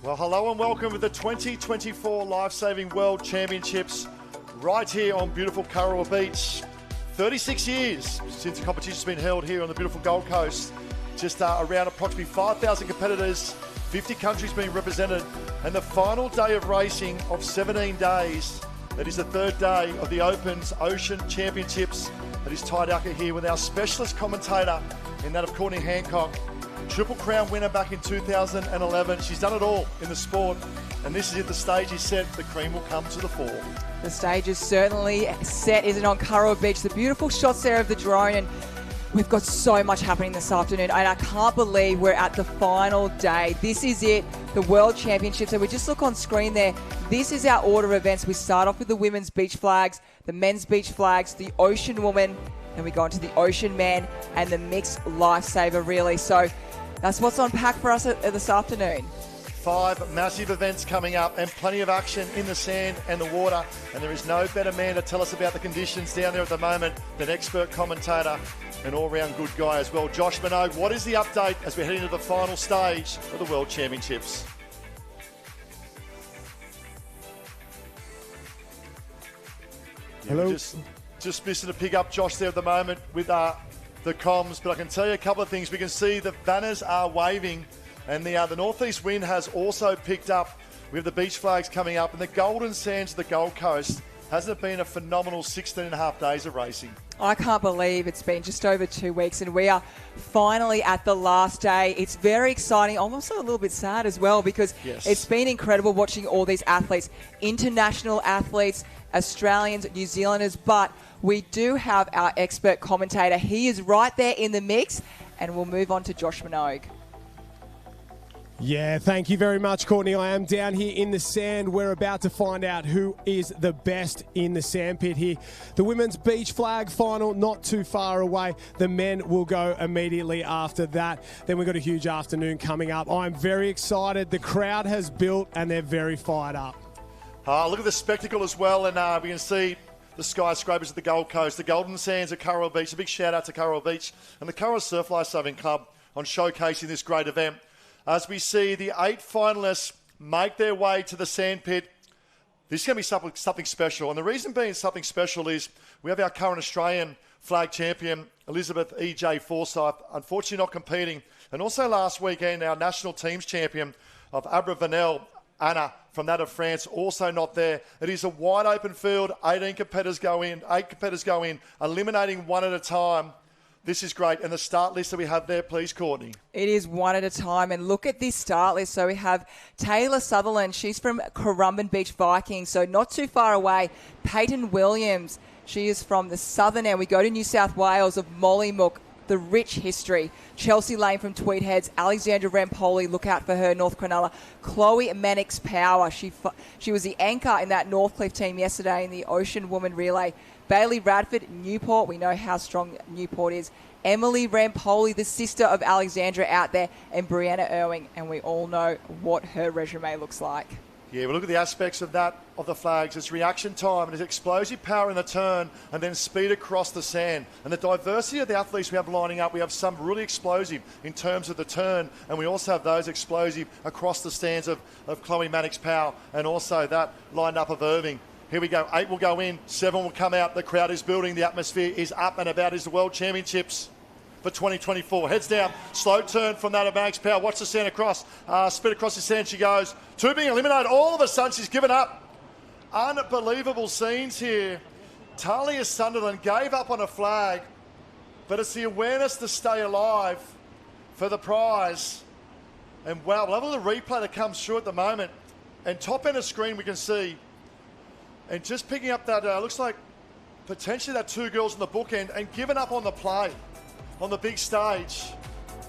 Well, hello and welcome to the 2024 Lifesaving World Championships right here on beautiful Kurrawa Beach. 36 years since the competition's been held here on the beautiful Gold Coast. Just around approximately 5,000 competitors, 50 countries being represented, and the final day of racing of 17 days. That is the third day of the Open's Ocean Championships. That is Ty Ducker here with our specialist commentator in that of Courtney Hancock. Triple Crown winner back in 2011. She's done it all in the sport. And this is it, the stage is set. The cream will come to the fore. The stage is certainly set, isn't it, on Kurrawa Beach. The beautiful shots there of the drone. And we've got so much happening this afternoon. And I can't believe we're at the final day. This is it, the World Championships. So we just look on screen there. This is our order of events. We start off with the women's beach flags, the men's beach flags, the Ocean Woman. Then we go into the Ocean Man and the mixed Lifesaver, really. So that's what's on pack for us this afternoon. 5 massive events coming up and plenty of action in the sand and the water. And there is no better man to tell us about the conditions down there at the moment than expert commentator and all-round good guy as well, Josh Minogue. What is the update as we head into the final stage of the World Championships? Hello. Just missing to pick up Josh there at the moment with the comms, but I can tell you a couple of things. We can see the banners are waving, and the northeast wind has also picked up. We have the beach flags coming up, and the golden sands of the Gold Coast. Hasn't it been a phenomenal 16 and a half days of racing? I can't believe it's been just over 2 weeks, and we are finally at the last day. It's very exciting. I'm also a little bit sad as well because It's been incredible watching all these athletes, international athletes, Australians, New Zealanders, but we do have our expert commentator. He is right there in the mix, and we'll move on to Josh Minogue. Yeah, thank you very much, Courtney. I am down here in the sand. We're about to find out who is the best in the sandpit here. The women's beach flag final not too far away. The men will go immediately after that. Then we've got a huge afternoon coming up. I'm very excited. The crowd has built and they're very fired up. Look at the spectacle as well, and we can see the skyscrapers at the Gold Coast, the golden sands at Kurrawa Beach. A big shout out to Kurrawa Beach and the Kurrawa Surf Lifesaving Club on showcasing this great event. As we see the 8 finalists make their way to the sandpit, this is going to be something special. And the reason being something special is we have our current Australian flag champion, Elizabeth E.J. Forsyth, unfortunately not competing. And also last weekend, our national teams champion of Abravanel, Anna, from that of France, also not there. It is a wide open field. 8 competitors go in, eliminating one at a time. This is great. And the start list that we have there, please, Courtney. It is one at a time. And look at this start list. So we have Taylor Sutherland. She's from Currumbin Beach Vikings, so not too far away. Peyton Williams. She is from the southern end. We go to New South Wales of Mollymook. The rich history. Chelsea Lane from Tweed Heads. Alexandra Rampoli, look out for her, North Cronulla. Chloe Mannix Power. She was the anchor in that Northcliffe team yesterday in the Ocean Woman Relay. Bailey Radford, Newport. We know how strong Newport is. Emily Rampoli, the sister of Alexandra out there. And Brianna Irving. And we all know what her resume looks like. Yeah, we look at the aspects of that, of the flags. It's reaction time, and it's explosive power in the turn, and then speed across the sand. And the diversity of the athletes we have lining up, we have some really explosive in terms of the turn, and we also have those explosive across the stands of Chloe Mannix Powell, and also that lined up of Irving. Here we go. 8 will go in, 7 will come out. The crowd is building. The atmosphere is up and about. Is the World Championships for 2024. Heads down, slow turn from that of Mannix Powell. Watch the sand across, spit across the sand she goes. 2 being eliminated, all of a sudden she's given up. Unbelievable scenes here. Talia Sunderland gave up on a flag, but it's the awareness to stay alive for the prize. And wow, we'll have a little replay that comes through at the moment. And top end of screen we can see, and just picking up that, looks like potentially that 2 girls in the bookend and giving up on the play on the big stage.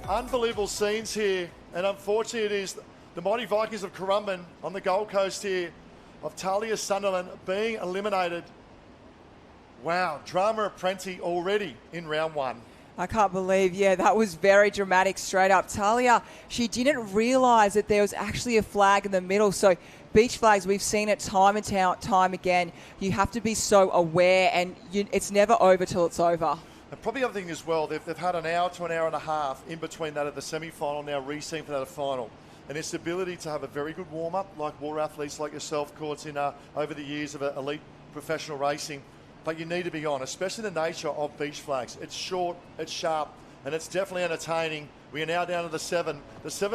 Unbelievable scenes here, and unfortunately it is the mighty Vikings of Currumbin on the Gold Coast here of Talia Sunderland being eliminated. Wow, drama aplenty already in round 1. I can't believe, that was very dramatic straight up. Talia, she didn't realise that there was actually a flag in the middle. So beach flags, we've seen it time and time again. You have to be so aware, and it's never over till it's over. And probably the other thing as well, they've had an hour to an hour and a half in between that of the semi-final, now re-seen for that final. and its ability to have a very good warm-up, like water athletes like yourself, Courts, in over the years of elite professional racing. But you need to be on, especially the nature of beach flags. It's short, it's sharp, and it's definitely entertaining. We are now down to the seven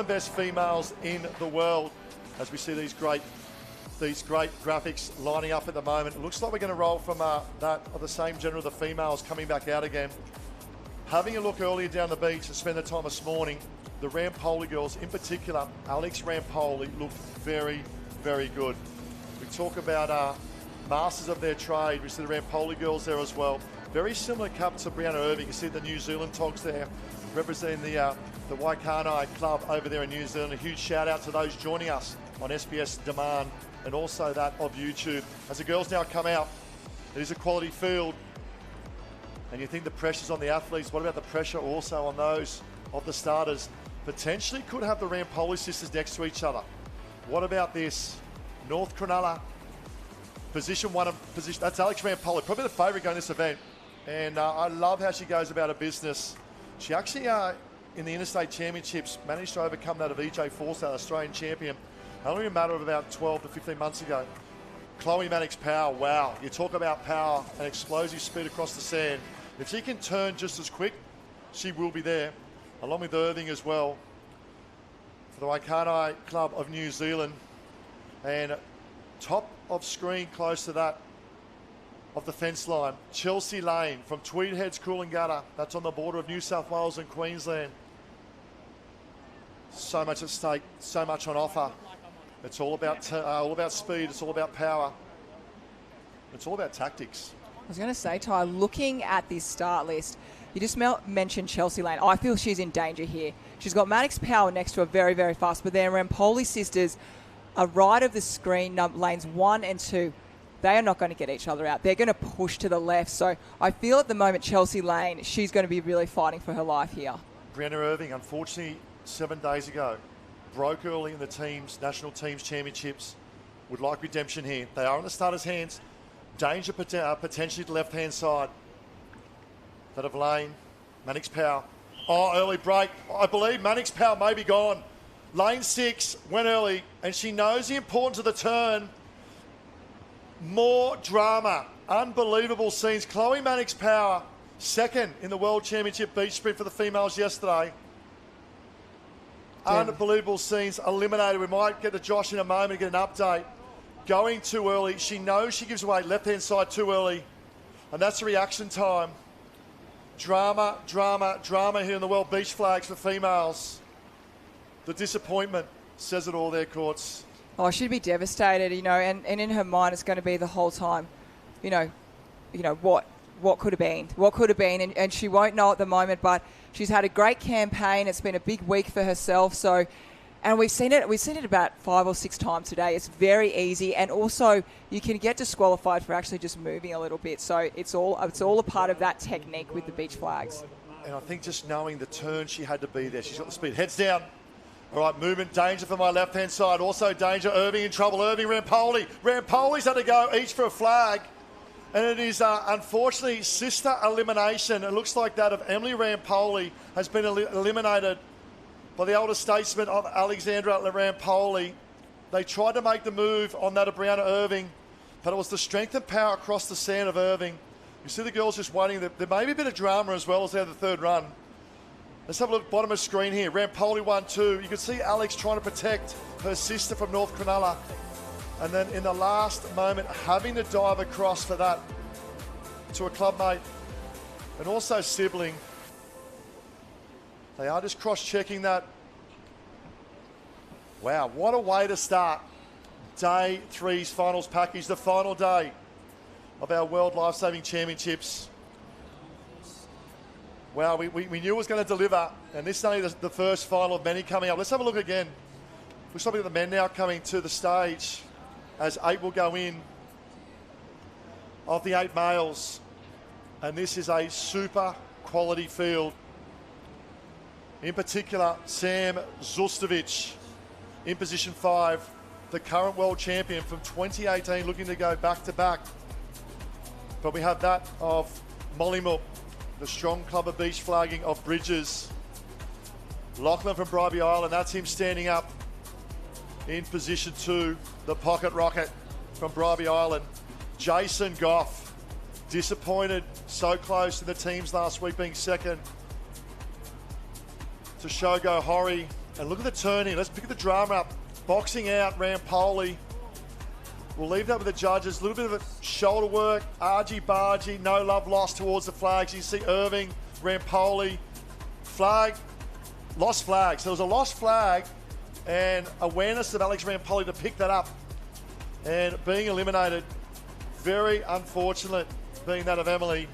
best females in the world, as we see these great graphics lining up at the moment. It looks like we're going to roll from that of the same gender of the females coming back out again. Having a look earlier down the beach and spend the time this morning, the Rampoli girls, in particular, Alex Rampoli, looked very, very good. We talk about masters of their trade. We see the Rampoli girls there as well. Very similar cup to Brianna Irving. You see the New Zealand togs there, representing the Waikanae club over there in New Zealand. A huge shout out to those joining us on SBS Demand and also that of YouTube. As the girls now come out, it is a quality field. And you think the pressure's on the athletes. What about the pressure also on those of the starters? Potentially could have the Rampoli sisters next to each other. What about this? North Cronulla, position one and position. That's Alex Rampoli, probably the favourite going to this event. And I love how she goes about her business. She actually, in the Interstate Championships, managed to overcome that of EJ Forsyth, Australian champion, only a matter of about 12 to 15 months ago. Chloe Mannix Power, wow. You talk about power and explosive speed across the sand. If she can turn just as quick, she will be there, along with Irving as well, for the Waikanae Club of New Zealand. And top of screen close to that of the fence line, Chelsea Lane from Tweed Heads, Coolangatta. That's on the border of New South Wales and Queensland. So much at stake, so much on offer. It's all about speed, it's all about power. It's all about tactics. I was going to say, Ty, looking at this start list, you just mentioned Chelsea Lane. I feel she's in danger here. She's got Mannix Power next to her, very, very fast, but then Rampoli sisters are right of the screen, lanes 1 and 2. They are not going to get each other out. They're going to push to the left. So I feel at the moment, Chelsea Lane, she's going to be really fighting for her life here. Brianna Irving, unfortunately, 7 days ago, broke early in the national teams championships. Would like redemption here. They are in the starters' hands. Danger potentially to the left-hand side. That of Lane. Mannix Power. Oh, early break. I believe Mannix Power may be gone. Lane 6 went early, and she knows the importance of the turn. More drama. Unbelievable scenes. Chloe Mannix Power, second in the World Championship beach sprint for the females yesterday. Yeah. Unbelievable scenes. Eliminated. We might get to Josh in a moment and get an update. Going too early. She knows she gives away left-hand side too early. And that's the reaction time. Drama, drama, drama here in the World Beach Flags for females. The disappointment says it all there, Courts. Oh, she'd be devastated, and in her mind it's going to be the whole time, what could have been. What could have been, and she won't know at the moment, but she's had a great campaign. It's been a big week for herself, so... And we've seen it about 5 or 6 times today. It's very easy, and also you can get disqualified for actually just moving a little bit. So it's all a part of that technique with the beach flags. And I think just knowing the turn, she had to be there. She's got the speed. Heads down. All right, movement, danger for my left-hand side. Also danger, Irving in trouble. Irving, Rampoli. Rampoli's had to go each for a flag. And it is, unfortunately, sister elimination. It looks like that of Emily Rampoli has been eliminated by the elder statesman of Alexandra Rampoli. They tried to make the move on that of Brianna Irving, but it was the strength and power across the sand of Irving. You see the girls just waiting. There may be a bit of drama as well as they have the third run. Let's have a look, bottom of screen here. Rampoli 1-2. You can see Alex trying to protect her sister from North Cronulla. And then in the last moment, having to dive across for that to a clubmate and also sibling. They are just cross-checking that. Wow, what a way to start Day 3's finals package, the final day of our World Lifesaving Championships. Wow, we knew it was going to deliver, and this is only the first final of many coming up. Let's have a look again. Looks like we've got the men now coming to the stage as 8 will go in of the 8 males. And this is a super quality field. In particular, Sam Zustovic in position 5, the current world champion from 2018, looking to go back-to-back. But we have that of Mollymook, the strong club of beach flagging of Bridges. Lachlan from Bribie Island, that's him standing up. in position 2, the pocket rocket from Bribey Island. Jason Goff, disappointed, so close to the teams last week being second. To Shogo Hori, and look at the turn here. Let's pick the drama up. Boxing out Rampoli. We'll leave that with the judges. A little bit of a shoulder work, argy-bargy, no love lost towards the flags. You see Irving, Rampoli, flag, lost flag. So there was a lost flag and awareness of Alex Rampoli to pick that up. And being eliminated, very unfortunate, being that of Emily.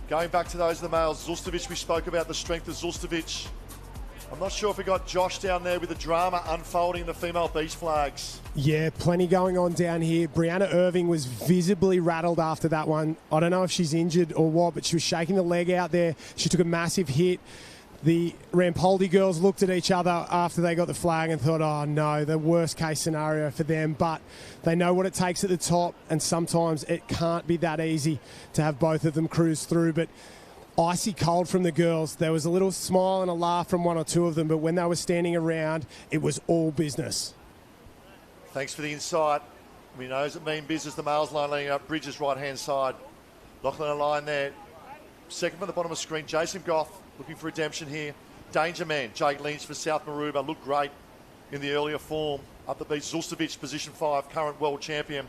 Going back to those of the males, Zulstovic, we spoke about the strength of Zulstovic. I'm not sure if we got Josh down there with the drama unfolding the female beach flags. Yeah, plenty going on down here. Brianna Irving was visibly rattled after that one. I don't know if she's injured or what, but she was shaking the leg out there. She took a massive hit. The Rampoldi girls looked at each other after they got the flag and thought, oh no, the worst case scenario for them. But they know what it takes at the top, and sometimes it can't be that easy to have both of them cruise through. But icy cold from the girls. There was a little smile and a laugh from one or two of them, but when they were standing around, it was all business. Thanks for the insight. We know it mean business. The males line leading up, Bridges right-hand side. Lachlan a line there. Second from the bottom of the screen, Jason Goff looking for redemption here. Danger Man, Jake Lynch for South Maroubra, looked great in the earlier form. Up the beach, Zulstovic, position 5, current world champion.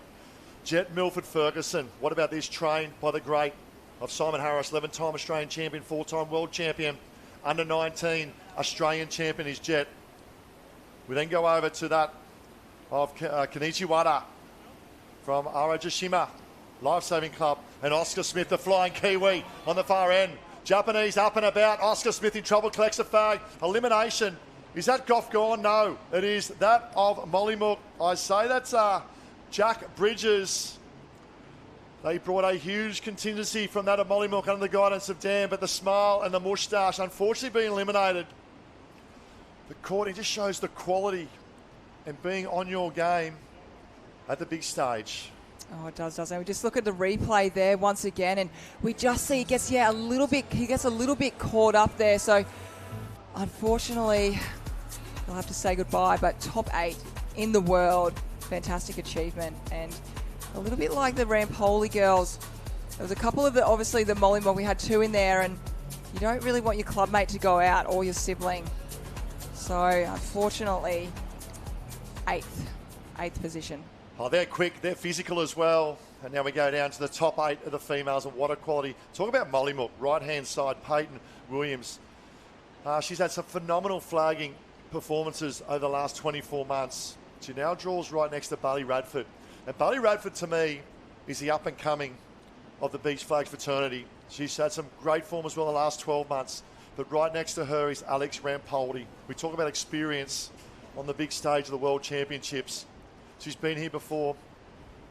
Jet Milford Ferguson, what about this, trained by the great of Simon Harris, 11-time Australian champion, 4-time world champion, under 19 Australian champion is Jet. We then go over to that of Kenichi Wada from Arajashima Lifesaving Club, and Oscar Smith, the flying Kiwi on the far end. Japanese up and about. Oscar Smith in trouble, collects a flag. Elimination. Is that Goff gone? No, it is that of Mollymook. I say that's Jack Bridges. They brought a huge contingency from that of Mollymook under the guidance of Dan, but the smile and the moustache unfortunately being eliminated. The courting just shows the quality and being on your game at the big stage. Oh, it does, doesn't it? We just look at the replay there once again, and we just see he gets a little bit caught up there. So, unfortunately, we'll have to say goodbye. But top 8 in the world, fantastic achievement, and a little bit like the Rampoli girls. There was a couple of obviously the Mollymook. We had 2 in there, and you don't really want your clubmate to go out or your sibling. So, unfortunately, 8th position. Oh, they're quick, they're physical as well. And now we go down to the top 8 of the females, and what a quality. Talk about Mollymook, right-hand side, Peyton Williams. She's had some phenomenal flagging performances over the last 24 months. She now draws right next to Barley Radford. And Barley Radford, to me, is the up-and-coming of the beach flags fraternity. She's had some great form as well in the last 12 months. But right next to her is Alex Rampoldi. We talk about experience on the big stage of the World Championships. She's been here before.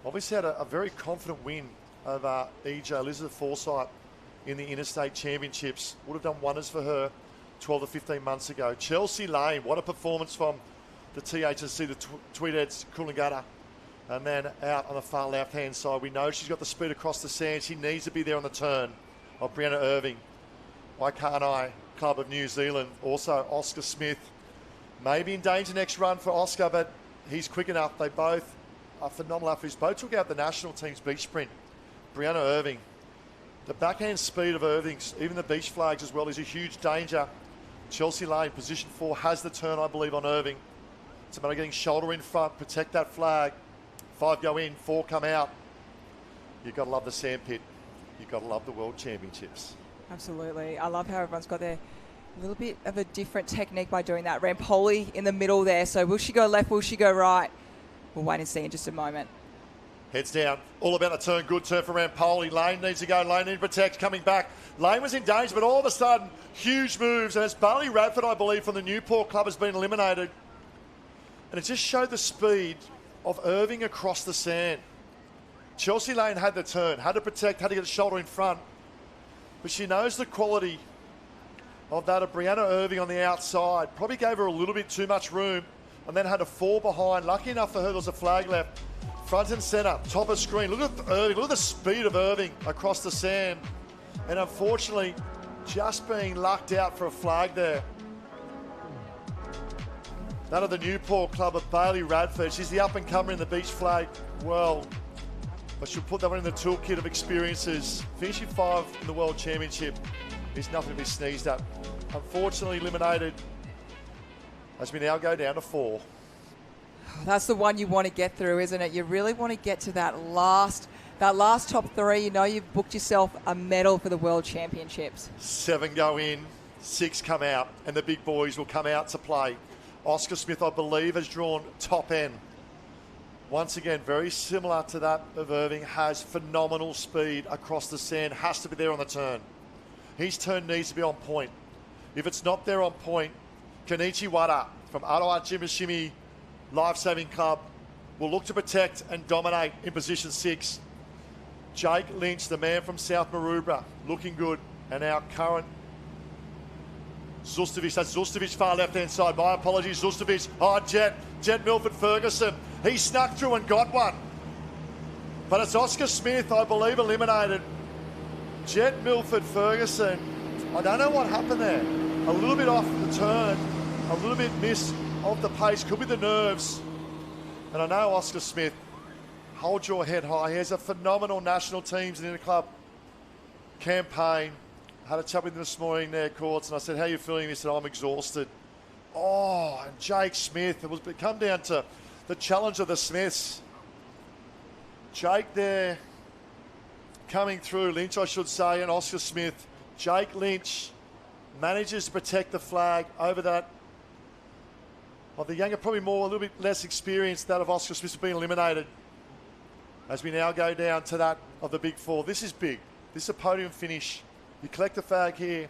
Obviously had a very confident win over EJ Elizabeth Forsyth in the Interstate Championships. Would have done wonders for her 12 to 15 months ago. Chelsea Lane, what a performance from the THC, the Tweedheads Coolangatta. And then out on the far left-hand side, we know she's got the speed across the sand. She needs to be there on the turn of Brianna Irving. Waikanae Club of New Zealand. Also, Oscar Smith. Maybe in danger next run for Oscar, but he's quick enough. They both are phenomenal athletes. Both took out the national team's beach sprint. Brianna Irving. The backhand speed of Irving, even the beach flags as well, is a huge danger. Chelsea Lane, position 4, has the turn, I believe, on Irving. It's a matter of getting shoulder in front, protect that flag. 5 go in, 4 come out. You've got to love the sandpit. You've got to love the World Championships. Absolutely. I love how everyone's got their little bit of a different technique by doing that. Rampoli in the middle there. So will she go left? Will she go right? We'll wait and see in just a moment. Heads down. All about the turn. Good turn for Rampoli. Lane needs to go. Lane needs to protect. Coming back. Lane was in danger, but all of a sudden, huge moves. And it's Barley Radford, I believe, from the Newport Club has been eliminated. And it just showed the speed of Irving across the sand. Chelsea Lane had the turn, had to protect, had to get the shoulder in front. But she knows the quality of that of Brianna Irving on the outside. Probably gave her a little bit too much room and then had to fall behind. Lucky enough for her, there was a flag left. Front and centre, top of screen. Look at Irving, look at the speed of Irving across the sand. And unfortunately, just being lucked out for a flag there. That of the Newport club of Bailey Radford. She's the up-and-comer in the beach flag. Well, I should put that one in the toolkit of experiences. Finishing 5 in the World Championship is nothing to be sneezed at. Unfortunately eliminated as we now go down to 4. That's the one you want to get through, isn't it? You really want to get to that last top 3. You know you've booked yourself a medal for the World Championships. 7 go in, 6 come out, and the big boys will come out to play. Oscar Smith, I believe, has drawn top end. Once again, very similar to that of Irving, has phenomenal speed across the sand, has to be there on the turn. His turn needs to be on point. If it's not there on point, Kenichi Wada from Ottawa Jimishimi Lifesaving Club will look to protect and dominate in position 6. Jake Lynch, the man from South Maroubra, looking good. And our current Zustovic, that's Zustovic far left-hand side. My apologies, Zustovic. Oh, Jet Milford Ferguson. He snuck through and got one. But it's Oscar Smith, I believe, eliminated. Jet Milford Ferguson. I don't know what happened there. A little bit off the turn, a little bit miss of the pace. Could be the nerves. And I know Oscar Smith, hold your head high. He has a phenomenal national teams and Interclub campaign. Had a chat with him this morning there, Courts, and I said, how are you feeling? He said, I'm exhausted. Oh, and Jake Smith. It come down to the challenge of the Smiths. Jake there coming through, Lynch I should say, and Oscar Smith. Jake Lynch manages to protect the flag over that of the younger, probably more, a little bit less experienced, that of Oscar Smith being eliminated. As we now go down to that of the big 4. This is big. This is a podium finish. You collect the flag here,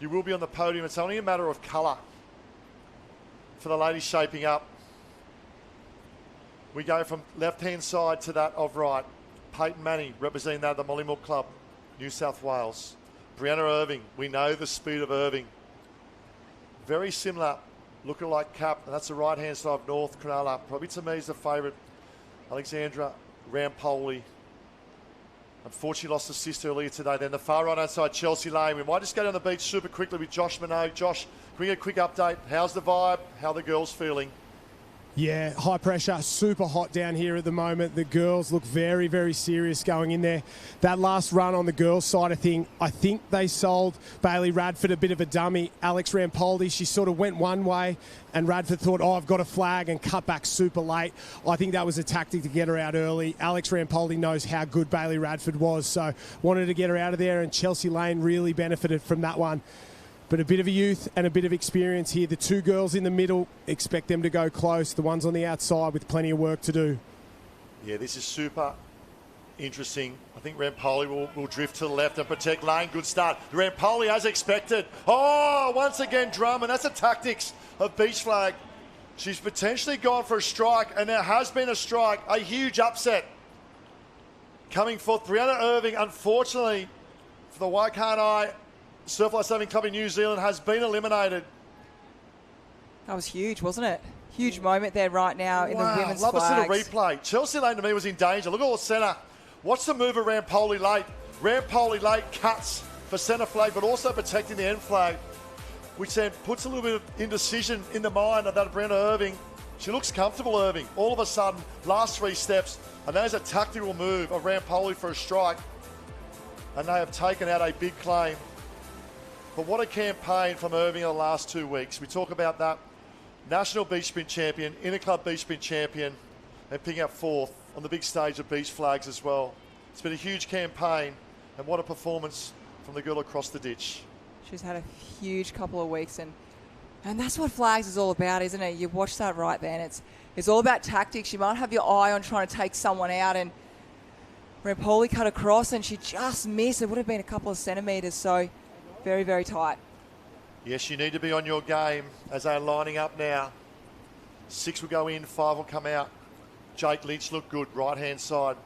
you will be on the podium. It's only a matter of colour for the ladies shaping up. We go from left-hand side to that of right. Peyton Manny representing that of the Mollymook Club, New South Wales. Brianna Irving, we know the speed of Irving. Very similar, lookalike cap, and that's the right-hand side of North Cronulla. Probably to me is the favourite, Alexandra Rampoli. Unfortunately lost assist earlier today. Then the far right-hand side, Chelsea Lane. We might just go down the beach super quickly with Josh Minogue. Josh, can we get a quick update? How's the vibe? How are the girls feeling? Yeah, high pressure, super hot down here at the moment. The girls look very, very serious going in there. That last run on the girls' side of thing, I think they sold Bailey Radford a bit of a dummy. Alex Rampoldi, she sort of went one way and Radford thought, oh, I've got a flag, and cut back super late. I think that was a tactic to get her out early. Alex Rampoldi knows how good Bailey Radford was, so wanted to get her out of there, and Chelsea Lane really benefited from that one. But a bit of a youth and a bit of experience here. The 2 girls in the middle, expect them to go close. The ones on the outside with plenty of work to do. Yeah, this is super interesting. I think Rampoli will drift to the left and protect Lane. Good start. Rampoli as expected. Oh, once again Drummond. That's the tactics of beach flag. She's potentially gone for a strike, and there has been a strike. A huge upset coming forth. Brianna Irving, unfortunately, for the Waikanae Surf Lifesaving Club in New Zealand, has been eliminated. That was huge, wasn't it? Huge moment there right now in the women's love flags. to see the replay. Chelsea Lane to me was in danger. Look at all the centre. Watch the move of Rampoli late. Rampoli late cuts for centre flag, but also protecting the end flag, which then puts a little bit of indecision in the mind of that Brianna Irving. She looks comfortable, Irving. All of a sudden, last 3 steps, and there's a tactical move of Rampoli for a strike, and they have taken out a big claim. But what a campaign from Irving in the last 2 weeks. We talk about that. National Beach Sprint Champion, Interclub Beach Sprint Champion, and picking up 4th on the big stage of beach flags as well. It's been a huge campaign, and what a performance from the girl across the ditch. She's had a huge couple of weeks, and that's what flags is all about, isn't it? You watch that right then. It's all about tactics. You might have your eye on trying to take someone out, and Rampoli cut across, and she just missed. It would have been a couple of centimetres, so very, very tight. Yes, you need to be on your game as they're lining up now. 6 will go in, 5 will come out. Jake Lynch looked good, right-hand side.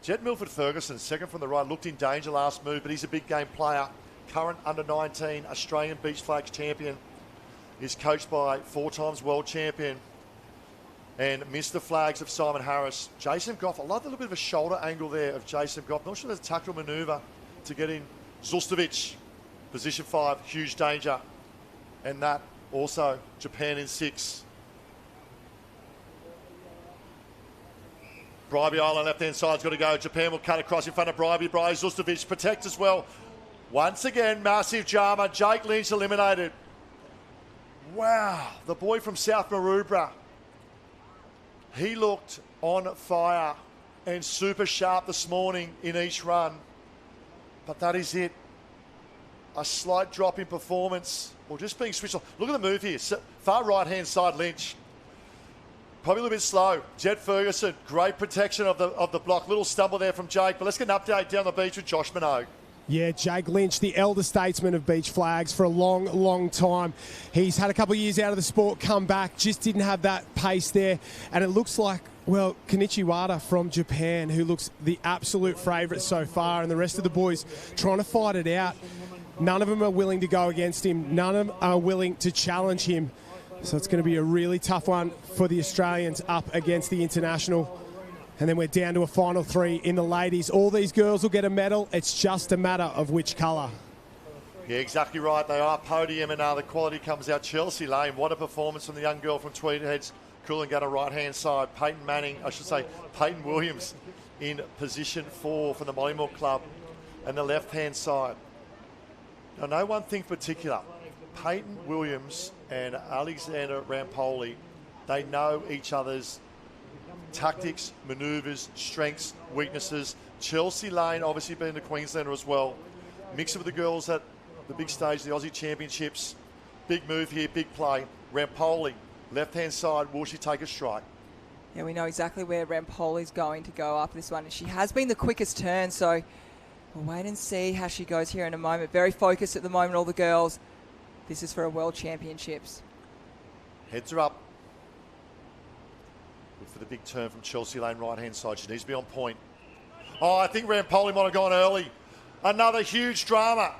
Jet Milford Ferguson, second from the right, looked in danger last move, but he's a big game player. Current under-19 Australian Beach Flags champion. Is coached by 4 times world champion and Mr. Flags of Simon Harris. Jason Goff, I love the little bit of a shoulder angle there of Jason Goff. Not sure there's a tactical manoeuvre to get in. Zustovic, position 5, huge danger. And that also, Japan in 6. Bribey Island left-hand side's got to go. Japan will cut across in front of Bribey. Bribey Zustovic protect as well. Once again, massive drama. Jake Lynch eliminated. Wow, the boy from South Maroubra. He looked on fire and super sharp this morning in each run. But that is it. A slight drop in performance, or just being switched off. Look at the move here. Far right-hand side, Lynch. Probably a little bit slow. Jed Ferguson, great protection of the block. Little stumble there from Jake. But let's get an update down the beach with Josh Minogue. Yeah, Jake Lynch, the elder statesman of beach flags for a long, long time. He's had a couple of years out of the sport, come back, just didn't have that pace there. And it looks like, well, Kenichi Wada from Japan, who looks the absolute favourite so far, and the rest of the boys trying to fight it out. None of them are willing to go against him. None of them are willing to challenge him. So it's going to be a really tough one for the Australians up against the international. And then we're down to a final three in the ladies. All these girls will get a medal. It's just a matter of which colour. Yeah, exactly right. They are podium, and the quality comes out. Chelsea Lane, what a performance from the young girl from Tweed Heads. Coolangatta right-hand side. Peyton Williams in position 4 for the Mollymook Club. And the left-hand side. I know one thing in particular. Peyton Williams and Alexander Rampoli, they know each other's tactics, manoeuvres, strengths, weaknesses. Chelsea Lane obviously being the Queenslander as well. Mix it with the girls at the big stage, the Aussie Championships. Big move here, big play. Rampoli, left-hand side, will she take a strike? Yeah, we know exactly where Rampoli's going to go after this one. And she has been the quickest turn, so we'll wait and see how she goes here in a moment. Very focused at the moment, all the girls. This is for a World Championships. Heads are up. Look for the big turn from Chelsea Lane, right-hand side. She needs to be on point. Oh, I think Rampoli might have gone early. Another huge drama.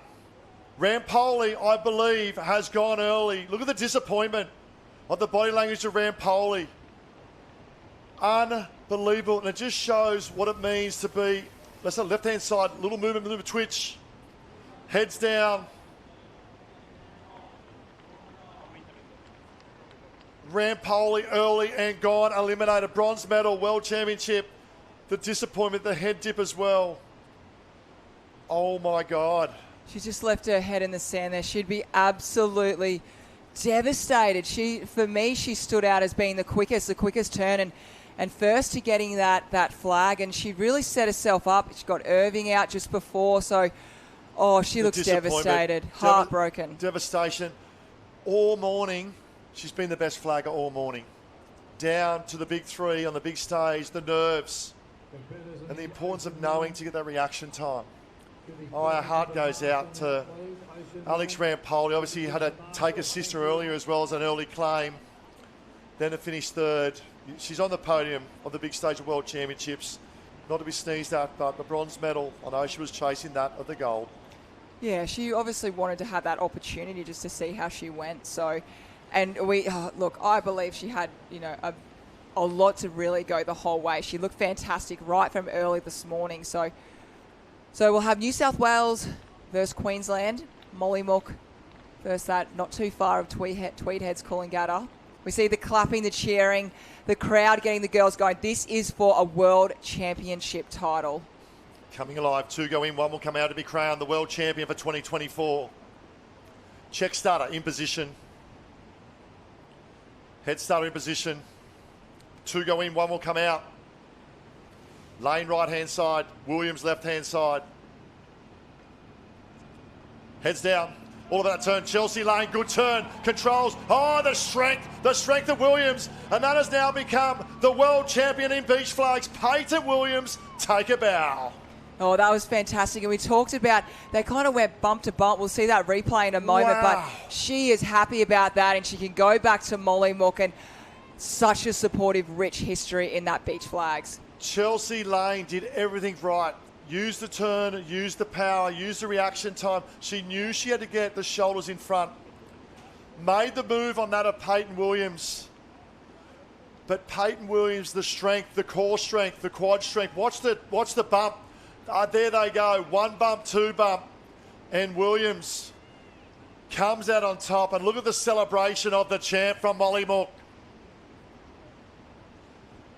Rampoli, I believe, has gone early. Look at the disappointment of the body language of Rampoli. Unbelievable. And it just shows what it means to be, let's say, left-hand side, little movement, little twitch. Heads down. Rampoli early and gone, eliminated. Bronze medal, World Championship. The disappointment, the head dip as well. Oh my God. She just left her head in the sand there. She'd be absolutely devastated. For me, she stood out as being the quickest turn and first to getting that flag. And she really set herself up. She got Irving out just before. So, she looks devastated, heartbroken. Devastation. All morning. She's been the best flagger all morning. Down to the big three on the big stage, the nerves, and the importance of knowing to get that reaction time. Our heart goes out to Alex Rampoli. Obviously, he had to take his sister earlier as well as an early claim. Then to finish third. She's on the podium of the big stage of World Championships. Not to be sneezed at, but the bronze medal, I know she was chasing that of the gold. Yeah, she obviously wanted to have that opportunity just to see how she went. So... And I believe she had, a lot to really go the whole way. She looked fantastic right from early this morning. So we'll have New South Wales versus Queensland. Mollymook versus that not too far of Tweed Heads Coolangatta. We see the clapping, the cheering, the crowd getting the girls going. This is for a World Championship title. Coming alive, 2 go in, 1 will come out to be crowned the World Champion for 2024. Check starter in position. Head starter in position. 2 go in, 1 will come out. Lane right-hand side. Williams left-hand side. Heads down. All about that turn. Chelsea Lane, good turn. Controls. Oh, the strength of Williams. And that has now become the world champion in beach flags. Peyton Williams, take a bow. Oh, that was fantastic. And we talked about, they kind of went bump to bump. We'll see that replay in a moment. Wow. But she is happy about that, and she can go back to Mollymook, and such a supportive, rich history in that beach flags. Chelsea Lane did everything right. Used the turn, used the power, used the reaction time. She knew she had to get the shoulders in front. Made the move on that of Peyton Williams. But Peyton Williams, the strength, the core strength, the quad strength. Watch the bump. There they go. 1 bump, 2 bump. And Williams comes out on top. And look at the celebration of the champ from Mollymook.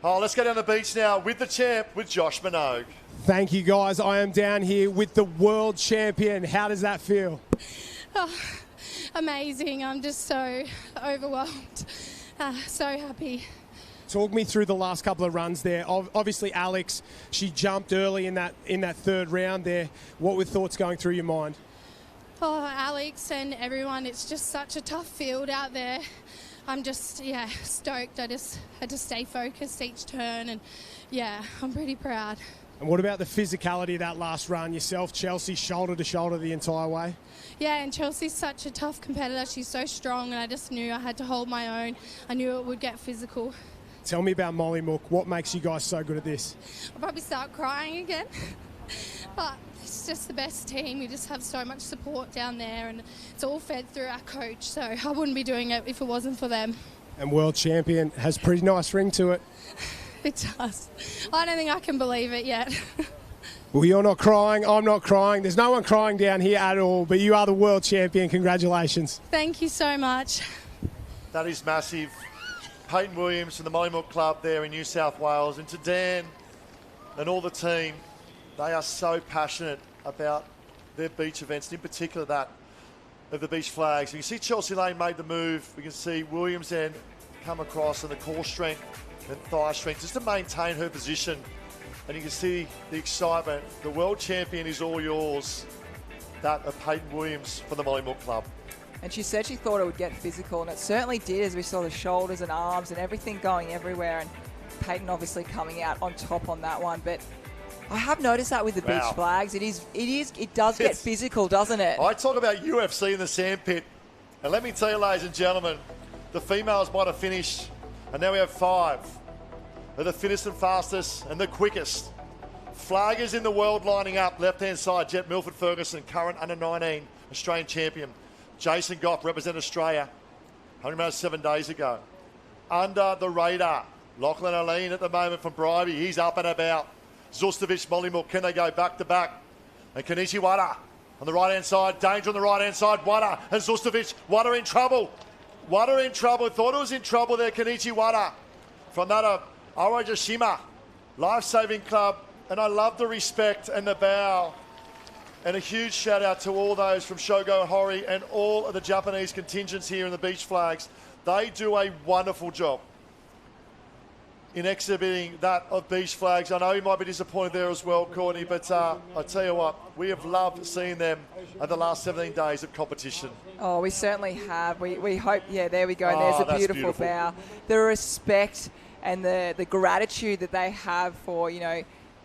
Oh, let's go down the beach now with the champ, with Josh Minogue. Thank you, guys. I am down here with the world champion. How does that feel? Oh, amazing. I'm just so overwhelmed. So happy. Talk me through the last couple of runs there. Obviously, Alex, she jumped early in that third round there. What were thoughts going through your mind? Oh, Alex and everyone, it's just such a tough field out there. I'm just, stoked. I just had to stay focused each turn, and I'm pretty proud. And what about the physicality of that last run? Yourself, Chelsea, shoulder to shoulder the entire way? Yeah, and Chelsea's such a tough competitor. She's so strong, and I just knew I had to hold my own. I knew it would get physical. Tell me about Molly Mook. What makes you guys so good at this? I'll probably start crying again. But it's just the best team. We just have so much support down there, and it's all fed through our coach. So I wouldn't be doing it if it wasn't for them. And world champion has a pretty nice ring to it. It does. I don't think I can believe it yet. Well, you're not crying. I'm not crying. There's no one crying down here at all, but you are the world champion. Congratulations. Thank you so much. That is massive. Peyton Williams from the Mollymook Club there in New South Wales, and to Dan and all the team, they are so passionate about their beach events, and in particular that of the beach flags. You can see Chelsea Lane made the move. We can see Williams then come across, and the core strength and thigh strength just to maintain her position. And you can see the excitement. The world champion is all yours. That of Peyton Williams from the Mollymook Club. And she said she thought it would get physical, and it certainly did, as we saw the shoulders and arms and everything going everywhere, and Peyton obviously coming out on top on that one. But I have noticed that with the beach flags, it does get physical, doesn't it? I talk about UFC in the sandpit, and let me tell you, ladies and gentlemen, the females might have finished, and now we have 5. They're the fittest and fastest and the quickest. Flaggers in the world lining up. Left-hand side, Jet Milford Ferguson, current under-19 Australian champion. Jason Goff represented Australia 107 days ago. Under the radar, Lachlan Aline at the moment from Bribey. He's up and about. Zustovic, Mollymook, can they go back-to-back? And Kenichi Wada on the right-hand side. Danger on the right-hand side. Wada and Zustovic. Wada in trouble. Wada in trouble. Thought it was in trouble there, Kenichi Wada. From that Arajashima Lifesaving Club. And I love the respect and the bow. And a huge shout out to all those from Shogo Hori and all of the Japanese contingents here in the beach flags. They do a wonderful job in exhibiting that of beach flags. I know you might be disappointed there as well, Courtney, but I tell you what, we have loved seeing them over the last 17 days of competition. Oh, we certainly have. We hope, there we go. And there's a beautiful bow. The respect and the gratitude that they have for,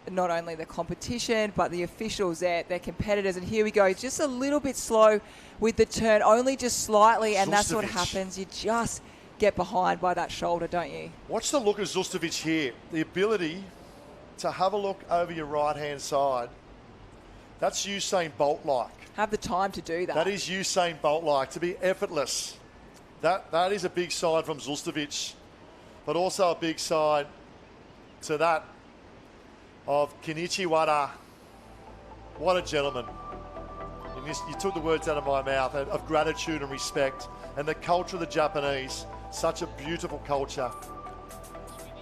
not only the competition, but the officials, their competitors. And here we go, just a little bit slow with the turn, only just slightly, and that's what happens. You just get behind by that shoulder, don't you? Watch the look of Zustovic here. The ability to have a look over your right-hand side. That's Usain Bolt-like. Have the time to do that. That is Usain Bolt-like, to be effortless. That is a big sign from Zustovic, but also a big sign to that of Kenichi Wada. What a gentleman. You took the words out of my mouth, of gratitude and respect. And the culture of the Japanese, such a beautiful culture.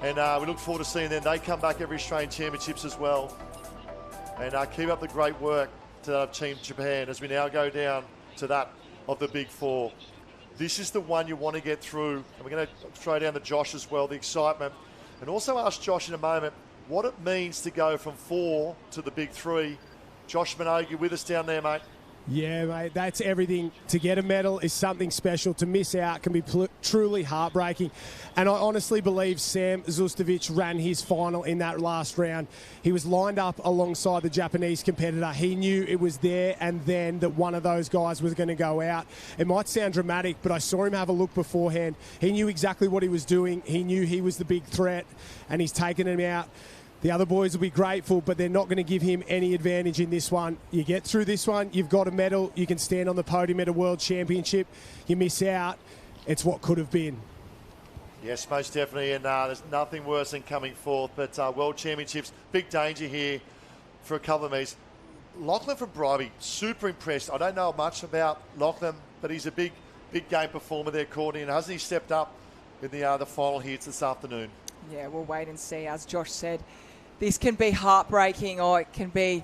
And we look forward to seeing them. They come back every Australian Championships as well. And keep up the great work to that of Team Japan as we now go down to that of the Big Four. This is the one you want to get through. And we're going to throw down to Josh as well, the excitement. And also ask Josh in a moment what it means to go from 4 to the Big 3. Josh Minogue, you with us down there, mate? Yeah, mate, that's everything. To get a medal is something special. To miss out can be truly heartbreaking. And I honestly believe Sam Zustovic ran his final in that last round. He was lined up alongside the Japanese competitor. He knew it was there and then that one of those guys was going to go out. It might sound dramatic, but I saw him have a look beforehand. He knew exactly what he was doing. He knew he was the big threat, and he's taken him out. The other boys will be grateful, but they're not going to give him any advantage in this one. You get through this one, you've got a medal, you can stand on the podium at a World Championship. You miss out, it's what could have been. Yes, most definitely, and there's nothing worse than coming fourth, but World Championships, big danger here for a couple of meets. Lachlan from Bribey, super impressed. I don't know much about Lachlan, but he's a big game performer there, Courtney, and hasn't he stepped up in the final heats this afternoon? Yeah, we'll wait and see. As Josh said, this can be heartbreaking, or it can be,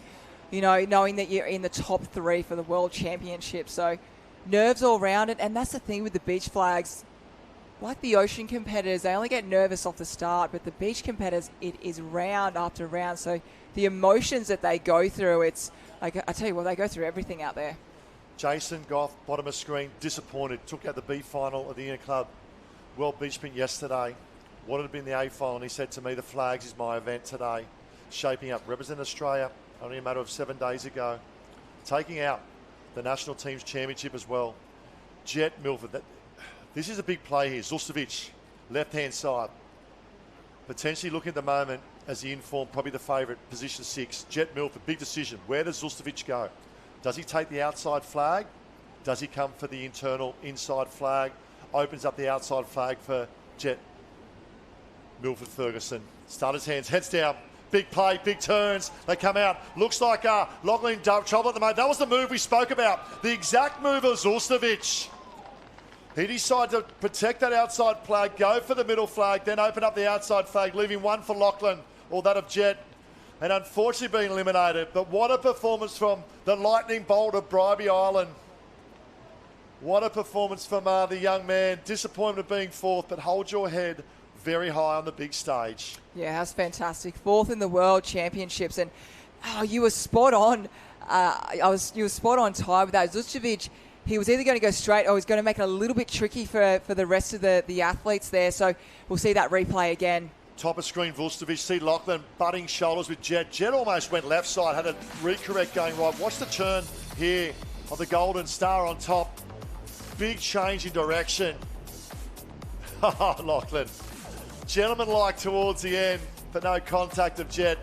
you know, knowing that you're in the top 3 for the World Championship. So nerves all around it. And that's the thing with the beach flags. Like the ocean competitors, they only get nervous off the start, but the beach competitors, it is round after round. So the emotions that they go through, it's like, I tell you what, they go through everything out there. Jason Goff, bottom of screen, disappointed. Took out the B final of the Interclub World Beach Sprint yesterday. Wanted to be in the A final, and he said to me, the flags is my event today. Shaping up, represent Australia only a matter of 7 days ago. Taking out the national team's championship as well. Jet Milford, this is a big play here. Zulcevic, left-hand side. Potentially looking at the moment as the informed, probably the favourite, position 6. Jet Milford, big decision. Where does Zulcevic go? Does he take the outside flag? Does he come for the internal inside flag? Opens up the outside flag for Jet Milford Ferguson. Starter's hands, heads down. Big play, big turns. They come out. Looks like Lachlan in trouble at the moment. That was the move we spoke about. The exact move of Zulcevic. He decided to protect that outside flag, go for the middle flag, then open up the outside flag, leaving one for Lachlan, or that of Jet, and unfortunately being eliminated. But what a performance from the lightning bolt of Bribey Island. What a performance from the young man. Disappointment of being 4th, but hold your head very high on the big stage. Yeah, that's fantastic. 4th in the World Championships, and you were spot on. You were spot on time with that. Zulcevic, he was either going to go straight or he's going to make it a little bit tricky for the rest of the athletes there. So we'll see that replay again. Top of screen, Vucevic, see Lachlan butting shoulders with Jet. Jet almost went left side, had a recorrect going right. Watch the turn here of the Golden Star on top. Big change in direction. Lachlan. Gentleman-like towards the end, but no contact of Jet.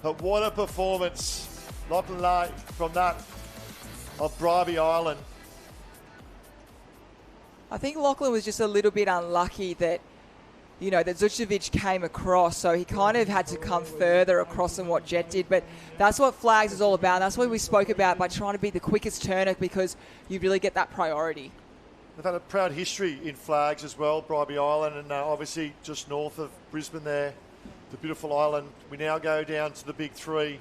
But what a performance. Lachlan from that of Bribey Island. I think Lachlan was just a little bit unlucky that, you know, that Zulcevic came across, so he kind of had to come further across than what Jet did. But that's what flags is all about. That's what we spoke about by trying to be the quickest turner, because you really get that priority. They've had a proud history in flags as well, Bribey Island, and obviously just north of Brisbane there, the beautiful island. We now go down to the big 3.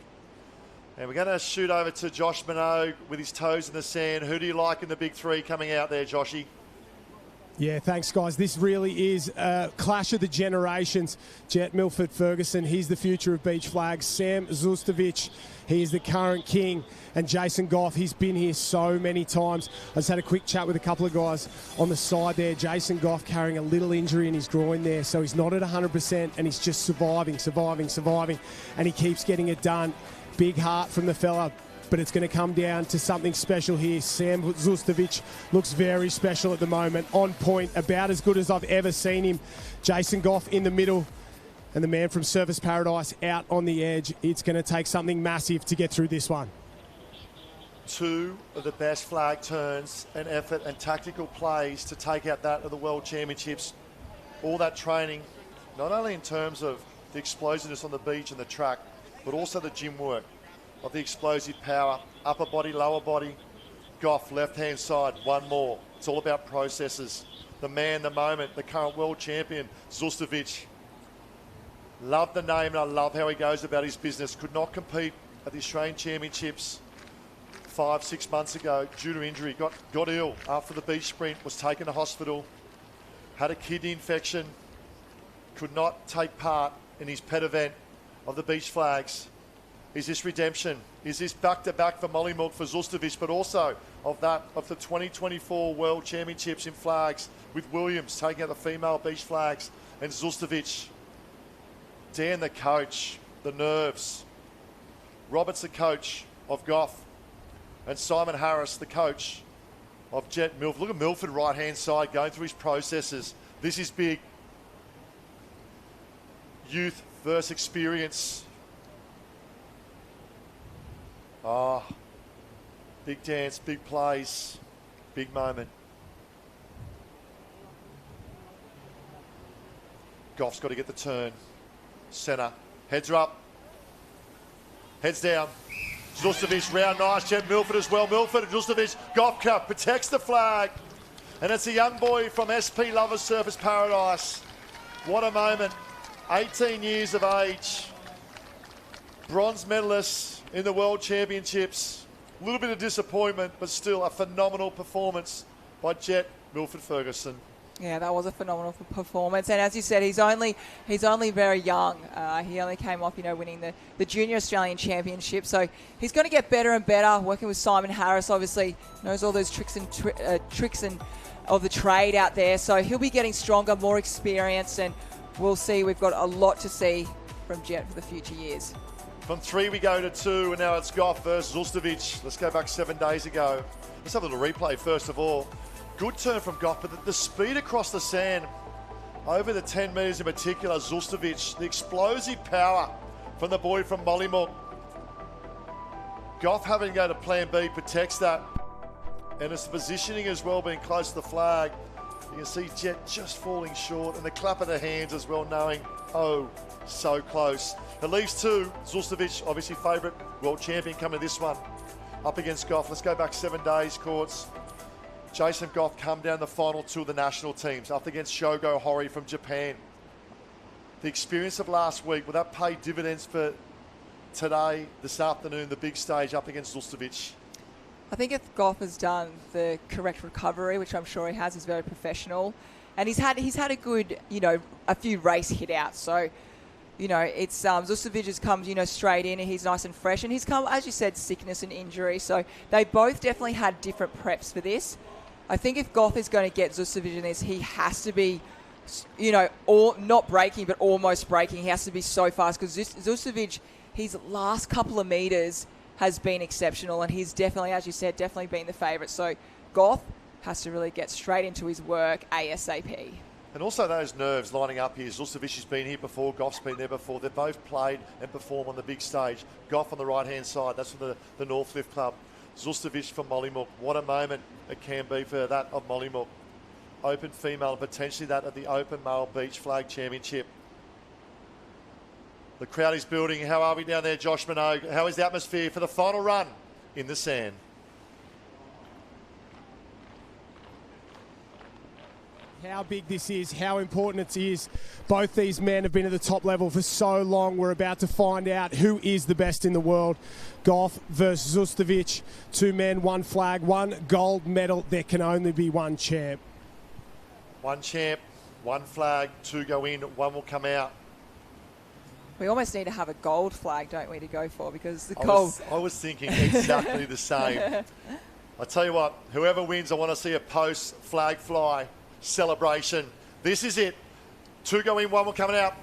And we're going to shoot over to Josh Minogue with his toes in the sand. Who do you like in the big 3 coming out there, Joshy? Yeah, thanks, guys. This really is a clash of the generations. Jet Milford Ferguson, he's the future of beach flags. Sam Zulcevic, he is the current king. And Jason Goff, he's been here so many times. I just had a quick chat with a couple of guys on the side there. Jason Goff carrying a little injury in his groin there, so he's not at 100%, and he's just surviving. And he keeps getting it done. Big heart from the fella. But it's going to come down to something special here. Sam Zulcevic looks very special at the moment. On point, about as good as I've ever seen him. Jason Goff in the middle. And the man from Surfers Paradise out on the edge. It's going to take something massive to get through this one. 2 of the best flag turns and effort and tactical plays to take out that of the World Championships. All that training, not only in terms of the explosiveness on the beach and the track, but also the gym work of the explosive power, upper body, lower body. Goff, left-hand side, one more. It's all about processes. The man, the moment, the current world champion, Zulcevic. Love the name, and I love how he goes about his business. Could not compete at the Australian Championships 5-6 months ago due to injury. Got ill after the beach sprint, was taken to hospital, had a kidney infection, could not take part in his pet event of the beach flags. Is this redemption? Is this back-to-back for Mollymilk for Zulcevic, but also of the 2024 World Championships in flags, with Williams taking out the female beach flags, and Zulcevic. Dan, the coach, the nerves. Roberts, the coach of Goff, and Simon Harris, the coach of Jet Milford. Look at Milford right-hand side going through his processes. This is big. Youth versus experience. Big dance, big plays, big moment. Goff's got to get the turn. Centre, heads are up, heads down. Zulcevic round nice, Jet Milford as well. Milford and Zulcevic, Goff cup, protects the flag. And it's a young boy from SP Lovers Surfers Paradise. What a moment. 18 years of age, bronze medalist in the World Championships. A little bit of disappointment, but still a phenomenal performance by Jet Milford-Ferguson. Yeah, that was a phenomenal performance. And as you said, he's only very young. He only came off, winning the Junior Australian Championship. So he's going to get better and better. Working with Simon Harris, obviously knows all those tricks and of the trade out there. So he'll be getting stronger, more experienced, and we'll see. We've got a lot to see from Jet for the future years. From 3 we go to 2, and now it's Goff versus Zulcevic. Let's go back 7 days ago. Let's have a little replay first of all. Good turn from Goff, but the speed across the sand, over the 10 metres in particular, Zulcevic, the explosive power from the boy from Mollymook. Goff having to go to plan B protects that. And it's the positioning as well, being close to the flag. You can see Jet just falling short, and the clap of the hands as well, knowing, oh, so close. It leaves 2. Zulcevic, obviously favourite world champion, coming to this one. Up against Goff. Let's go back 7 days, courts. Jason Goff come down the final 2 of the national teams, up against Shogo Hori from Japan. The experience of last week, will that pay dividends for today, this afternoon, the big stage up against Zulcevic? I think if Goff has done the correct recovery, which I'm sure he has, he's very professional, and he's had a good, a few race hit outs. So, it's Zulcevic has come, straight in, and he's nice and fresh, and he's come, as you said, sickness and injury. So they both definitely had different preps for this. I think if Goff is going to get Zulcevic in this, he has to be, not braking, but almost braking. He has to be so fast, because Zulcevic, his last couple of metres has been exceptional, and he's definitely, as you said, definitely been the favourite. So Goff has to really get straight into his work ASAP. And also those nerves lining up here. Zulcevic has been here before, Goff's been there before. They've both played and performed on the big stage. Goff on the right-hand side, that's from the Northcliffe Club. Zulcevic from Mollymook. What a moment it can be for that of Mollymook. Open female, and potentially that of the Open Male Beach Flag Championship. The crowd is building. How are we down there, Josh Minogue? How is the atmosphere for the final run in the sand? How big this is, how important it is. Both these men have been at the top level for so long. We're about to find out who is the best in the world. Goff versus Zulcevic. 2 men, 1 flag, 1 gold medal. There can only be 1 champ. 1 champ, 1 flag, 2 go in, 1 will come out. We almost need to have a gold flag, don't we, to go for, because the gold... I was thinking exactly the same. I tell you what, whoever wins, I want to see a post-flag fly celebration. This is it. 2 go in, 1 will coming out.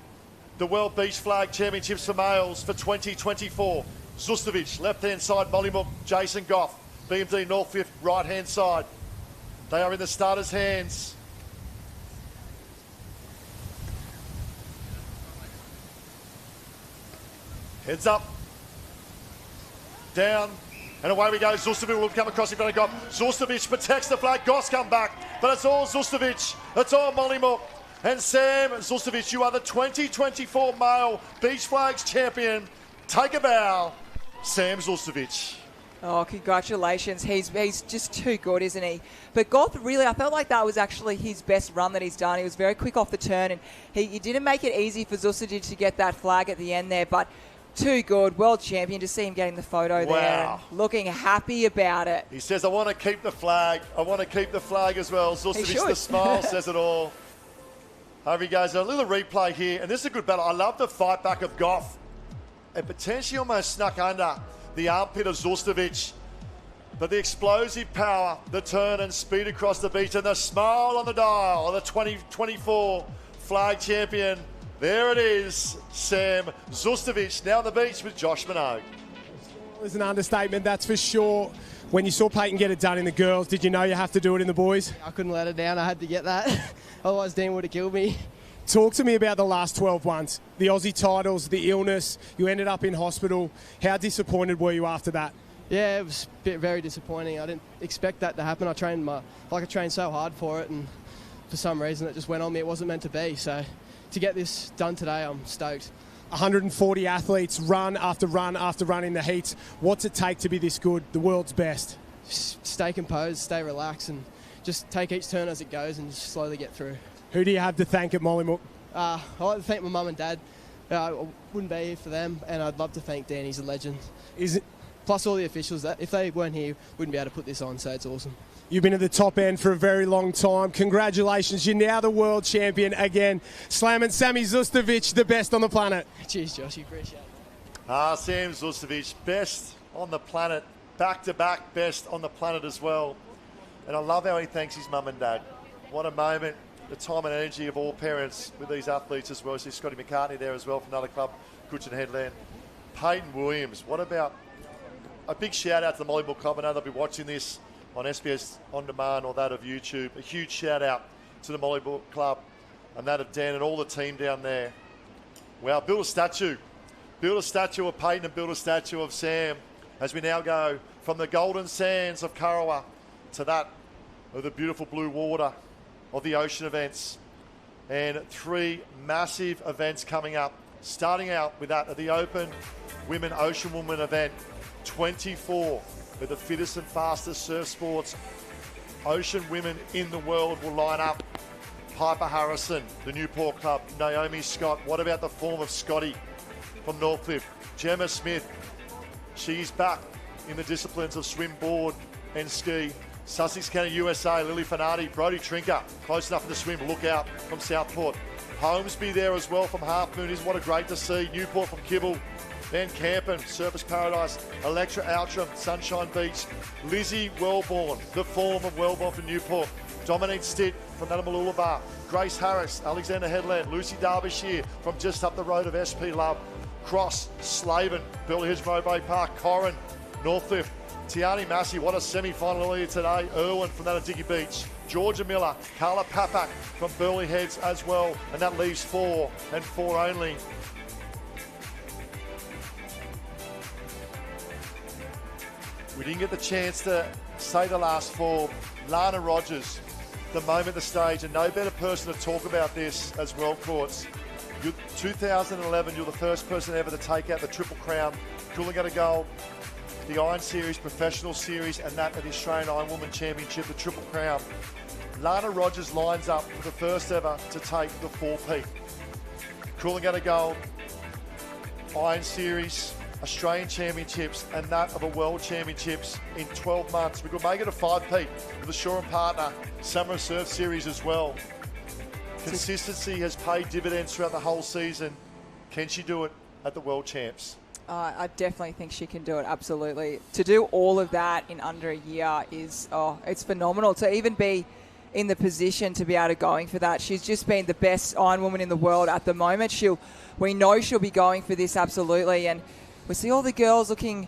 The World Beach Flag Championships for males for 2024. Zulcevic, left-hand side, Mollymook, Jason Goff, BMD Northcliffe, right-hand side. They are in the starters' hands. Heads up. Down. And away we go. Zulcevic will come across in front of Goff. Zulcevic protects the flag. Goff's come back. But it's all Zulcevic. It's all Mollymook. And Sam Zulcevic, you are the 2024 male Beach Flags champion. Take a bow. Sam Zulcevic. Oh, congratulations. He's just too good, isn't he? But Goff, really, I felt like that was actually his best run that he's done. He was very quick off the turn, and he didn't make it easy for Zulcevic to get that flag at the end there, but too good. World champion. To see him getting the photo there and looking happy about it. He says, I want to keep the flag. I want to keep the flag as well. Zulcevic, the smile says it all. Over he goes. A little replay here, and this is a good battle. I love the fight back of Goff. It potentially almost snuck under the armpit of Zulcevic. But the explosive power, the turn and speed across the beach, and the smile on the dial of the 2024 flag champion. There it is, Sam Zulcevic, now on the beach with Josh Minogue. It's an understatement, that's for sure. When you saw Peyton get it done in the girls, did you know you have to do it in the boys? I couldn't let it down. I had to get that. Otherwise, Dean would have killed me. Talk to me about the last 12 months. The Aussie titles, the illness, you ended up in hospital. How disappointed were you after that? Yeah, it was very disappointing. I didn't expect that to happen. I trained so hard for it, and for some reason it just went on me. It wasn't meant to be. So to get this done today, I'm stoked. 140 athletes, run after run after run in the heats. What's it take to be this good, the world's best? Stay composed, stay relaxed, and just take each turn as it goes and just slowly get through. Who do you have to thank at Mollymook? I'd like to thank my mum and dad. I wouldn't be here for them, and I'd love to thank Dan. He's a legend. Plus all the officials, that if they weren't here, wouldn't be able to put this on, so it's awesome. You've been at the top end for a very long time. Congratulations, you're now the world champion again. Slamming Sami Zustovic, the best on the planet. Cheers, Josh, you appreciate it. Sam Zustovic, best on the planet, back-to-back best on the planet as well. And I love how he thanks his mum and dad. What a moment, the time and energy of all parents with these athletes as well. So Scotty McCartney there as well from another club, Goodson Headland. Peyton Williams, what about a big shout out to the Volleyball Club. I know they'll be watching this on SBS On Demand or that of YouTube. A huge shout out to the Volleyball Club and that of Dan and all the team down there. Wow, build a statue. Build a statue of Peyton and build a statue of Sam as we now go from the golden sands of Kurrawa to that of the beautiful blue water of the ocean events. And 3 massive events coming up, starting out with that of the Open Women Ocean Woman event. 24 of the fittest and fastest surf sports ocean women in the world will line up. Piper Harrison, the Newport Club, Naomi Scott. What about the form of Scotty from Northcliffe? Gemma Smith, she's back in the disciplines of swim, board and ski. Sussex County, USA, Lily Fanati, Brodie Trinker, close enough in the swim, look out from Southport. Holmesby there as well from Half Moon, is what a great to see. Newport from Kibble. Van Campen, Surface Paradise, Electra Outram, Sunshine Beach, Lizzie Wellborn, the form of Wellborn from Newport, Dominique Stitt from Nanamalulabar, Grace Harris, Alexander Headland, Lucy Derbyshire from just up the road of SP Love, Cross, Slaven, Burley Hills Mowbray Park, Corrin, Northcliffe, Tiani Massey, what a semi-final earlier today, Irwin from that of Dicky Beach, Georgia Miller, Carla Papak from Burley Heads as well, and that leaves 4 and 4 only. We didn't get the chance to say the last 4. Lana Rogers, the moment, the stage, and no better person to talk about this as World Courts. 2011, you're the first person ever to take out the Triple Crown, Coolangatta Gold, the Iron Series, Professional Series, and that of the Australian Iron Woman Championship, the Triple Crown. Lana Rogers lines up for the first ever to take the 4-peat. Coolangatta Gold, Iron Series, Australian Championships, and that of a World Championships in 12 months. We could make it a 5-peat with a Shore and Partner Summer Surf Series as well. Consistency has paid dividends throughout the whole season. Can she do it at the World Champs? I definitely think she can do it, absolutely. To do all of that in under a year is, it's phenomenal. To even be in the position to be able to going for that. She's just been the best Iron Woman in the world at the moment. We know she'll be going for this, absolutely. And we see all the girls looking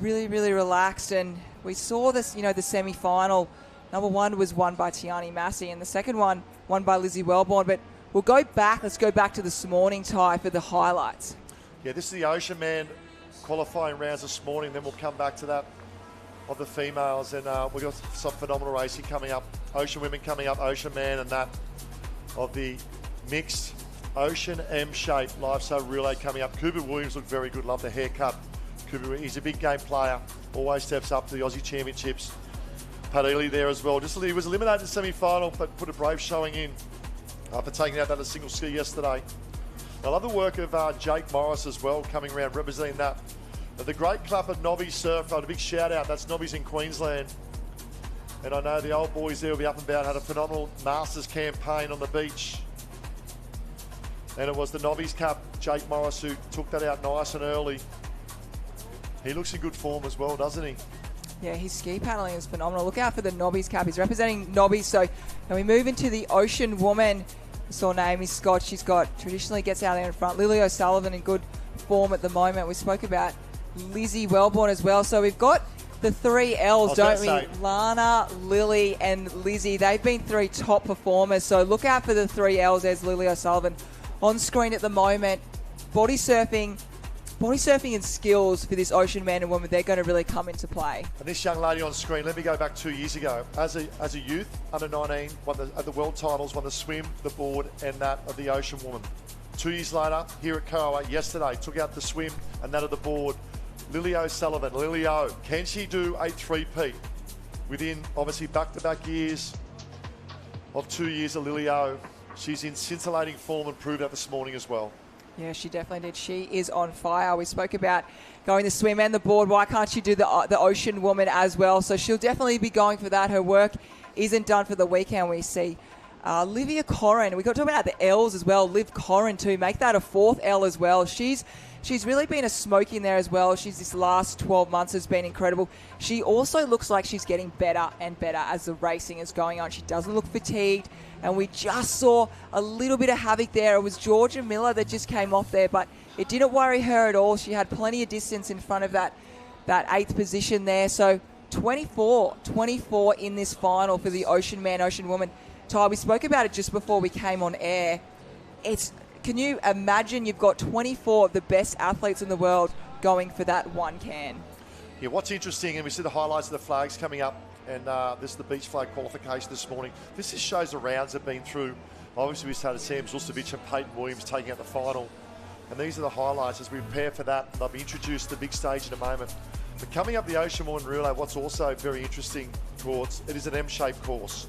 really, really relaxed. And we saw this, the semi-final. Number 1 was won by Tiani Massey, and the second one won by Lizzie Wellborn. But we'll go back. Let's go back to this morning, Ty, for the highlights. Yeah, this is the Ocean Man qualifying rounds this morning. Then we'll come back to that of the females. And we've got some phenomenal racing coming up. Ocean Women coming up, Ocean Man, and that of the mixed Ocean M-shape Lifesaving relay coming up. Cooper Williams looked very good. Love the haircut. He's a big game player. Always steps up to the Aussie Championships. Pat Ely there as well. He was eliminated in the semi-final, but put a brave showing in after taking out that single ski yesterday. I love the work of Jake Morris as well, coming around representing that. The great club of Nobbies Surf, a big shout out. That's Nobbies in Queensland. And I know the old boys there will be up and about, had a phenomenal Masters campaign on the beach. And it was the Nobbies Cup, Jake Morris, who took that out nice and early. He looks in good form as well, doesn't he? Yeah, his ski paddling is phenomenal. Look out for the Nobbies Cup. He's representing Nobbies. So now we move into the Ocean Woman. We saw Naomi Scott. She's traditionally gets out there in front. Lily O'Sullivan in good form at the moment. We spoke about Lizzie Wellborn as well. So we've got the 3 L's, don't we? Lana, Lily, and Lizzie. They've been 3 top performers. So look out for the 3 L's. There's Lily O'Sullivan on screen at the moment. Body surfing and skills for this Ocean Man and Woman, they're going to really come into play. And this young lady on screen, let me go back 2 years ago. As a youth, under 19, won the world titles, won the swim, the board, and that of the Ocean Woman. 2 years later, here at Kurrawa, yesterday, took out the swim and that of the board. Lily O'Sullivan, Lily O, can she do a 3-peat within, obviously, back-to-back years of 2 years of Lily O? She's in scintillating form and proved that this morning as well. Yeah, she definitely did. She is on fire. We spoke about going the swim and the board. Why can't she do the Ocean Woman as well? So she'll definitely be going for that. Her work isn't done for the weekend. We see Livia Corrin. We got to talk about the L's as well. Liv Corrin too. Make that a 4th L as well. She's really been a smoke in there as well. This last 12 months has been incredible. She also looks like she's getting better and better as the racing is going on. She doesn't look fatigued. And we just saw a little bit of havoc there. It was Georgia Miller that just came off there, but it didn't worry her at all. She had plenty of distance in front of that 8th position there. So 24 in this final for the Ocean Man, Ocean Woman. Ty, we spoke about it just before we came on air. Can you imagine you've got 24 of the best athletes in the world going for that one can? Yeah, what's interesting, and we see the highlights of the flags coming up, and this is the beach flag qualification this morning. This just shows the rounds have been through. Obviously, we started Sam Zulcevic and Peyton Williams taking out the final. And these are the highlights as we prepare for that. They'll be introduced to the big stage in a moment. But coming up the Ocean Woman Relay, what's also very interesting towards, it is an M-shaped course.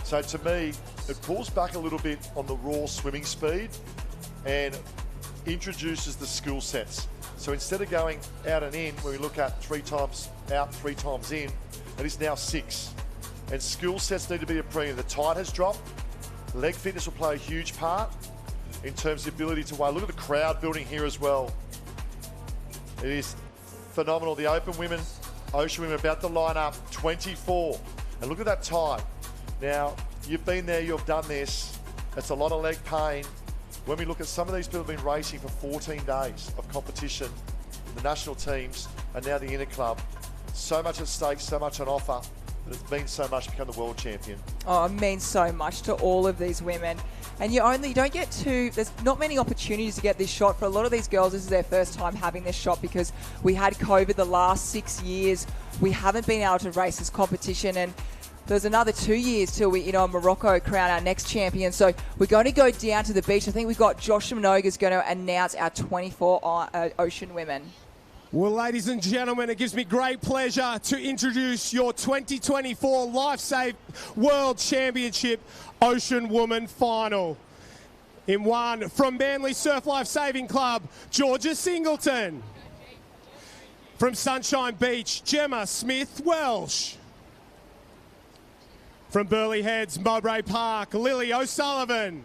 So to me, it pulls back a little bit on the raw swimming speed and introduces the skill sets. So instead of going out and in, where we look at 3 times out, 3 times in, it is now 6. And skill sets need to be a premium. The tide has dropped. Leg fitness will play a huge part in terms of the ability to weigh. Look at the crowd building here as well. It is phenomenal. The open women, Ocean Women about to line up, 24. And look at that tide. Now, you've been there, you've done this. It's a lot of leg pain. When we look at some of these people who've been racing for 14 days of competition, the national teams and now the Interclub, so much at stake, so much on offer, but it's means so much to become the world champion. Oh, it means so much to all of these women. And you don't get there's not many opportunities to get this shot. For a lot of these girls, this is their first time having this shot because we had COVID the last 6 years. We haven't been able to race this competition, and there's another 2 years till we, Morocco crown our next champion. So we're going to go down to the beach. I think we've got Josh Minogue going to announce our 24 Ocean Women. Well, ladies and gentlemen, it gives me great pleasure to introduce your 2024 Lifesaving World Championship Ocean Woman Final. In one, from Manly Surf Life Saving Club, Georgia Singleton. From Sunshine Beach, Gemma Smith-Welsh. From Burleigh Heads, Mowbray Park, Lily O'Sullivan.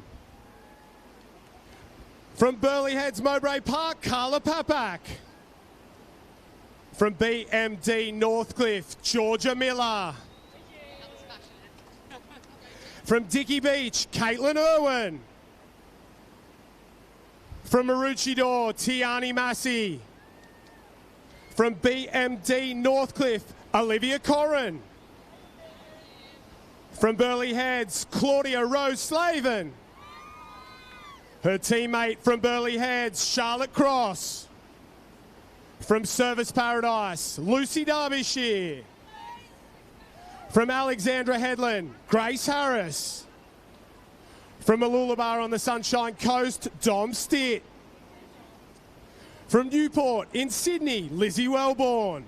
From Burleigh Heads, Mowbray Park, Carla Papak. From BMD Northcliffe, Georgia Miller. From Dickey Beach, Caitlin Irwin. From Maroochydore, Tiani Massey. From BMD Northcliffe, Olivia Corrin. From Burleigh Heads, Claudia Rose Slavin. Her teammate from Burleigh Heads, Charlotte Cross. From Service Paradise, Lucy Derbyshire. From Alexandra Headland, Grace Harris. From Mooloolaba on the Sunshine Coast, Dom Stitt. From Newport in Sydney, Lizzie Wellborn.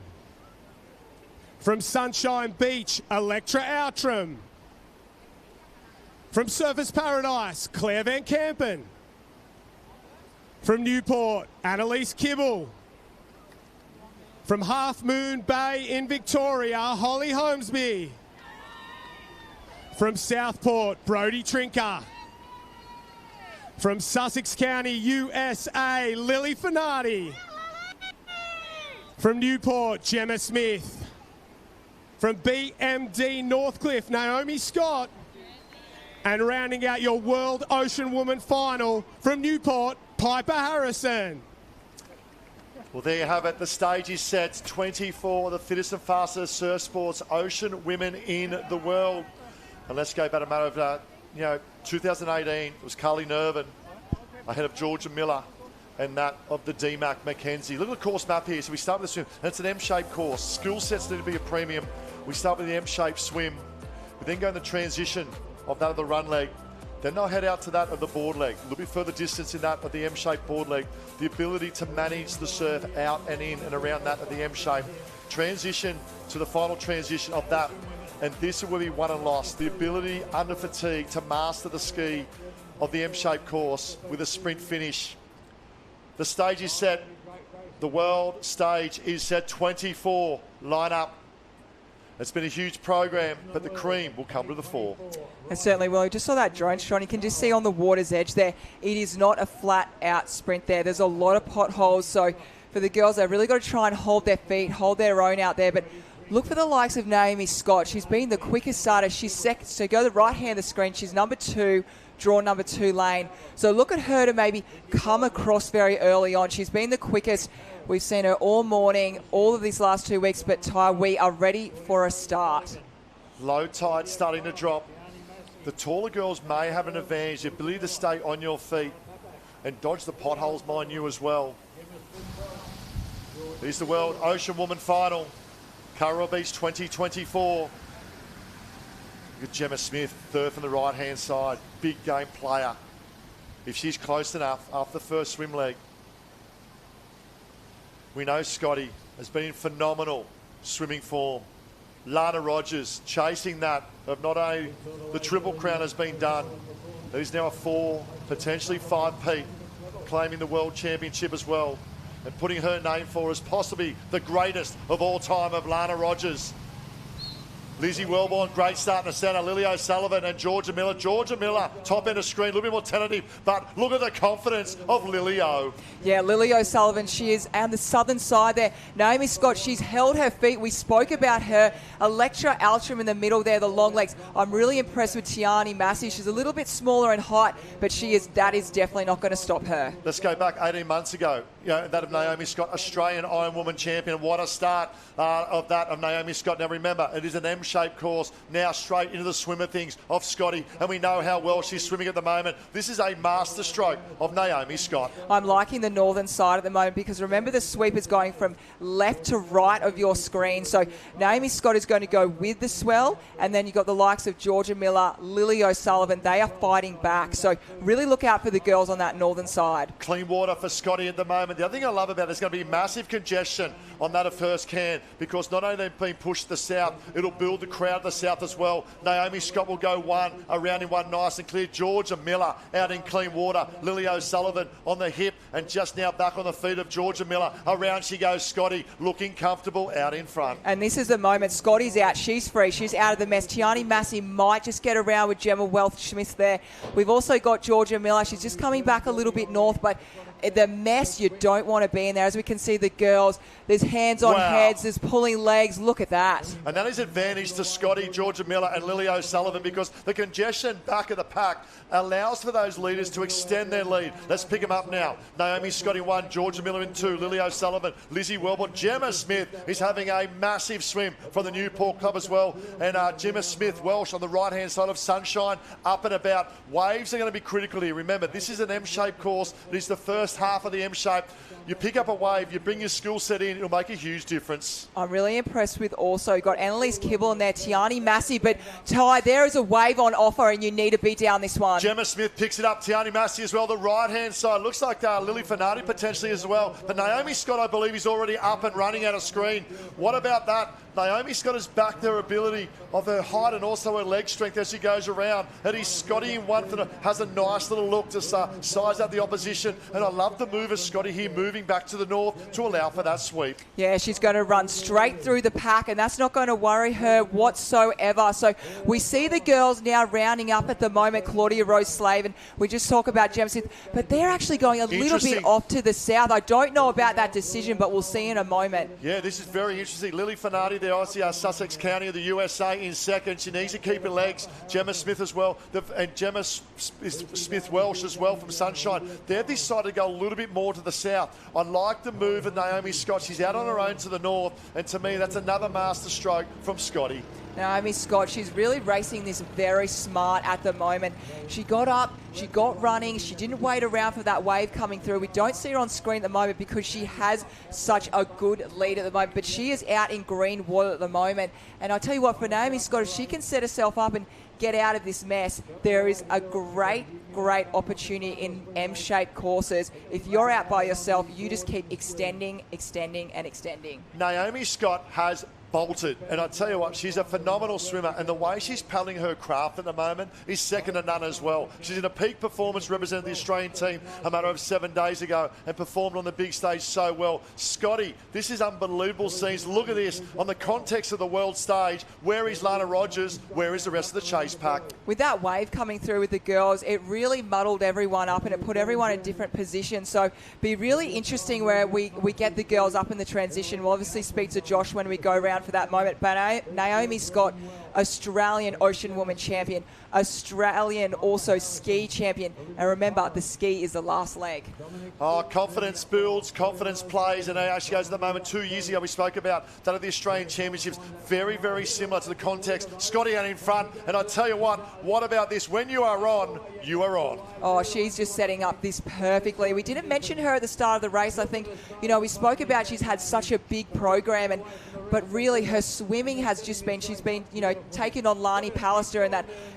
From Sunshine Beach, Electra Outram. From Surface Paradise, Claire Van Kampen. From Newport, Annalise Kibble. From Half Moon Bay in Victoria, Holly Holmesby. From Southport, Brodie Trinker. From Sussex County, USA, Lily Finardi. From Newport, Gemma Smith. From BMD Northcliffe, Naomi Scott. And rounding out your World Ocean Woman Final from Newport, Piper Harrison. Well, there you have it. The stage is set. 24, the fittest and fastest surf sports Ocean Women in the world. And let's go back a matter of, 2018, it was Carly Nervin ahead of Georgia Miller and that of the DMAC Mackenzie. Look at the course map here. So we start with the swim. And it's an M-shaped course. Skill sets need to be a premium. We start with the M-shaped swim. We then go in the transition of that of the run leg. Then they'll head out to that of the board leg. A little bit further distance in that of the M-shaped board leg. The ability to manage the surf out and in and around that of the M-shape. Transition to the final transition of that. And this will be won and lost. The ability under fatigue to master the ski of the M-shaped course with a sprint finish. The stage is set. The world stage is set. 24 line up. It's been a huge program, but the cream will come to the fore. And certainly will. You just saw that drone shot. You can just see on the water's edge there, it is not a flat-out sprint there. There's a lot of potholes. So for the girls, they've really got to try and hold their feet, hold their own out there. But look for the likes of Naomi Scott. She's been the quickest starter. She's second. So go to the right hand of the screen. She's number 2. Draw number 2 lane. So look at her to maybe come across very early on. She's been the quickest. We've seen her all morning, all of these last 2 weeks, but Ty, we are ready for a start. Low tide starting to drop. The taller girls may have an advantage, the ability to stay on your feet and dodge the potholes, mind you, as well. Here's the World Ocean Woman Final, Curra Beach 2024. Look at Gemma Smith, third from the right-hand side. Big game player. If she's close enough after the first swim leg. We know Scotty has been in phenomenal swimming form. Lana Rogers chasing that of not only the Triple Crown has been done, there's now a 4, potentially 5-peat, claiming the World Championship as well, and putting her name forward as possibly the greatest of all time of Lana Rogers. Lizzie Wellborn, great start in the centre. Lily O'Sullivan and Georgia Miller. Georgia Miller, top end of screen, a little bit more tentative, but look at the confidence of Lily O. Yeah, Lily O'Sullivan, she is on the southern side there. Naomi Scott, she's held her feet. We spoke about her. Electra Altram in the middle there, the long legs. I'm really impressed with Tiani Massey. She's a little bit smaller in height, but that is definitely not going to stop her. Let's go back 18 months ago. That of Naomi Scott, Australian Iron Woman champion. What a start of that of Naomi Scott. Now remember, it is an M-shaped course. Now straight into the swimmer things of Scotty, and we know how well she's swimming at the moment. This is a master stroke of Naomi Scott. I'm liking the northern side at the moment because remember the sweep is going from left to right of your screen. So Naomi Scott is going to go with the swell, and then you've got the likes of Georgia Miller, Lily O'Sullivan. They are fighting back. So really look out for the girls on that northern side. Clean water for Scotty at the moment. The other thing I love about it is going to be massive congestion on that of first can, because not only they've been pushed to the south, it'll build the crowd to the south as well. Naomi Scott will go around in one nice and clear. Georgia Miller out in clean water. Lily O'Sullivan on the hip and just now back on the feet of Georgia Miller. Around she goes, Scotty, looking comfortable out in front. And this is the moment. Scotty's out. She's free. She's out of the mess. Tiani Massey might just get around with Gemma Welch-Smith there. We've also got Georgia Miller. She's just coming back a little bit north, but the mess you don't want to be in there. As we can see, the girls, there's hands on heads, there's pulling legs. Look at that. And that is advantage to Scotty, Georgia Miller and Lily O'Sullivan, because the congestion back of the pack allows for those leaders to extend their lead. Let's pick them up now. Naomi Scott in 1, Georgia Miller in 2, Lily O'Sullivan, Lizzie Wellborn. Gemma Smith is having a massive swim from the Newport Club as well. And Gemma Smith Welsh on the right-hand side of Sunshine, up and about. Waves are going to be critical here. Remember, this is an M-shaped course. It is the first half of the M-shape. You pick up a wave, you bring your skill set in, it'll make a huge difference. I'm really impressed with also got Annalise Kibble in there, Tiani Massey, but Ty, there is a wave on offer and you need to be down this one. Gemma Smith picks it up, Tiani Massey as well, the right-hand side. Looks like Lily Finardi potentially as well. But Naomi Scott, I believe, is already up and running out of screen. What about that? Naomi Scott has backed her ability of her height and also her leg strength as she goes around. And he's Scotty in 1 has a nice little look to size out the opposition. And I love the move of Scotty here, moving back to the north to allow for that sweep. Yeah, she's going to run straight through the pack, and that's not going to worry her whatsoever. So we see the girls now rounding up at the moment, Claudia Rose Slavin. We just talk about Gemma Smith, but they're actually going a little bit off to the south. I don't know about that decision, but we'll see in a moment. Yeah, this is very interesting. Lily Finardi there, obviously Sussex County of the USA in second. She needs to keep her legs. Gemma Smith as well, and Gemma Smith Welsh as well from Sunshine. They've decided to go a little bit more to the south. I like the move of Naomi Scott. She's out on her own to the north, and to me, that's another master stroke from Scotty. Naomi Scott, she's really racing this very smart at the moment. She got up, she got running, she didn't wait around for that wave coming through. We don't see her on screen at the moment because she has such a good lead at the moment, but she is out in green water at the moment. And I tell you what, for Naomi Scott, if she can set herself up and get out of this mess, there is a great opportunity in M-shaped courses. If you're out by yourself, you just keep extending and extending. Naomi Scott has bolted. And I tell you what, she's a phenomenal swimmer, and the way she's paddling her craft at the moment is second to none as well. She's in a peak performance, representing the Australian team a matter of 7 days ago, and performed on the big stage so well. Scotty, this is unbelievable scenes. Look at this on the context of the world stage. Where is Lana Rogers? Where is the rest of the chase pack? With that wave coming through with the girls, it really muddled everyone up and it put everyone in different positions. So be really interesting where we get the girls up in the transition. We'll obviously speak to Josh when we go around for that moment. But Naomi Scott, Australian Ocean Woman champion, Australian also ski champion. And remember, the ski is the last leg. Oh, confidence builds, confidence plays, and how she goes at the moment. 2 years ago, we spoke about that of the Australian Championships. Very, very similar to the context. Scotty out in front, and I tell you what about this? When you are on, you are on. Oh, she's just setting up this perfectly. We didn't mention her at the start of the race. I think, we spoke about she's had such a big program, but really her swimming has just been, she's been, taking on Lani Pallister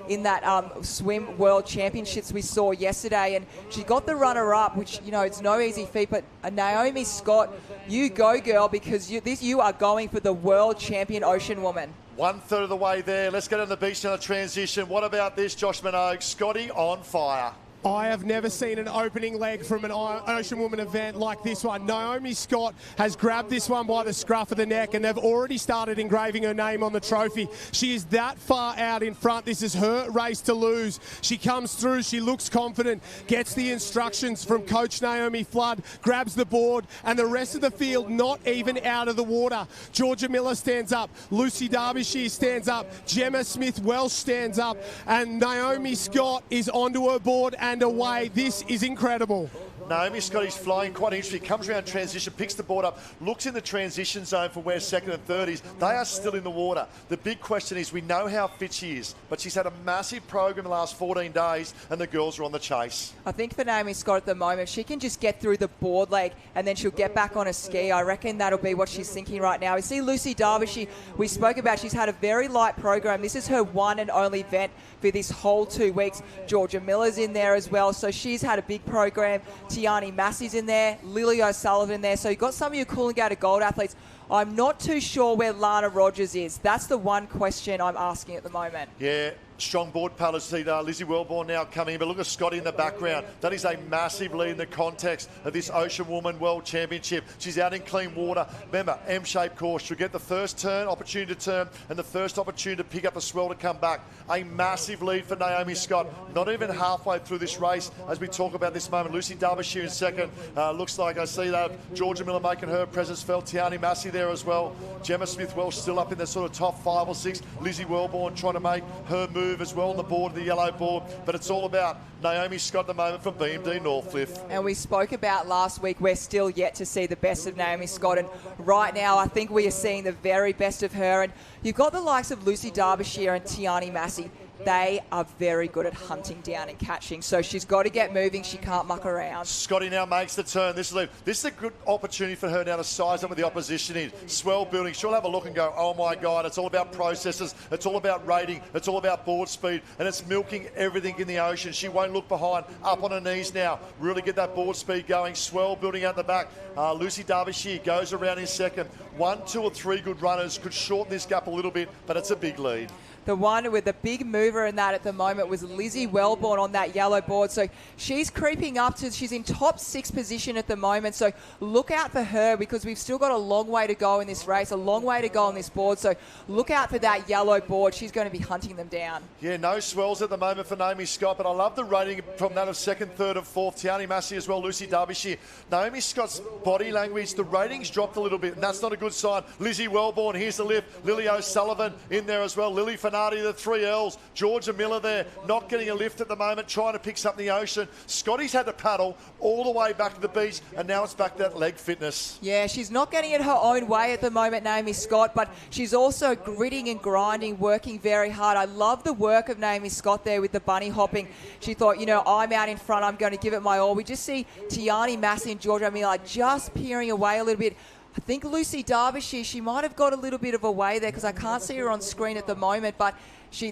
in that swim world championships we saw yesterday, and she got the runner-up, which, it's no easy feat, but Naomi Scott, you go, girl, because you are going for the world champion ocean woman. 1/3 of the way there. Let's get on the beach now, the transition. What about this, Josh Minogue? Scotty on fire. I have never seen an opening leg from an Ocean Woman event like this one. Naomi Scott has grabbed this one by the scruff of the neck, and they've already started engraving her name on the trophy. She is that far out in front. This is her race to lose. She comes through, she looks confident, gets the instructions from Coach Naomi Flood, grabs the board, and the rest of the field not even out of the water. Georgia Miller stands up, Lucy Derbyshire stands up, Gemma Smith-Welsh stands up, and Naomi Scott is onto her board and away. This is incredible. Naomi Scott is flying quite interesting. Comes around transition, picks the board up, looks in the transition zone for where second and third is. They are still in the water. The big question is, we know how fit she is, but she's had a massive program the last 14 days, and the girls are on the chase. I think for Naomi Scott at the moment, if she can just get through the board leg and then she'll get back on a ski, I reckon that'll be what she's thinking right now. We see Lucy Derbyshire, we spoke about, she's had a very light program. This is her one and only event for this whole 2 weeks. Georgia Miller's in there as well, so she's had a big program. Tiani Massey's in there, Lily O'Sullivan in there. So you've got some of your Coolangatta Gold athletes. I'm not too sure where Lana Rogers is. That's the one question I'm asking at the moment. Yeah, strong board paddlers. See Lizzie Wellborn now coming in, but look at Scotty in the background. That is a massive lead in the context of this Ocean Woman World Championship. She's out in clean water. Remember, M-shaped course. She'll get the first turn, opportunity to turn, and the first opportunity to pick up the swell to come back. A massive lead for Naomi Scott. Not even halfway through this race as we talk about this moment. Lucy Derbyshire in second. Looks like I see that Georgia Miller making her presence felt. Tiani Massey there as well. Gemma Smith-Welsh still up in the sort of top 5 or 6. Lizzie Wellborn trying to make her move as well on the board, the yellow board. But it's all about Naomi Scott at the moment from BMD Northcliffe. And we spoke about last week, we're still yet to see the best of Naomi Scott. And right now, I think we are seeing the very best of her. And you've got the likes of Lucy Derbyshire and Tiani Massey. They are very good at hunting down and catching. So she's got to get moving. She can't muck around. Scotty now makes the turn. This is a good opportunity for her now to size up with the opposition in. Swell building. She'll have a look and go, oh my God, it's all about processes. It's all about rating. It's all about board speed. And it's milking everything in the ocean. She won't look behind. Up on her knees now. Really get that board speed going. Swell building out the back. Lucy Derbyshire goes around in second. 1, 2 or 3 good runners could shorten this gap a little bit, but it's a big lead. The one with the big mover in that at the moment was Lizzie Wellborn on that yellow board. So she's creeping up to, she's in top 6 position at the moment. So look out for her because we've still got a long way to go in this race, a long way to go on this board. So look out for that yellow board. She's going to be hunting them down. Yeah, no swells at the moment for Naomi Scott, but I love the rating from that of second, third and fourth. Tiani Massey as well, Lucy Derbyshire. Naomi Scott's body language, the ratings dropped a little bit, and that's not a good sign. Lizzie Wellborn, here's the lift. Lily O'Sullivan in there as well. Lily Fanati, the 3 L's. Georgia Miller there, not getting a lift at the moment, trying to pick something in the ocean. Scotty's had to paddle all the way back to the beach, and now it's back to that leg fitness. Yeah, she's not getting it her own way at the moment, Naomi Scott, but she's also gritting and grinding, working very hard. I love the work of Naomi Scott there with the bunny hopping. She thought, I'm out in front, I'm going to give it my all. We just see Tiani Massey and Georgia Miller just peering away a little bit. I think Lucy Derbyshire, she might have got a little bit of a way there because I can't see her on screen at the moment, but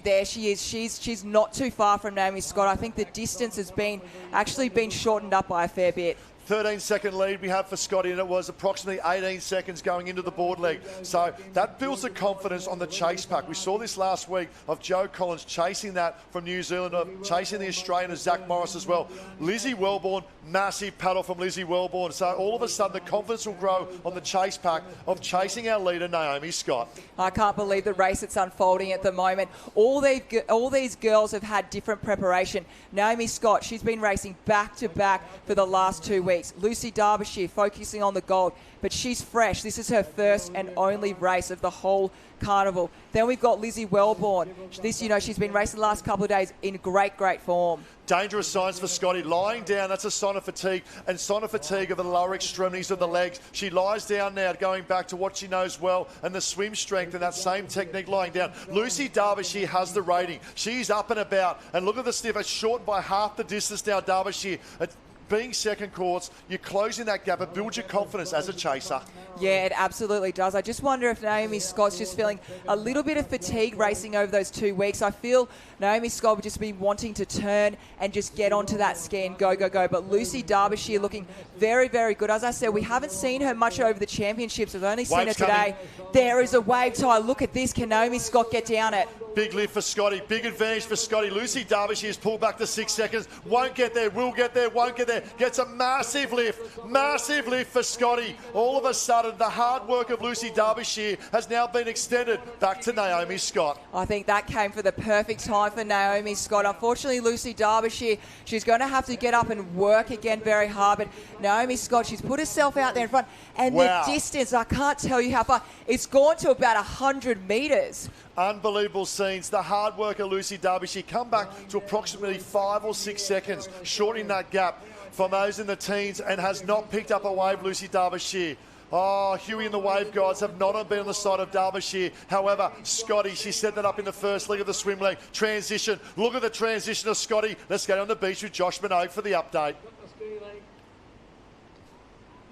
there she is. She's not too far from Naomi Scott. I think the distance has actually been shortened up by a fair bit. 13-second lead we have for Scotty, and it was approximately 18 seconds going into the board leg. So that builds the confidence on the chase pack. We saw this last week of Joe Collins chasing that from New Zealand, chasing the Australian of Zach Morris as well. Lizzie Wellborn, massive paddle from Lizzie Wellborn. So all of a sudden the confidence will grow on the chase pack of chasing our leader, Naomi Scott. I can't believe the race that's unfolding at the moment. All these girls have had different preparation. Naomi Scott, she's been racing back-to-back for the last 2 weeks. Lucy Derbyshire focusing on the gold, but she's fresh. This is her first and only race of the whole carnival. Then we've got Lizzie Wellborn. She's been racing the last couple of days in great form. Dangerous signs for Scotty. Lying down, that's a sign of fatigue, and sign of fatigue of the lower extremities of the legs. She lies down now, going back to what she knows well, and the swim strength and that same technique lying down. Lucy Derbyshire has the rating. She's up and about, and look at the stiff. It's short by half the distance now, Derbyshire. Being second course, you're closing that gap. It builds your confidence as a chaser. Yeah, it absolutely does. I just wonder if Naomi Scott's just feeling a little bit of fatigue racing over those 2 weeks. I feel Naomi Scott would just be wanting to turn and just get onto that ski and go. But Lucy Derbyshire looking very good. As I said, we haven't seen her much over the championships. We've only seen her today. There is a wave tie. Look at this. Can Naomi Scott get down it? Big lift for Scotty. Big advantage for Scotty. Lucy Derbyshire has pulled back to 6 seconds. Won't get there. Will get there. Won't get there. Gets a massive lift. Massive lift for Scotty. All of a sudden, the hard work of Lucy Derbyshire has now been extended back to Naomi Scott. I think that came for the perfect time for Naomi Scott. Unfortunately, Lucy Derbyshire, she's going to have to get up and work again very hard. But Naomi Scott, she's put herself out there in front. And wow. The distance, I can't tell you how far. It's gone to about 100 metres. Unbelievable scenes. The hard work of Lucy Derbyshire come back to approximately 5 or 6 seconds, shortening that gap from those in the teens, and has not picked up a wave, Lucy Derbyshire. Oh, Huey and the Wave Gods have not been on the side of Derbyshire. However, Scotty, she set that up in the first leg of the swim leg. Transition. Look at the transition of Scotty. Let's go on the beach with Josh Minogue for the update.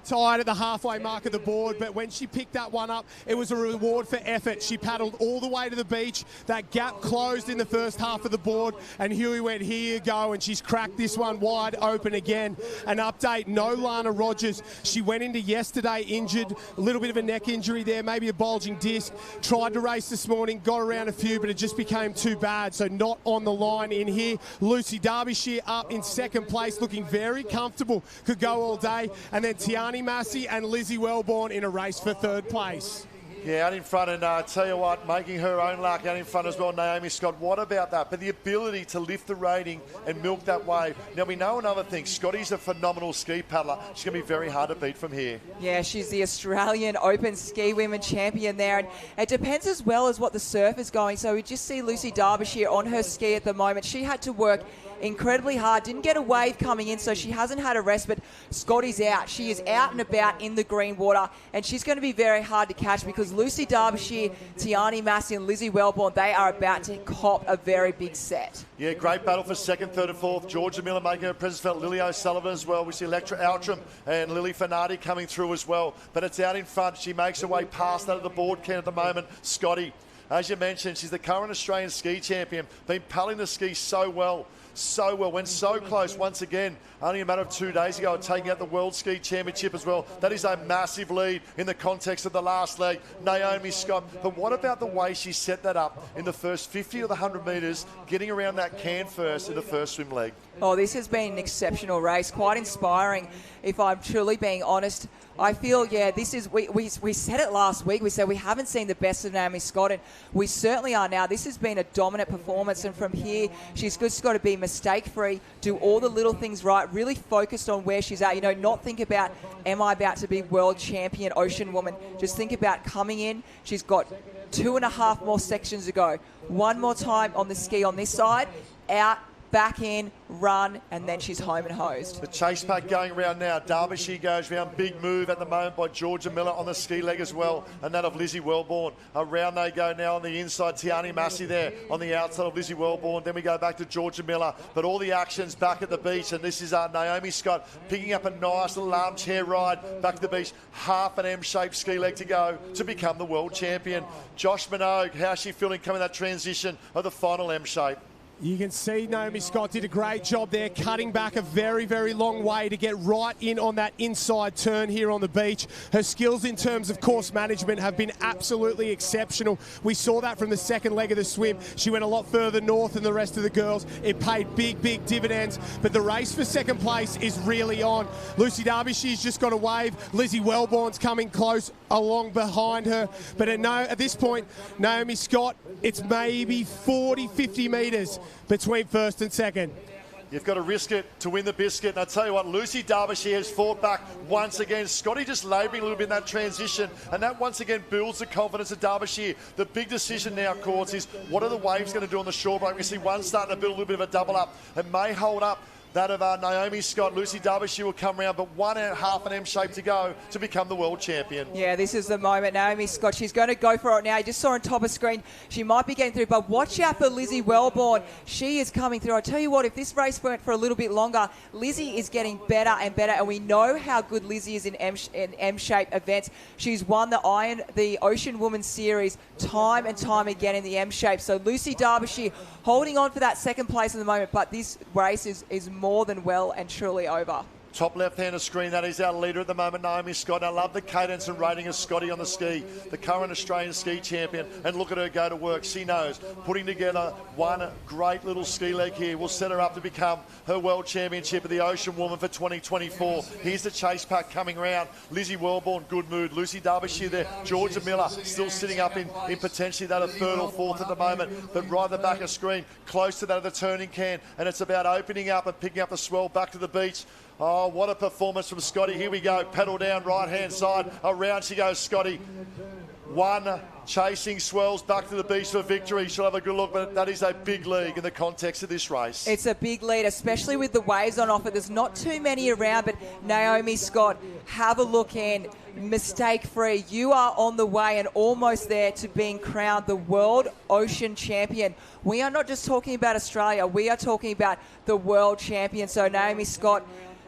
Tied at the halfway mark of the board, but when she picked that one up, it was a reward for effort. She paddled all the way to the beach. That gap closed in the first half of the board, and Huey went, here you go, and she's cracked this one wide open again. An update, no Lana Rogers. She went into yesterday injured, a little bit of a neck injury there, maybe a bulging disc. Tried to race this morning, got around a few, but it just became too bad, so not on the line in here. Lucy Derbyshire up in second place, looking very comfortable, could go all day. And then Tiani Massey and Lizzie Wellborn in a race for third place. Yeah, out in front, and tell you what, making her own luck out in front as well, Naomi Scott. What about that? But the ability to lift the rating and milk that wave. Now, we know another thing. Scotty's a phenomenal ski paddler. She's going to be very hard to beat from here. Yeah, she's the Australian Open Ski Women Champion there. And it depends as well as what the surf is going. So we just see Lucy Derbyshire on her ski at the moment. She had to work incredibly hard, didn't get a wave coming in, so she hasn't had a rest, but Scotty's out. She is out and about in the green water, and she's going to be very hard to catch because Lucy Derbyshire, Tiani Massey and Lizzie Wellborn, they are about to cop a very big set. Yeah, great battle for second, third and fourth. Georgia Miller making her presence felt. Lily O'Sullivan as well. We see Electra Outram and Lily Fanati coming through as well, but it's out in front. She makes her way past that of the board can at the moment. Scotty, as you mentioned, she's the current Australian ski champion, been paddling the ski so well, went so close once again, only a matter of 2 days ago, taking out the World Ski Championship as well. That is a massive lead in the context of the last leg, Naomi Scott. But what about the way she set that up in the first 50 of the 100 metres, getting around that can first in the first swim leg? Oh, this has been an exceptional race, quite inspiring, if I'm truly being honest. I feel, yeah, this is, we said it last week, we said we haven't seen the best of Naomi Scott, and we certainly are now. This has been a dominant performance, and from here, she's just got to be mistake-free, do all the little things right, really focused on where she's at, not think about, am I about to be world champion ocean woman? Just think about coming in. She's got 2.5 more sections to go. One more time on the ski on this side, out, back in, run, and then she's home and hosed. The chase pack going around now. Derbyshire goes round. Big move at the moment by Georgia Miller on the ski leg as well, and that of Lizzie Wellborn. Around they go now on the inside. Tiani Massey there on the outside of Lizzie Wellborn. Then we go back to Georgia Miller. But all the action's back at the beach, and this is Naomi Scott picking up a nice little armchair ride back to the beach. Half an M-shaped ski leg to go to become the world champion. Josh Minogue, how's she feeling coming that transition of the final M-shape? You can see Naomi Scott did a great job there, cutting back a very, very long way to get right in on that inside turn here on the beach. Her skills in terms of course management have been absolutely exceptional. We saw that from the second leg of the swim. She went a lot further north than the rest of the girls. It paid big, big dividends, but the race for second place is really on. Lucy Derbyshire's just got a wave. Lizzie Wellborn's coming close along behind her, but at this point, Naomi Scott, it's maybe 40, 50 metres between first and second. You've got to risk it to win the biscuit. And I tell you what, Lucy Derbyshire has fought back once again. Scotty just labouring a little bit in that transition, and that once again builds the confidence of Derbyshire. The big decision now, Courts, is what are the waves going to do on the shore break? We see one starting to build a little bit of a double up. It may hold up that of Naomi Scott. Lucy Derbyshire will come round, but 1.5 an M shape to go to become the world champion. Yeah, this is the moment. Naomi Scott, she's going to go for it now. You just saw on top of screen, she might be getting through, but watch out for Lizzie Wellborn. She is coming through. I tell you what, if this race went for a little bit longer, Lizzie is getting better and better, and we know how good Lizzie is in M-shape events. She's won the Ocean Woman Series time and time again in the M-shape. So Lucy Derbyshire holding on for that second place at the moment, but this race is more than well and truly over. Top left-hand of screen, that is our leader at the moment, Naomi Scott. I love the cadence and rating of Scotty on the ski, the current Australian ski champion, and look at her go to work. She knows putting together one great little ski leg here will set her up to become her world championship of the Ocean Woman for 2024. Here's the chase pack coming round. Lizzie Wellborn, good mood. Lucy Derbyshire there. Georgia Miller still sitting up in potentially that of third or fourth at the moment, but right at the back of screen, close to that of the turning can, and it's about opening up and picking up the swell back to the beach. Oh, what a performance from Scotty. Here we go. Pedal down, right-hand side. Around she goes, Scotty. One chasing swells back to the beach for victory. She'll have a good look, but that is a big league in the context of this race. It's a big lead, especially with the waves on offer. There's not too many around, but Naomi Scott, have a look in. Mistake-free. You are on the way and almost there to being crowned the World Ocean Champion. We are not just talking about Australia. We are talking about the World Champion. So Naomi Scott,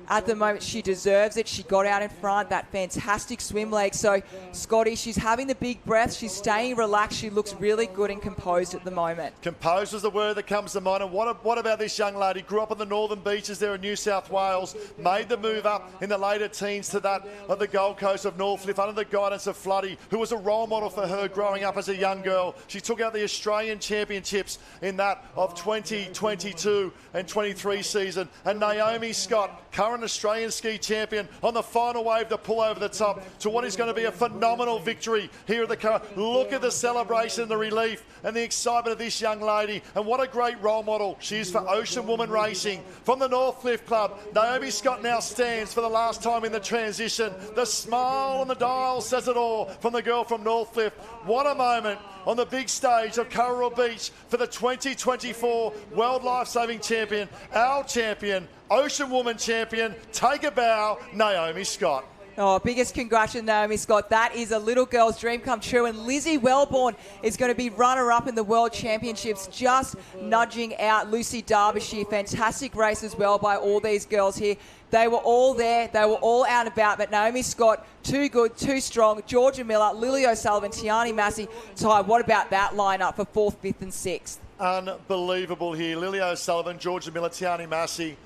at the moment, she deserves it. She got out in front, that fantastic swim leg. So, Scotty, she's having the big breath. She's staying relaxed. She looks really good and composed at the moment. Composed is the word that comes to mind. And what about this young lady? Grew up on the northern beaches there in New South Wales, made the move up in the later teens to that of the Gold Coast of Northcliffe under the guidance of Floody, who was a role model for her growing up as a young girl. She took out the Australian Championships in that of 2022 and 23 season. And Naomi Scott, current Australian ski champion, on the final wave to pull over the top to what is going to be a phenomenal victory here at the car. Look at the celebration, the relief and the excitement of this young lady, and what a great role model she is for Ocean Woman Racing. From the Northcliffe Club, Naomi Scott now stands for the last time in the transition. The smile on the dial says it all from the girl from Northcliffe. What a moment on the big stage of Currawong Beach for the 2024 World Lifesaving Champion, our champion, Ocean Woman champion. Take a bow, Naomi Scott. Oh, biggest congratulations, Naomi Scott. That is a little girl's dream come true. And Lizzie Wellborn is going to be runner-up in the World Championships, just nudging out Lucy Derbyshire. Fantastic race as well by all these girls here. They were all there. They were all out and about. But Naomi Scott, too good, too strong. Georgia Miller, Lily O'Sullivan, Tiani Massey. Ty, what about that lineup for 4th, 5th and 6th? Unbelievable here. Lily O'Sullivan, Georgia Miller, Tiani Massey.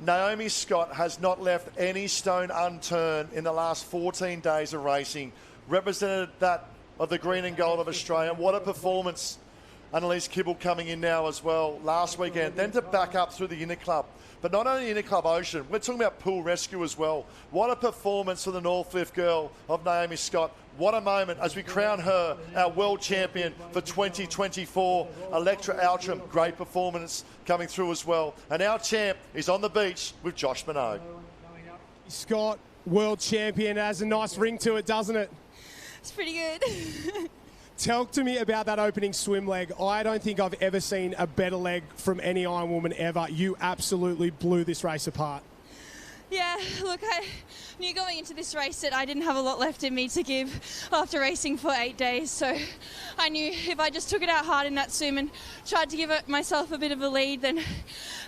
Naomi Scott has not left any stone unturned in the last 14 days of racing. Represented that of the green and gold of Australia. What a performance. Annalise Kibble coming in now as well last weekend. Then to back up through the Interclub. But not only Interclub Ocean, we're talking about pool rescue as well. What a performance for the Northcliffe girl of Naomi Scott. What a moment as we crown her our world champion for 2024. Electra Outram, great performance coming through as well. And our champ is on the beach with Josh Minogue. Scott, world champion, has a nice ring to it, doesn't it? It's pretty good. Talk to me about that opening swim leg. I don't think I've ever seen a better leg from any Iron Woman ever. You absolutely blew this race apart. Yeah, look, I knew going into this race that I didn't have a lot left in me to give after racing for 8 days. So I knew if I just took it out hard in that swim and tried to give myself a bit of a lead, then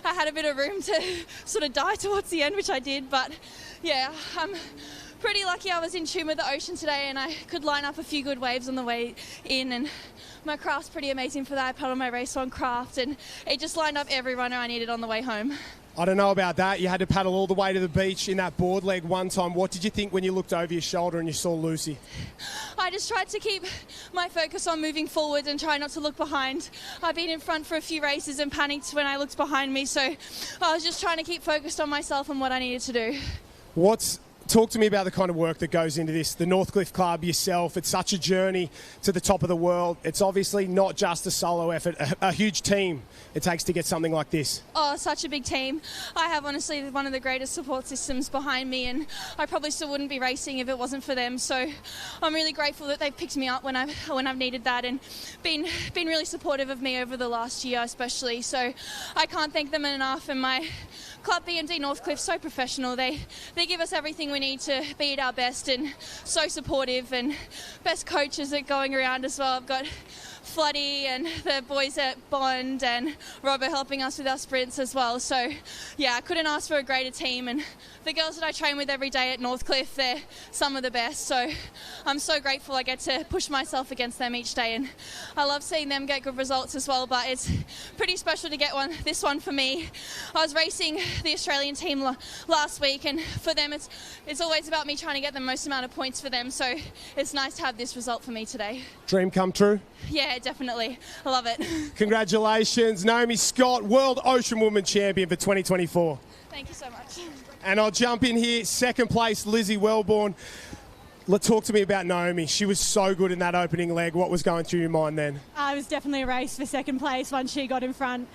I had a bit of room to sort of die towards the end, which I did. But yeah, I'm pretty lucky I was in tune with the ocean today and I could line up a few good waves on the way in, and my craft's pretty amazing for that. I paddled my race on craft and it just lined up every runner I needed on the way home. I don't know about that. You had to paddle all the way to the beach in that board leg one time. What did you think when you looked over your shoulder and you saw Lucy? I just tried to keep my focus on moving forward and try not to look behind. I've been in front for a few races and panicked when I looked behind me, so I was just trying to keep focused on myself and what I needed to do. Talk to me about the kind of work that goes into this. The Northcliffe Club, yourself, it's such a journey to the top of the world. It's obviously not just a solo effort, a huge team it takes to get something like this. Oh, such a big team. I have honestly one of the greatest support systems behind me, and I probably still wouldn't be racing if it wasn't for them. So I'm really grateful that they've picked me up when I've needed that, and been really supportive of me over the last year especially. So I can't thank them enough, and my club, BMD Northcliffe, so professional. They give us everything we need to be at our best, and so supportive, and best coaches that going around as well. I've got Floody and the boys at Bond and Robert helping us with our sprints as well. So yeah, I couldn't ask for a greater team, and the girls that I train with every day at Northcliffe, they're some of the best. So I'm so grateful I get to push myself against them each day, and I love seeing them get good results as well. But it's pretty special to get this one for me. I was racing the Australian team last week, and for them it's always about me trying to get the most amount of points for them. So it's nice to have this result for me today. Dream come true? Yeah, definitely. I love it. Congratulations, Naomi Scott, World Ocean Woman Champion for 2024. Thank you so much. And I'll jump in here, second place, Lizzie Wellborn. Talk to me about Naomi. She was so good in that opening leg. What was going through your mind then? It was definitely a race for second place once she got in front.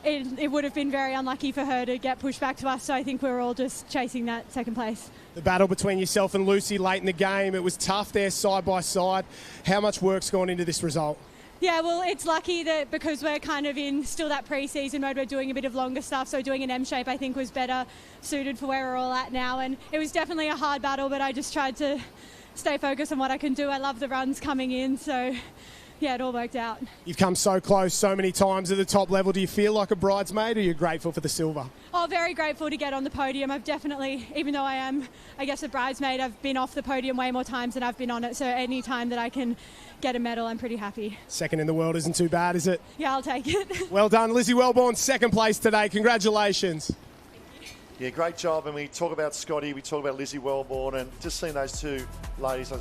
It would have been very unlucky for her to get pushed back to us, so I think we were all just chasing that second place. The battle between yourself and Lucy late in the game, it was tough there side by side. How much work's gone into this result? Yeah, well, it's lucky that because we're kind of in still that pre-season mode, we're doing a bit of longer stuff, so doing an M shape I think was better suited for where we're all at now. And it was definitely a hard battle, but I just tried to stay focused on what I can do. I love the runs coming in, so yeah, it all worked out. You've come so close so many times at the top level. Do you feel like a bridesmaid, or are you grateful for the silver? Oh, very grateful to get on the podium. I've definitely, even though I am, I guess, a bridesmaid, I've been off the podium way more times than I've been on it. So any time that I can get a medal, I'm pretty happy. Second in the world isn't too bad, is it? Yeah, I'll take it. Well done, Lizzie Wellborn, second place today. Congratulations. Yeah, great job. And we talk about Scotty, we talk about Lizzie Wellborn, and just seeing those two ladies.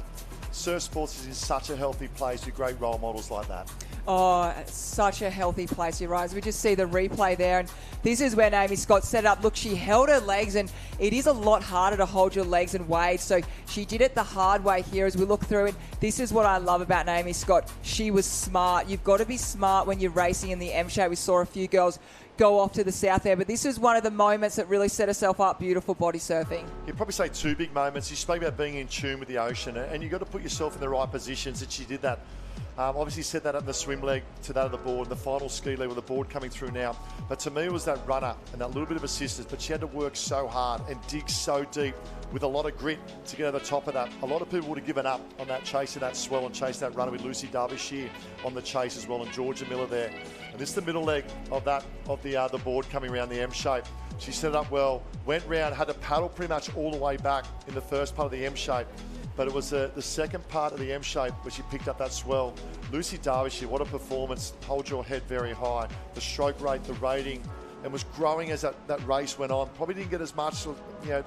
Surf sports is in such a healthy place with great role models like that. Oh, it's such a healthy place, you guys. We just see the replay there, and this is where Naomi Scott set it up. Look, she held her legs, and it is a lot harder to hold your legs and waves, so she did it the hard way here as we look through it. This is what I love about Naomi Scott. She was smart. You've got to be smart when you're racing in the M shape. We saw a few girls go off to the south there, but this is one of the moments that really set herself up beautiful body surfing. You'd probably say two big moments. You spoke about being in tune with the ocean, and you've got to put yourself in the right positions, and she did that. Obviously set that up in the swim leg to that of the board, the final ski leg with the board coming through now. But to me, it was that runner and that little bit of assistance, but she had to work so hard and dig so deep with a lot of grit to get to the top of that. A lot of people would have given up on that chase of that swell and chase that runner with Lucy Derbyshire on the chase as well, and Georgia Miller there. And this is the middle leg of the board coming around the M shape. She set it up well, went round, had to paddle pretty much all the way back in the first part of the M shape. But it was the second part of the M shape where she picked up that swell. Lucy Derbyshire, what a performance. Hold your head very high. The stroke rate, the rating, and was growing as that race went on. Probably didn't get as much,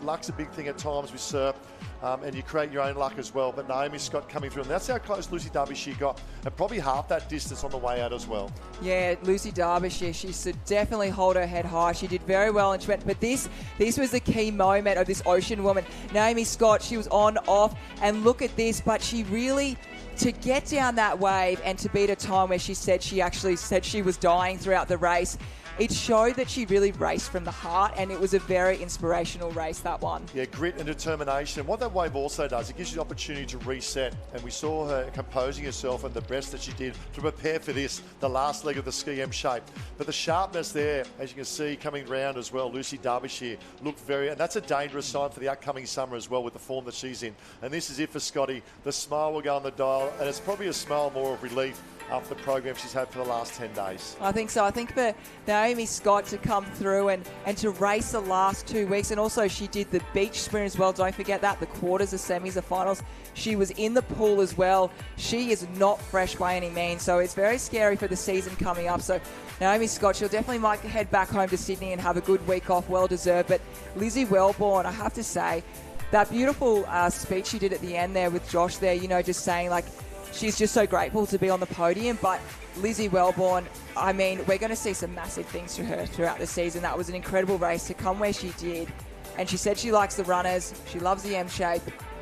luck's a big thing at times with surf, and you create your own luck as well. But Naomi Scott coming through, and that's how close Lucy Derbyshire got, and probably half that distance on the way out as well. Yeah, Lucy Derbyshire, she should definitely hold her head high. She did very well, and she went, but this was the key moment of this Ocean Woman. Naomi Scott, she was on, off, and look at this, but she really, to get down that wave and to beat a time where she actually said she was dying throughout the race, it showed that she really raced from the heart, and it was a very inspirational race, that one. Yeah, grit and determination. And what that wave also does, it gives you the opportunity to reset. And we saw her composing herself and the best that she did to prepare for this, the last leg of the ski M shape. But the sharpness there, as you can see, coming round as well, Lucy Derbyshire looked and that's a dangerous sign for the upcoming summer as well with the form that she's in. And this is it for Scotty. The smile will go on the dial, and it's probably a smile more of relief after the program she's had for the last 10 days. I think so. I think for Naomi Naomi Scott to come through and to race the last 2 weeks. And also she did the beach sprint as well. Don't forget that. The quarters, the semis, the finals. She was in the pool as well. She is not fresh by any means. So it's very scary for the season coming up. So Naomi Scott, she'll definitely might head back home to Sydney and have a good week off, well deserved. But Lizzie Wellborn, I have to say, that beautiful speech she did at the end there with Josh there, you know, just saying like she's just so grateful to be on the podium. But Lizzie Wellborn, I mean, we're going to see some massive things from her throughout the season. That was an incredible race to come where she did. And she said she likes the runners. She loves the M shape.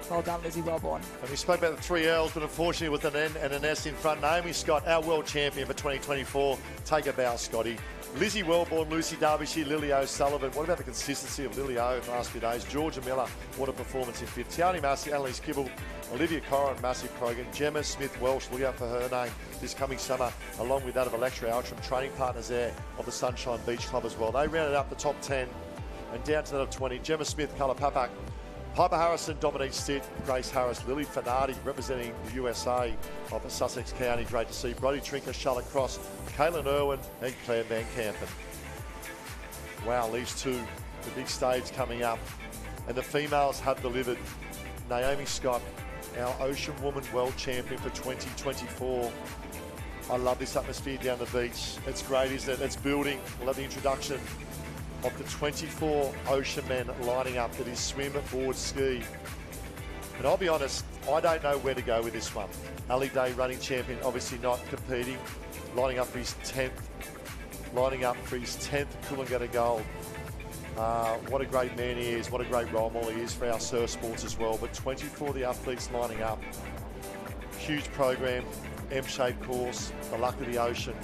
Well done, Lizzie Wellborn. And we spoke about the 3 L's, but unfortunately with an N and an S in front. Naomi Scott, our world champion for 2024. Take a bow, Scotty. Lizzie Wellborn, Lucy Derbyshire, Lily O'Sullivan. What about the consistency of Lily O in the last few days? Georgia Miller, what a performance in fifth. Tiani Massey, Annalise Kibble, Olivia Corrin, massive program. Gemma Smith-Welsh, look out for her name this coming summer, along with that of Electra Outram, training partners there of the Sunshine Beach Club as well. They rounded up the top 10 and down to the top 20. Gemma Smith, Carla Papak, Piper Harrison, Dominique Stitt, Grace Harris, Lily Fanardi representing the USA of Sussex County. Great to see. Brodie Trinker, Charlotte Cross, Kaylin Irwin and Claire Van Kampen. Wow, these two, the big stage coming up. And the females have delivered. Naomi Scott, our Ocean Woman World Champion for 2024. I love this atmosphere down the beach. It's great, isn't it? It's building. We'll have the introduction of the 24 ocean men lining up that is swim, board, ski. And I'll be honest, I don't know where to go with this one. Ali Day, running champion, obviously not competing, lining up for his 10th Coolangatta Gold. What a great man he is, what a great role model he is for our surf sports as well. But 24 of the athletes lining up. Huge program, M-shaped course, the luck of the ocean.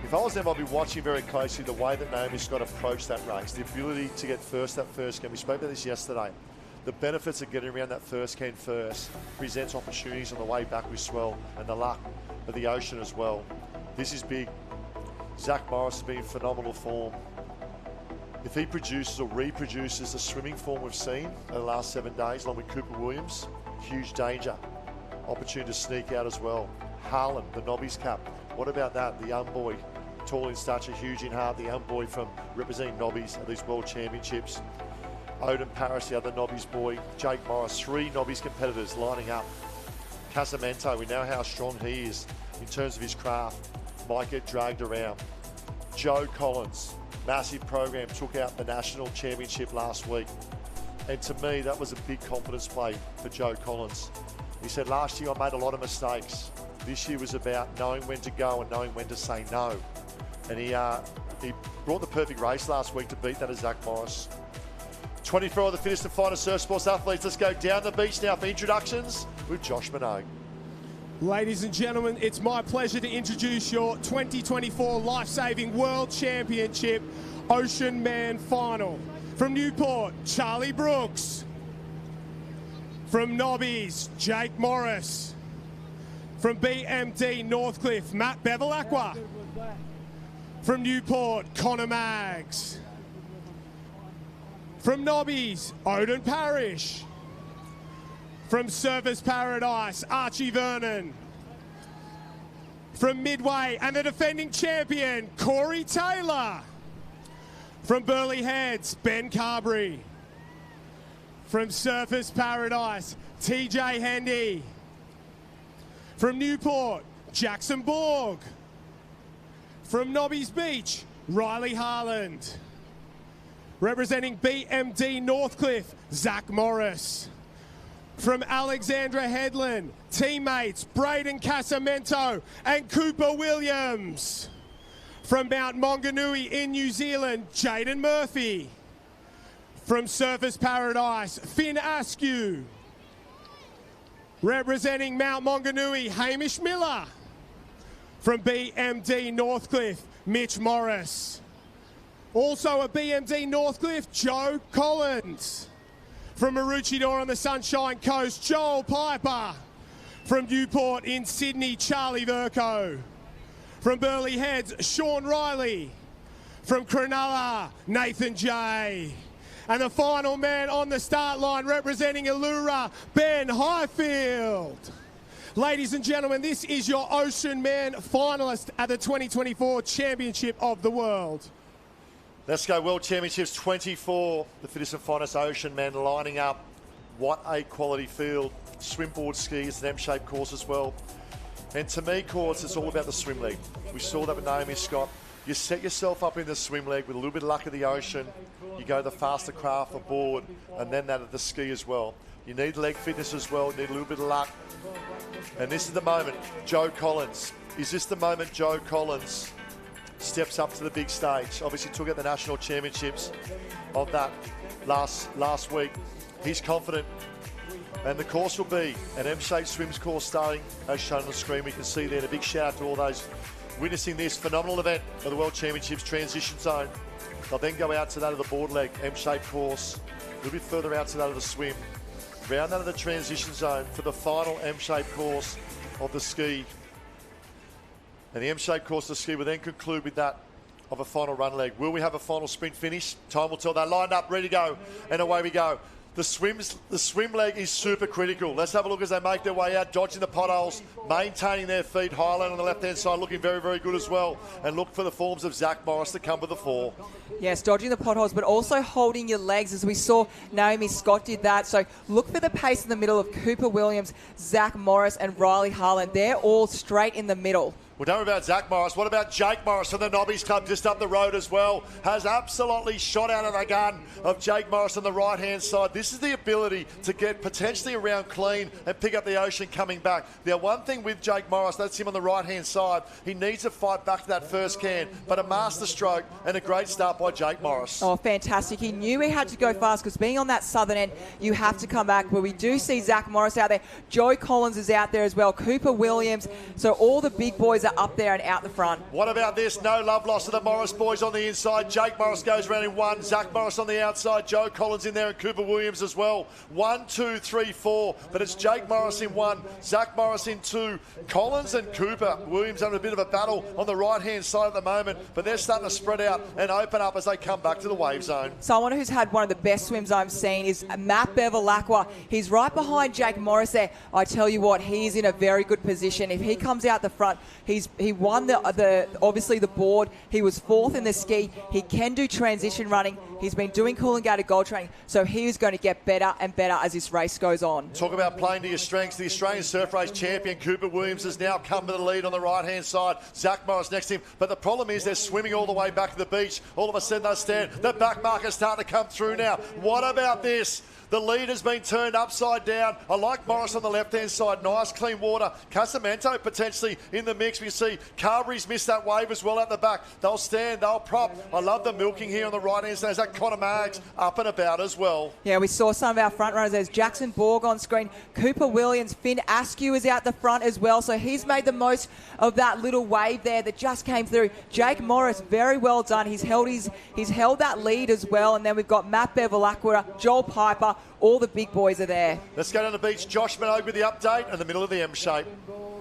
If I was them, I'd be watching very closely the way that Naomi Scott approached that race, the ability to get that first can. We spoke about this yesterday. The benefits of getting around that first can first presents opportunities on the way back with swell and the luck of the ocean as well. This is big. Zach Morris has been in phenomenal form. If he produces or reproduces the swimming form we've seen in the last 7 days, along with Cooper Williams, huge danger. Opportunity to sneak out as well. Harlan, the Nobbies cap. What about that? The young boy, tall in stature, huge in heart, the young boy from representing Nobbies at these World Championships. Odin Paris, the other Nobbies boy. Jake Morris, 3 Nobbies competitors lining up. Casamento, we know how strong he is in terms of his craft. Might get dragged around. Joe Collins, massive program, took out the national championship last week. And to me, that was a big confidence play for Joe Collins. He said, last year I made a lot of mistakes. This year was about knowing when to go and knowing when to say no. And he brought the perfect race last week to beat that of Zach Morris. 24 of the fittest and finest surf sports athletes. Let's go down the beach now for introductions with Josh Minogue. Ladies and gentlemen, it's my pleasure to introduce your 2024 Lifesaving World Championship Ocean Man Final. From Newport, Charlie Brooks. From Nobbies, Jake Morris. From BMD Northcliffe, Matt Bevilacqua. From Newport, Connor Maggs. From Nobbies, Odin Parrish. From Surfers Paradise, Archie Vernon. From Midway and the defending champion, Corey Taylor. From Burleigh Heads, Ben Carberry. From Surfers Paradise, TJ Hendy. From Newport, Jackson Borg. From Nobbies Beach, Riley Harland. Representing BMD Northcliffe, Zach Morris. From Alexandra Headland, teammates Braden Casamento and Cooper Williams. From Mount Maunganui in New Zealand, Jaden Murphy. From Surfers Paradise, Finn Askew. Representing Mount Maunganui, Hamish Miller. From BMD Northcliffe, Mitch Morris. Also at BMD Northcliffe, Joe Collins. From Maroochydore on the Sunshine Coast, Joel Piper. From Newport in Sydney, Charlie Verco. From Burleigh Heads, Sean Riley. From Cronulla, Nathan J. And the final man on the start line representing Allura, Ben Highfield. Ladies and gentlemen, this is your Ocean Man finalist at the 2024 Championship of the World. Let's go World Championships 24. The fittest and finest Ocean Men lining up. What a quality field. Swimboard ski is an M-shaped course as well. And to me, course, it's all about the swim leg. We saw that with Naomi Scott. You set yourself up in the swim leg with a little bit of luck of the ocean. You go the faster craft aboard, and then that of the ski as well. You need leg fitness as well. You need a little bit of luck. And this is the moment. Joe Collins. Is this the moment Joe Collins steps up to the big stage? Obviously took out the national championships of that last week. He's confident. And the course will be an M-shaped swims course starting, as shown on the screen. We can see there. A big shout out to all those witnessing this phenomenal event of the World Championships transition zone. They'll then go out to that of the board leg, M-shaped course. A little bit further out to that of the swim. Round that of the transition zone for the final M-shaped course of the ski. And the M-shaped course of the ski will then conclude with that of a final run leg. Will we have a final sprint finish? Time will tell. They're lined up, ready to go, and away we go. The swim leg is super critical. Let's have a look as they make their way out, dodging the potholes, maintaining their feet. Highland on the left-hand side looking very, very good as well. And look for the forms of Zach Morris to come to the fore. Yes, dodging the potholes, but also holding your legs, as we saw Naomi Scott did that. So look for the pace in the middle of Cooper Williams, Zach Morris, and Riley Harlan. They're all straight in the middle. Well, don't worry about Zach Morris. What about Jake Morris from the Nobbies Club just up the road as well? Has absolutely shot out of the gun of Jake Morris on the right-hand side. This is the ability to get potentially around clean and pick up the ocean coming back. Now, one thing with Jake Morris, that's him on the right-hand side. He needs to fight back to that first can, but a master stroke and a great start by Jake Morris. Oh, fantastic. He knew he had to go fast because being on that southern end, you have to come back. Where we do see Zach Morris out there. Joe Collins is out there as well. Cooper Williams. So all the big boys are up there and out the front. What about this? No love lost to the Morris boys on the inside. Jake Morris goes around in one. Zach Morris on the outside. Joe Collins in there and Cooper Williams as well. 1, 2, 3, 4. But it's Jake Morris in one. Zach Morris in two. Collins and Cooper Williams having a bit of a battle on the right-hand side at the moment. But they're starting to spread out and open up as they come back to the wave zone. Someone who's had one of the best swims I've seen is Matt Bevilacqua. He's right behind Jake Morris there. I tell you what, he's in a very good position. If he comes out the front, he won obviously the board. He was fourth in the ski. He can do transition running. He's been doing Coolangatta Gold training, so he is going to get better and better as this race goes on. Talk about playing to your strengths. The Australian surf race champion Cooper Williams has now come to the lead on the right-hand side. Zach Morris next to him. But the problem is they're swimming all the way back to the beach. All of a sudden they stand. The back markers start to come through now. What about this? The lead has been turned upside down. I like Morris on the left-hand side. Nice, clean water. Casamento potentially in the mix. We see Carberry's missed that wave as well at the back. They'll stand, they'll prop. I love the milking here on the right-hand side. Is that Connor Maggs up and about as well? Yeah, we saw some of our front runners. There's Jackson Borg on screen. Cooper Williams. Finn Askew is out the front as well. So he's made the most of that little wave there that just came through. Jake Morris, very well done. He's held that lead as well. And then we've got Matt Bevilacqua, Joel Piper. All the big boys are there. Let's go down the beach. Josh Minogue with the update in the middle of the M shape.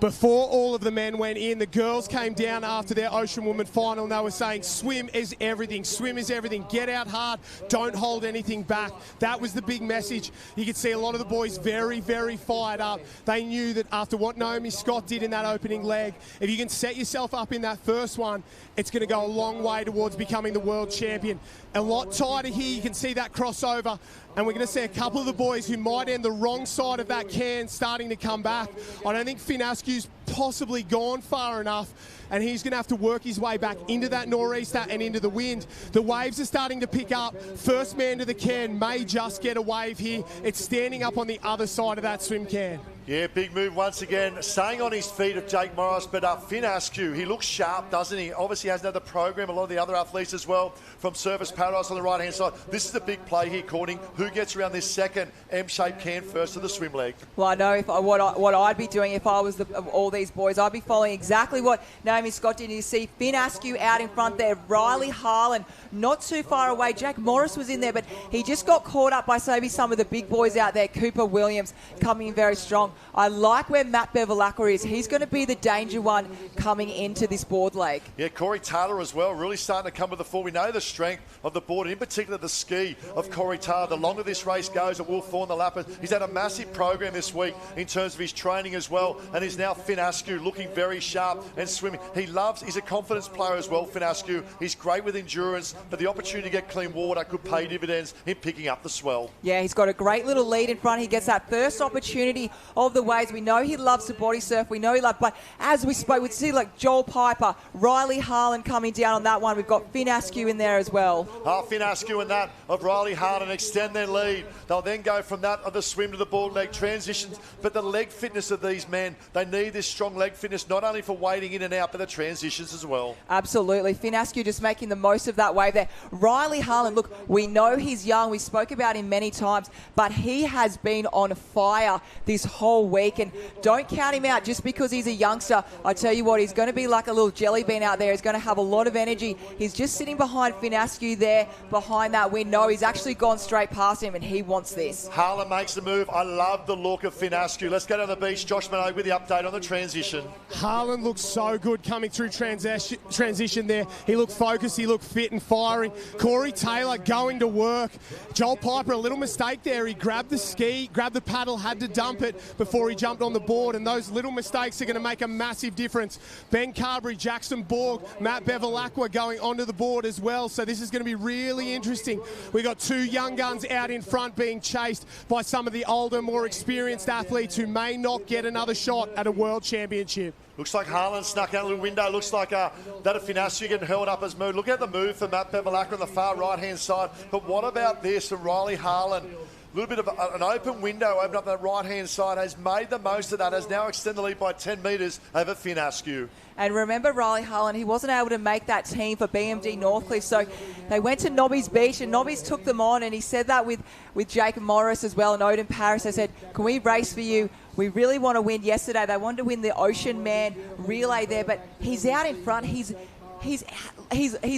Before all of the men went in, the girls came down after their Ocean Woman final and they were saying, swim is everything, swim is everything, get out hard, don't hold anything back. That was the big message. You could see a lot of the boys very, very fired up. They knew that after what Naomi Scott did in that opening leg, if you can set yourself up in that first one, it's going to go a long way towards becoming the world champion. A lot tighter here, you can see that crossover. And we're going to see a couple of the boys who might end the wrong side of that can starting to come back. I don't think Finn Askew's possibly gone far enough, and he's going to have to work his way back into that nor'easter and into the wind. The waves are starting to pick up. First man to the can may just get a wave here. It's standing up on the other side of that swim can. Yeah, big move once again. Staying on his feet of Jake Morris, but Finn Askew, he looks sharp, doesn't he? Obviously has another program, a lot of the other athletes as well, from Service Paradise on the right-hand side. This is the big play here, Courtney. Who gets around this second M-shaped can first to the swim leg? Well, I know what I'd be doing if I was all these these boys. I'd be following exactly what Naomi Scott did. You see Finn Askew out in front there, Riley Harlan not too far away. Jack Morris was in there, but he just got caught up by maybe some of the big boys out there. Cooper Williams coming in very strong. I like where Matt Bevilacqua is. He's going to be the danger one coming into this board leg. Yeah, Corey Taylor as well, really starting to come to the fore. We know the strength of the board, and in particular the ski of Corey Taylor. The longer this race goes, it will form the lappers. He's had a massive program this week in terms of his training as well, and he's now Finn Askew looking very sharp and swimming. He's a confidence player as well, Finn Askew. He's great with endurance, but the opportunity to get clean water could pay dividends in picking up the swell. Yeah, he's got a great little lead in front. He gets that first opportunity of the waves. We know he loves to body surf. We know he loves, but as we spoke, we'd see like Joel Piper, Riley Harlan coming down on that one. We've got Finn Askew in there as well. Finn Askew and that of Riley Harlan extend their lead. They'll then go from that of the swim to the board leg transitions, but the leg fitness of these men, they need this strong leg fitness, not only for wading in and out, but the transitions as well. Absolutely. Finn Askew just making the most of that wave there. Riley Harlan, look, we know he's young. We spoke about him many times, but he has been on fire this whole week, and don't count him out just because he's a youngster. I tell you what, he's going to be like a little jelly bean out there. He's going to have a lot of energy. He's just sitting behind Finn Askew there, behind that. We know he's actually gone straight past him, and he wants this. Harlan makes the move. I love the look of Finn Askew. Let's go down the beach. Josh Minogue with the update on the transition. Harlan looks so good coming through transition there. He looked focused, he looked fit and firing. Corey Taylor going to work. Joel Piper, a little mistake there. He grabbed the ski, grabbed the paddle, had to dump it before he jumped on the board, and those little mistakes are going to make a massive difference. Ben Carberry, Jackson Borg, Matt Bevilacqua going onto the board as well, so this is going to be really interesting. We got two young guns out in front being chased by some of the older, more experienced athletes who may not get another shot at a world championship. Looks like Harlan snuck out a little window. Looks like that of Finn Askew getting held up as mood. Look at the move for Matt Bevilacqua on the far right-hand side. But what about this from Riley Harlan? A little bit of an open window opened up that right-hand side, has made the most of that, has now extended the lead by 10 metres over Finn Askew. And remember Riley Harlan, he wasn't able to make that team for BMD Northcliffe, so they went to Nobby's Beach, and Nobby's took them on, and he said that with Jacob Morris as well and Odin Paris. They said, can we race for you? We really want to win. Yesterday they wanted to win the Ocean Man relay there, but he's out in front. He's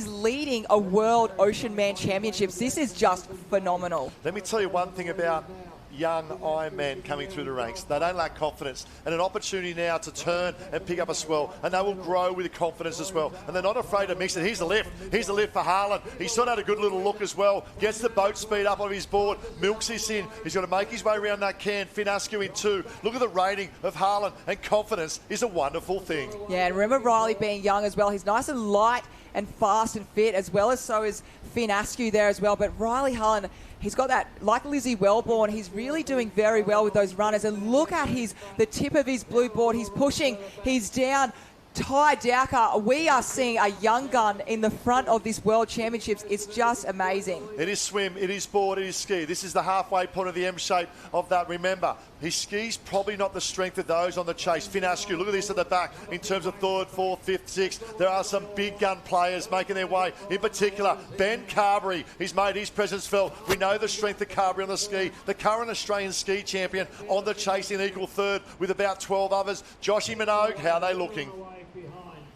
leading a World Ocean Man Championships. This is just phenomenal. Let me tell you one thing about young Ironman coming through the ranks. They don't lack confidence, and an opportunity now to turn and pick up a swell, and they will grow with confidence as well. And they're not afraid to mix it. Here's the lift. Here's the lift for Harlan. He's sort of had a good little look as well. Gets the boat speed up on his board, milks this in. He's going to make his way around that can. Finn Askew in two. Look at the rating of Harlan, and confidence is a wonderful thing. Yeah, and remember Riley being young as well. He's nice and light and fast and fit, as well as so is Finn Askew there as well. But Riley Harlan, he's got that, like Lizzie Wellborn, he's really doing very well with those runners. And look at the tip of his blue board. He's pushing, he's down. Ty Dowker, we are seeing a young gun in the front of this World Championships. It's just amazing. It is swim, it is board, it is ski. This is the halfway point of the M shape of that. Remember, his ski's probably not the strength of those on the chase. Finn Askew, look at this at the back in terms of third, fourth, fifth, sixth. There are some big gun players making their way. In particular, Ben Carberry, he's made his presence felt. We know the strength of Carberry on the ski. The current Australian ski champion on the chase in equal third with about 12 others. Joshy Minogue, how are they looking?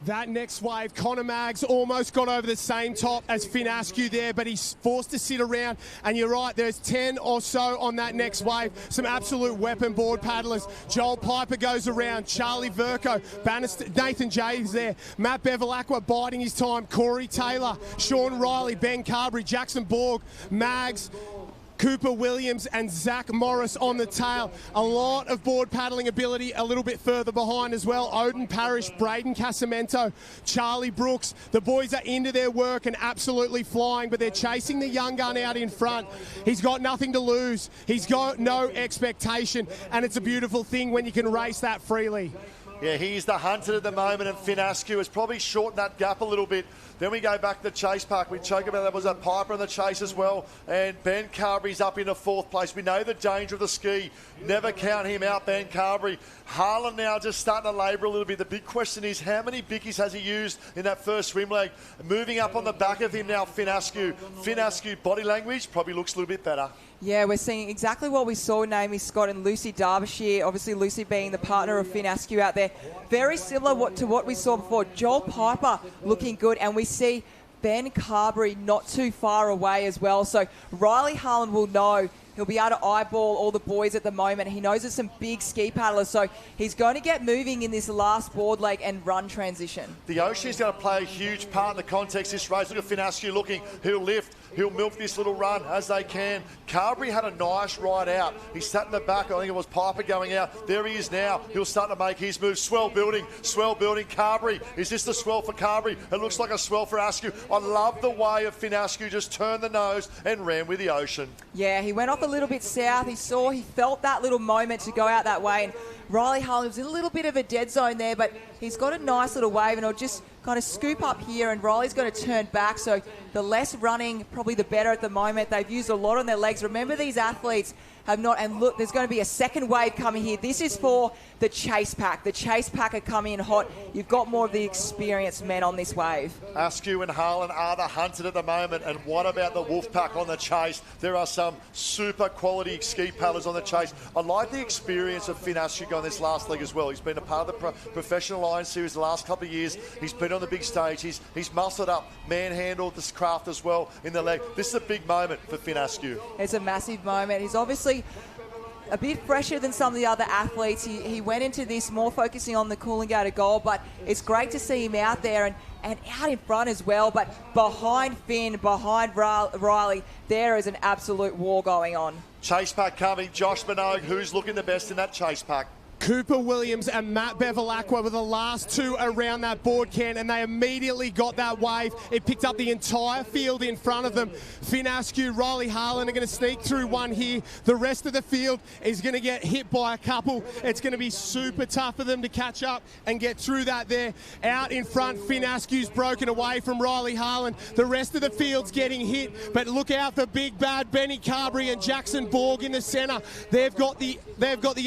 That next wave, Connor Maggs almost got over the same top as Finn Askew there, but he's forced to sit around. And you're right, there's 10 or so on that next wave. Some absolute weapon board paddlers. Joel Piper goes around. Charlie Verco, Bannister, Nathan Jay's there. Matt Bevilacqua biding his time. Corey Taylor, Sean Riley, Ben Carberry, Jackson Borg, Maggs, Cooper Williams and Zach Morris on the tail. A lot of board paddling ability a little bit further behind as well. Odin Parrish, Braden Casamento, Charlie Brooks. The boys are into their work and absolutely flying, but they're chasing the young gun out in front. He's got nothing to lose. He's got no expectation, and it's a beautiful thing when you can race that freely. Yeah, he's the hunted at the moment, and Finn Askew has probably shortened that gap a little bit. Then we go back to the chase park. We spoke about that was a Piper on the chase as well, and Ben Carberry's up into fourth place. We know the danger of the ski. Never count him out, Ben Carberry. Harlan now just starting to labour a little bit. The big question is, how many bickies has he used in that first swim leg? Moving up on the back of him now, Finn Askew. Finn Askew, body language, probably looks a little bit better. Yeah, we're seeing exactly what we saw Naomi Scott and Lucy Derbyshire. Obviously, Lucy being the partner of Finn Askew out there. Very similar to what we saw before. Joel Piper looking good, and we see Ben Carberry not too far away as well. So Riley Harlan will know. He'll be able to eyeball all the boys at the moment. He knows there's some big ski paddlers, so he's going to get moving in this last board leg and run transition. The ocean is going to play a huge part in the context of this race. Look at Finn Askew looking. He'll lift. He'll milk this little run as they can. Carberry had a nice ride out. He sat in the back. I think it was Piper going out. There he is now. He'll start to make his move. Swell building. Swell building. Carberry. Is this the swell for Carberry? It looks like a swell for Askew. I love the way of Finn Askew just turned the nose and ran with the ocean. Yeah, he went off a little bit south. He felt that little moment to go out that way. And Riley Harlan was in a little bit of a dead zone there, but he's got a nice little wave, and he'll just kind of scoop up here, and Riley's going to turn back. So the less running, probably the better at the moment. They've used a lot on their legs. Remember, these athletes have not, and look, there's going to be a second wave coming here. This is for the chase pack. The chase pack are coming in hot. You've got more of the experienced men on this wave. Askew and Harlan are the hunted at the moment, and what about the wolf pack on the chase? There are some super quality ski paddlers on the chase. I like the experience of Finn Askew on this last leg as well. He's been a part of the Professional Lions Series the last couple of years. He's been on the big stage. He's muscled up, manhandled this craft as well in the leg. This is a big moment for Finn Askew. It's a massive moment. He's obviously a bit fresher than some of the other athletes. He went into this more focusing on the Coolangatta gold, but it's great to see him out there and out in front as well. But behind Finn, behind Riley, there is an absolute war going on. Chase pack coming. Josh Minogue, who's looking the best in that chase pack? Cooper Williams and Matt Bevilacqua were the last two around that board, Ken, and they immediately got that wave. It picked up the entire field in front of them. Finn Askew, Riley Harlan are going to sneak through one here. The rest of the field is going to get hit by a couple. It's going to be super tough for them to catch up and get through that there. Out in front, Finn Askew's broken away from Riley Harlan. The rest of the field's getting hit, but look out for big bad Benny Carberry and Jackson Borg in the centre. They've got the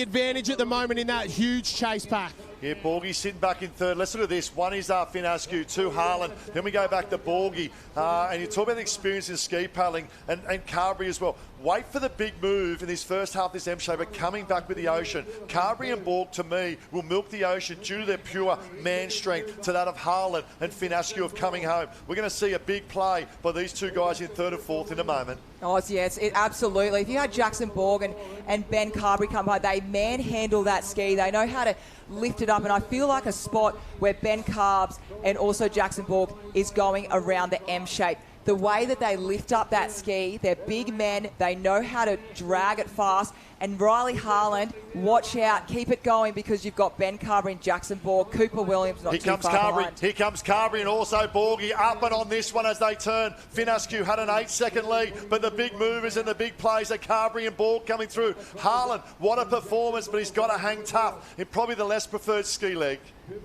advantage at the moment in that huge chase pack. Yeah, Borgie sitting back in third. Let's look at this. One is Finn Askew, two Harlan. Then we go back to Borgie. And you talk about the experience in ski paddling and Carberry as well. Wait for the big move in this first half of this M-shaper coming back with the ocean. Carberry and Borg, to me, will milk the ocean due to their pure man strength to that of Harlan and Finn Askew of coming home. We're going to see a big play by these two guys in third and fourth in a moment. Oh, yes, absolutely. If you had Jackson Borg and Ben Carberry come by, they manhandle that ski. They know how to lift it up, and I feel like a spot where Ben Carbs and also Jackson Borg is going around the M shape. The way that they lift up that ski, they're big men, they know how to drag it fast. And Riley Harlan, watch out, keep it going, because you've got Ben Carberry and Jackson Borg, Cooper Williams not too far behind. Here comes Carberry and also Borgie up and on this one as they turn. Finn Askew had an 8-second lead, but the big movers and the big plays are Carberry and Borg coming through. Harlan, what a performance, but he's got to hang tough in probably the less preferred ski leg.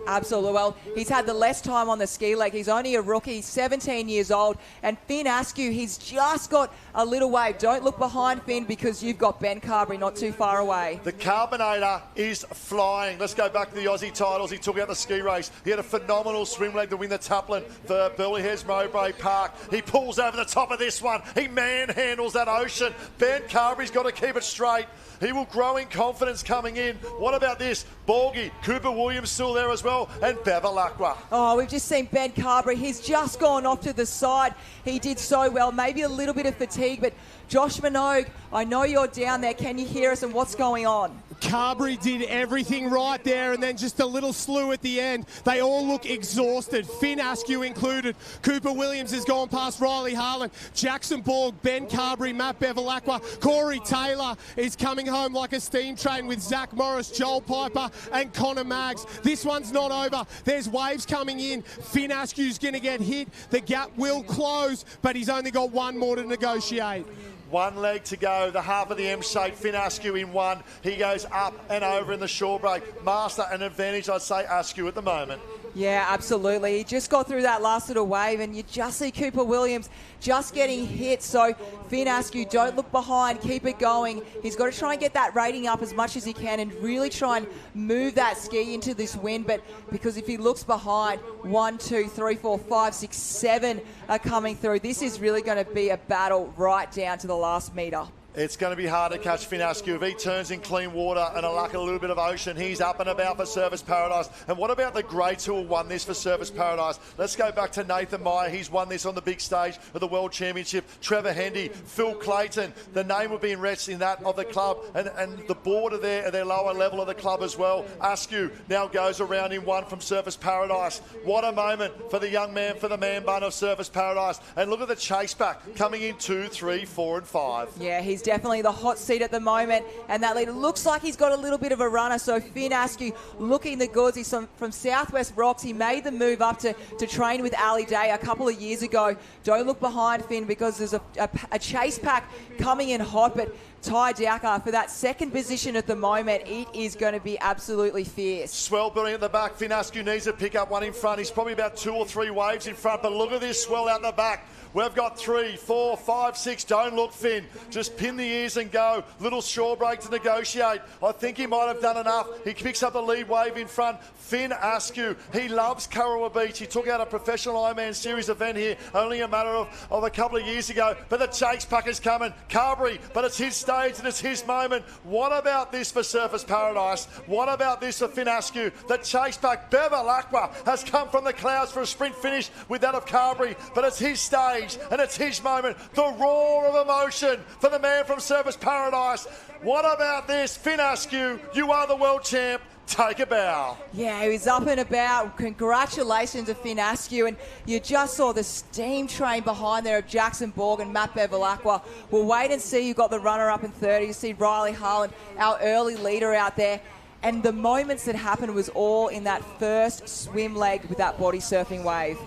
Absolutely. Well, he's had the less time on the ski leg. He's only a rookie, 17 years old. And Finn Askew, he's just got a little wave. Don't look behind Finn, because you've got Ben Carberry not too far away. The Carbonator is flying. Let's go back to the Aussie titles. He took out the ski race. He had a phenomenal swim leg to win the Tuplin for Burleigh Heads Mowbray Park. He pulls over the top of this one. He manhandles that ocean. Ben Carberry's got to keep it straight. He will grow in confidence coming in. What about this? Borgie, Cooper Williams still there as well, and Bevilacqua. Oh, we've just seen Ben Carberry. He's just gone off to the side. He did so well. Maybe a little bit of fatigue, but Josh Minogue, I know you're down there. Can you hear us, and what's going on? Carberry did everything right there, and then just a little slew at the end. They all look exhausted, Finn Askew included. Cooper Williams has gone past Riley Harlan, Jackson Borg, Ben Carberry, Matt Bevilacqua. Corey Taylor is coming home like a steam train with Zach Morris, Joel Piper and Connor Maggs. This one's not over. There's waves coming in. Finn Askew's going to get hit. The gap will close, but he's only got one more to negotiate. One leg to go, the half of the M shape. Finn Askew in one. He goes up and over in the shore break. Master an advantage, I'd say, Askew at the moment. Yeah, absolutely. He just got through that last little wave, and you just see Cooper Williams just getting hit. So Finn Askew, don't look behind, keep it going. He's got to try and get that rating up as much as he can and really try and move that ski into this wind. But because if he looks behind, 1, 2, 3, 4, 5, 6, 7 are coming through. This is really going to be a battle right down to the last metre. It's going to be hard to catch Finn Askew. If he turns in clean water and a little bit of ocean, he's up and about for Service Paradise. And what about the greats who have won this for Service Paradise? Let's go back to Nathan Meyer. He's won this on the big stage of the World Championship. Trevor Hendy, Phil Clayton. The name will be enriched in that of the club. And the board are there at their lower level of the club as well. Askew now goes around in one from Service Paradise. What a moment for the young man, for the man bun of Service Paradise. And look at the chase back coming in 2, 3, 4 and 5. Yeah, he's definitely the hot seat at the moment, and that leader looks like he's got a little bit of a runner. So Finn Askew looking the goods. He's from Southwest Rocks. He made the move up to train with Ali Day a couple of years ago. Don't look behind Finn because there's a chase pack coming in hot, but Ty Dowker for that second position at the moment, it is going to be absolutely fierce. Swell building at the back. Finn Askew needs to pick up one in front. He's probably about 2 or 3 waves in front, but look at this swell out the back. We've got 3, 4, 5, 6. Don't look, Finn. Just pin the ears and go. Little shore break to negotiate. I think he might have done enough. He picks up the lead wave in front. Finn Askew, he loves Kurrawa Beach. He took out a professional Ironman Series event here only a matter of a couple of years ago. But the chase pack is coming. Carberry, but it's his stage and it's his moment. What about this for Surface Paradise? What about this for Finn Askew? The chase pack, Bevel Aqua, has come from the clouds for a sprint finish with that of Carberry. But it's his stage. And it's his moment. The roar of emotion for the man from Service Paradise. What about this? Finn Askew, you are the world champ. Take a bow. Yeah, he was up and about. Congratulations to Finn Askew. And you just saw the steam train behind there of Jackson Borg and Matt Bevilacqua. We'll wait and see. You got the runner up in 30. You see Riley Harlan, our early leader out there. And the moments that happened was all in that first swim leg with that body surfing wave.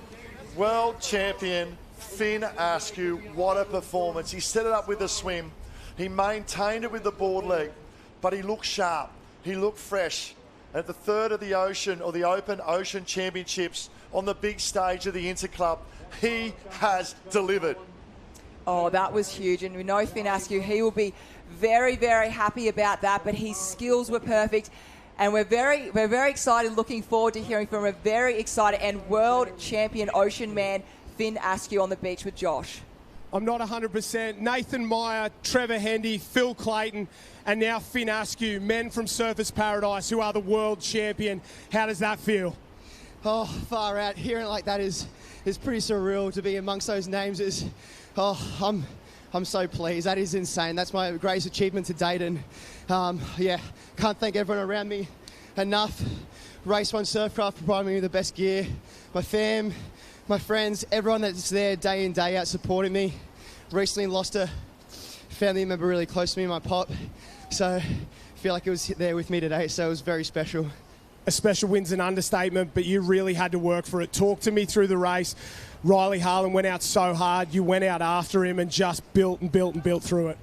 World champion Finn Askew, what a performance. He set it up with the swim. He maintained it with the board leg, but he looked sharp. He looked fresh. At the third of the Ocean, or the Open Ocean Championships on the big stage of the Interclub, he has delivered. Oh, that was huge. And we know Finn Askew, he will be very, very happy about that, but his skills were perfect. And we're very excited, looking forward to hearing from a very excited and world champion ocean man, Finn Askew, on the beach with Josh. I'm not 100%. Nathan Meyer, Trevor Hendy, Phil Clayton, and now Finn Askew, men from Surface Paradise, who are the world champion. How does that feel? Oh, far out. Hearing it like that is pretty surreal. To be amongst those names is, I'm so pleased. That is insane. That's my greatest achievement to date, and yeah, can't thank everyone around me enough. Race One Surfcraft provided me with the best gear. My fam, my friends, everyone that's there day in, day out supporting me. Recently lost a family member really close to me, my pop. So I feel like it was there with me today, so it was very special. A special win's an understatement, but you really had to work for it. Talk to me through the race. Riley Harlan went out so hard. You went out after him and just built and built and built through it.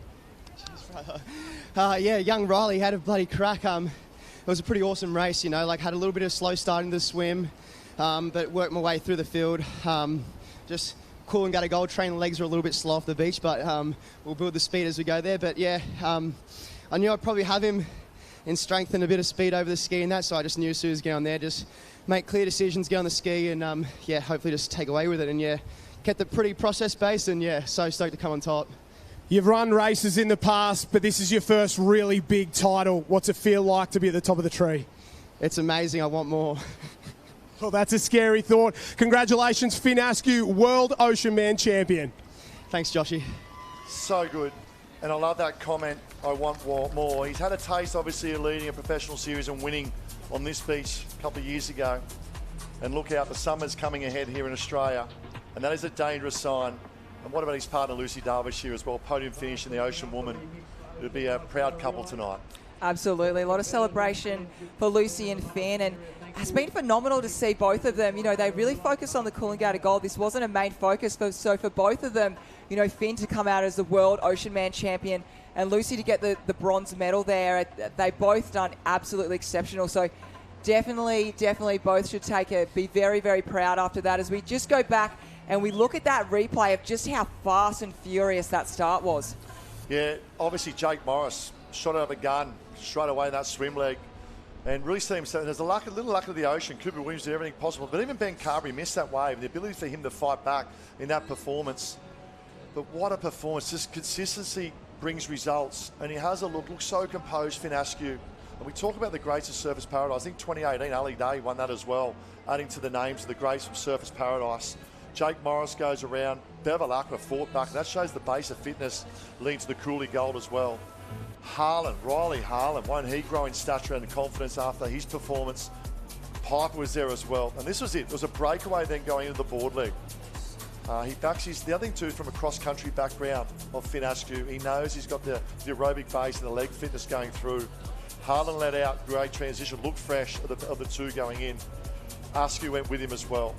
Yeah, young Riley had a bloody crack. It was a pretty awesome race, you know, like had a little bit of slow start in the swim. But worked my way through the field. Just cool and got a gold train. Legs are a little bit slow off the beach, but we'll build the speed as we go there. But yeah, I knew I'd probably have him in strength and a bit of speed over the ski and that, so I just knew as soon as get on there, just make clear decisions, get on the ski, and yeah, hopefully just take away with it. And yeah, kept it pretty process-based, and yeah, so stoked to come on top. You've run races in the past, but this is your first really big title. What's it feel like to be at the top of the tree? It's amazing. I want more. Well, that's a scary thought. Congratulations, Finn Askew, World Ocean Man Champion. Thanks, Joshy. So good. And I love that comment, I want more. He's had a taste, obviously, of leading a professional series and winning on this beach a couple of years ago. And look out, the summer's coming ahead here in Australia. And that is a dangerous sign. And what about his partner, Lucy Derbyshire, as well? Podium finish in the Ocean Woman. It'll be a proud couple tonight. Absolutely. A lot of celebration for Lucy and Finn, and it's been phenomenal to see both of them. You know, they really focused on the Coolangatta Gold. This wasn't a main focus, so for both of them, you know, Finn to come out as the World Ocean Man Champion and Lucy to get the bronze medal there. They both done absolutely exceptional. So definitely both should be very, very proud after that, as we just go back and we look at that replay of just how fast and furious that start was. Yeah, obviously Jake Morris shot out of a gun straight away in that swim leg. And really see him, so there's a little luck of the ocean. Cooper Williams did everything possible. But even Ben Carberry missed that wave. The ability for him to fight back in that performance. But what a performance. Just consistency brings results, and he has a looks so composed, Finn Askew. And we talk about the greats of Surfers Paradise. I think 2018, Ali Day won that as well, adding to the names of the greats from Surfers Paradise. Jake Morris goes around. Bevilacqua fought back. And that shows the base of fitness leading to the Cooley Gold as well. Riley Harlan, won't he grow in stature and confidence after his performance? Piper was there as well. And this was it. It was a breakaway then going into the board leg. He backs the other thing too, from a cross-country background of Finn Askew. He knows he's got the aerobic base and the leg fitness going through. Harlan let out, great transition, looked fresh of the two going in. Askew went with him as well.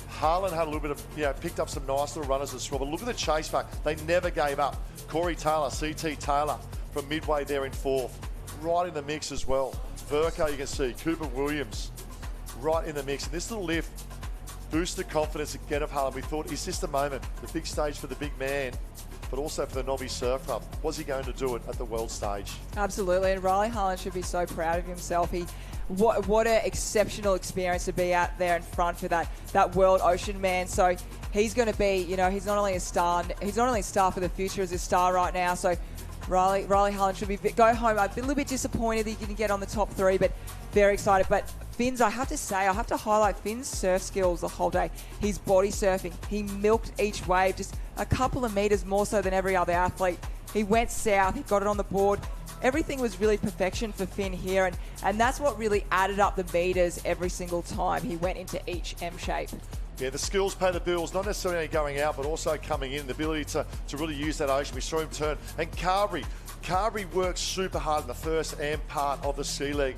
Harlan had a little bit of, picked up some nice little runners as well. But look at the chase back. They never gave up. Corey Taylor, CT Taylor, from midway there in fourth. Right in the mix as well. Verco, you can see. Cooper Williams, right in the mix. And this little lift boosted confidence again of Harlan. We thought, is this the moment? The big stage for the big man, but also for the Nobby Surf Club. Was he going to do it at the world stage? Absolutely, and Riley Harlan should be so proud of himself. What an exceptional experience to be out there in front for that world ocean man. So he's going to be, he's not only a star for the future as a star right now. So Riley Harlan should go home. I'm a little bit disappointed that he didn't get on the top three, but very excited. But Finn's, I have to highlight Finn's surf skills the whole day. His body surfing, he milked each wave just a couple of meters more so than every other athlete. He went south, he got it on the board. Everything was really perfection for Finn here, and that's what really added up the meters every single time he went into each M shape. Yeah, the skills pay the bills, not necessarily going out, but also coming in. The ability to really use that ocean. We saw him turn. And Carberry worked super hard in the first AM part of the sea leg.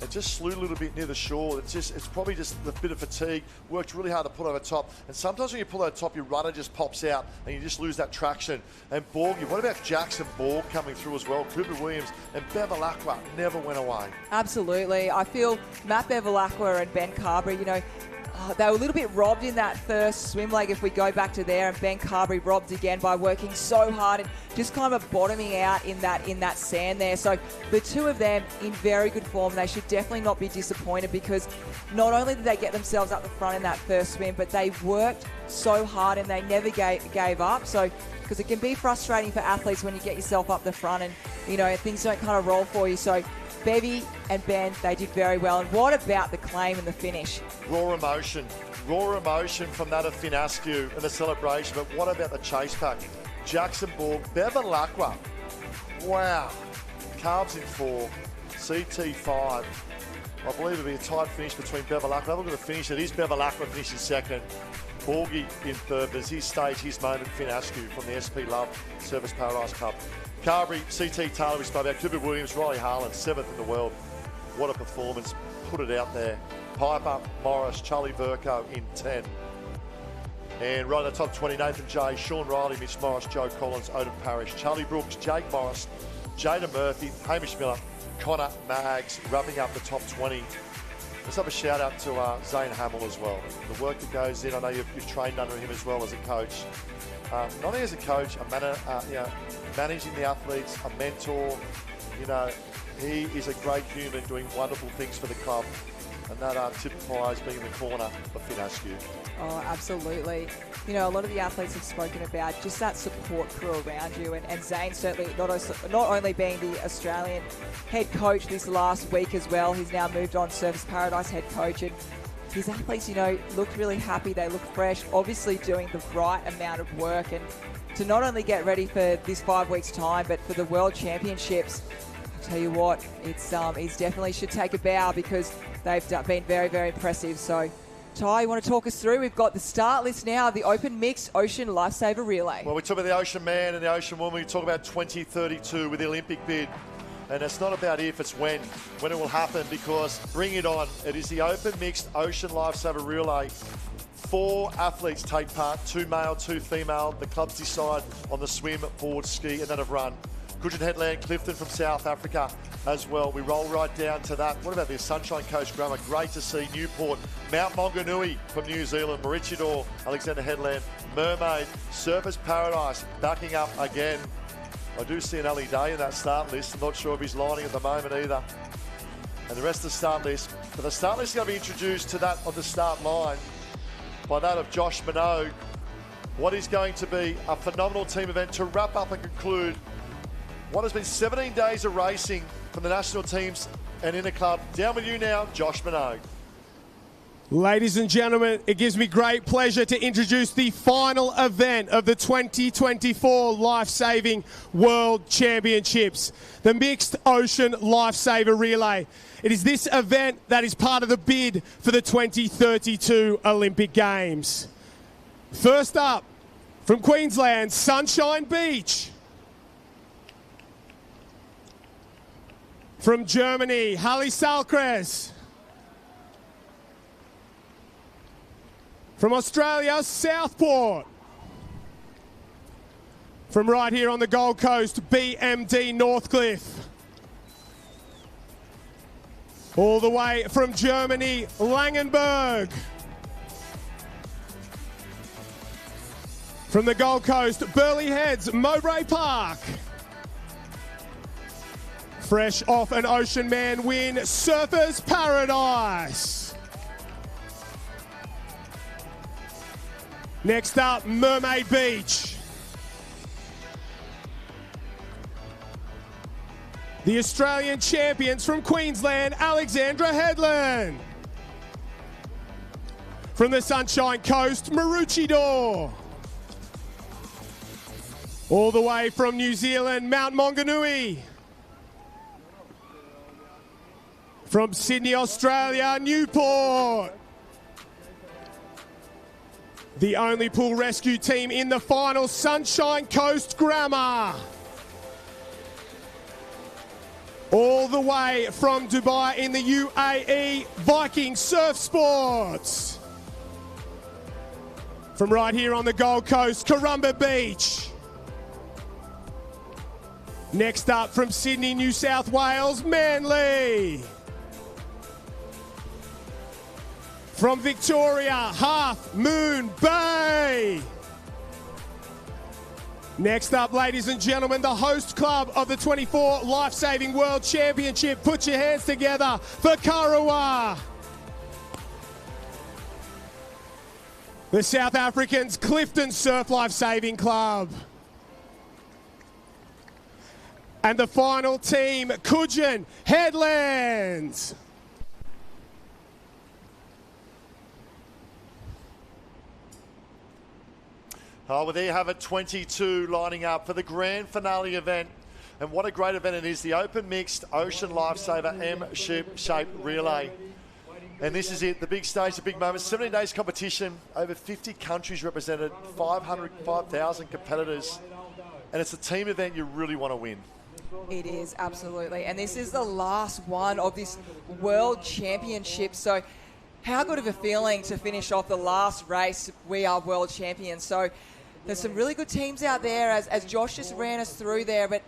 It just slewed a little bit near the shore. It's probably just a bit of fatigue. Worked really hard to pull over top. And sometimes when you pull over top, your rudder just pops out and you just lose that traction. And Borgie, what about Jackson Borg coming through as well? Cooper Williams and Bevilacqua never went away. Absolutely. I feel Matt Bevilacqua and Ben Carberry, they were a little bit robbed in that first swim leg if we go back to there, and Ben Carberry robbed again by working so hard and just kind of bottoming out in that sand there. So the two of them in very good form. They should definitely not be disappointed, because not only did they get themselves up the front in that first swim, but they worked so hard and they never gave up. So because it can be frustrating for athletes when you get yourself up the front and things don't kind of roll for you. So Bevy and Ben, they did very well. And what about the claim and the finish? Raw emotion from that of Finn Askew and the celebration. But what about the chase pack? Jackson Borg, Bevilacqua. Wow. Carbs in 4, CT 5. I believe it'll be a tight finish between Bevilacqua. Have a look at the finish. It is Bevilacqua finishing second. Borgie in third. There's his stage, his moment, Finn Askew from the SP Love Surfers Paradise Cup. Carberry, CT Taylor, we spoke about. Cooper Williams, Riley Harlan, 7th in the world. What a performance. Put it out there. Piper, Morris, Charlie Verco in 10. And right at the top 20, Nathan Jay, Sean Riley, Mitch Morris, Joe Collins, Odin Parrish, Charlie Brooks, Jake Morris, Jada Murphy, Hamish Miller, Connor Maggs, wrapping up the top 20. Let's have a shout out to Zane Hamill as well. The work that goes in, I know you've trained under him as well as a coach. Not only as a coach, managing the athletes, a mentor. He is a great human doing wonderful things for the club. And that typifies being in the corner of Finn Askew. Oh, absolutely. A lot of the athletes have spoken about just that support crew around you. And Zane certainly, not only being the Australian head coach this last week as well, he's now moved on Surfers Paradise head coach. And his athletes, looked really happy. They look fresh, obviously doing the right amount of work. And to not only get ready for this 5 weeks' time, but for the World Championships, I'll tell you what, it's definitely should take a bow, because they've been very, very impressive. So, Ty, you want to talk us through? We've got the start list now of the Open Mixed Ocean Lifesaver Relay. Well, we talk about the Ocean Man and the Ocean Woman. We talk about 2032 with the Olympic bid. And it's not about if, it's when it will happen, because bring it on. It is the Open Mixed Ocean Lifesaver Relay. 4 athletes take part, 2 male, 2 female. The clubs decide on the swim, board, ski, and then have run. Gudgeon Headland, Clifton from South Africa as well. We roll right down to that. What about the Sunshine Coast Grammar? Great to see. Newport, Mount Maunganui from New Zealand, Maroochydore, Alexander Headland, Mermaid, Surfers Paradise backing up again. I do see an Ali Day in that start list. I'm not sure if he's lining at the moment either. And the rest of the start list. But the start list is going to be introduced to that on the start line by that of Josh Minogue. What is going to be a phenomenal team event to wrap up and conclude what has been 17 days of racing from the national teams and Interclub. Down with you now, Josh Minogue. Ladies and gentlemen, it gives me great pleasure to introduce the final event of the 2024 Lifesaving World Championships, the Mixed Ocean Lifesaver Relay. It is this event that is part of the bid for the 2032 Olympic Games. First up, from Queensland, Sunshine Beach. From Germany, Halle Salkres. From Australia, Southport. From right here on the Gold Coast, BMD Northcliffe. All the way from Germany, Langenberg. From the Gold Coast, Burleigh Heads, Mowbray Park. Fresh off an Ocean Man win, Surfers Paradise. Next up, Mermaid Beach. The Australian champions from Queensland, Alexandra Headland. From the Sunshine Coast, Maroochydore. All the way from New Zealand, Mount Maunganui. From Sydney, Australia, Newport. The only pool rescue team in the final, Sunshine Coast Grammar. All the way from Dubai in the UAE, Viking Surf Sports. From right here on the Gold Coast, Corumba Beach. Next up from Sydney, New South Wales, Manly. From Victoria, Half Moon Bay. Next up, ladies and gentlemen, the host club of the 24 Lifesaving World Championship. Put your hands together for Karawa. The South Africans, Clifton Surf Lifesaving Club. And the final team, Coogin Headlands. Oh, well, there you have it, 22 lining up for the grand finale event. And what a great event it is, the Open Mixed Ocean Lifesaver M-Shape Relay. And this is it, the big stage, the big moment. 17 days competition, over 50 countries represented, 5,000 competitors. And it's a team event you really want to win. It is, absolutely. And this is the last one of this World Championship. So how good of a feeling to finish off the last race, we are world champions. So there's some really good teams out there, as Josh just ran us through there. But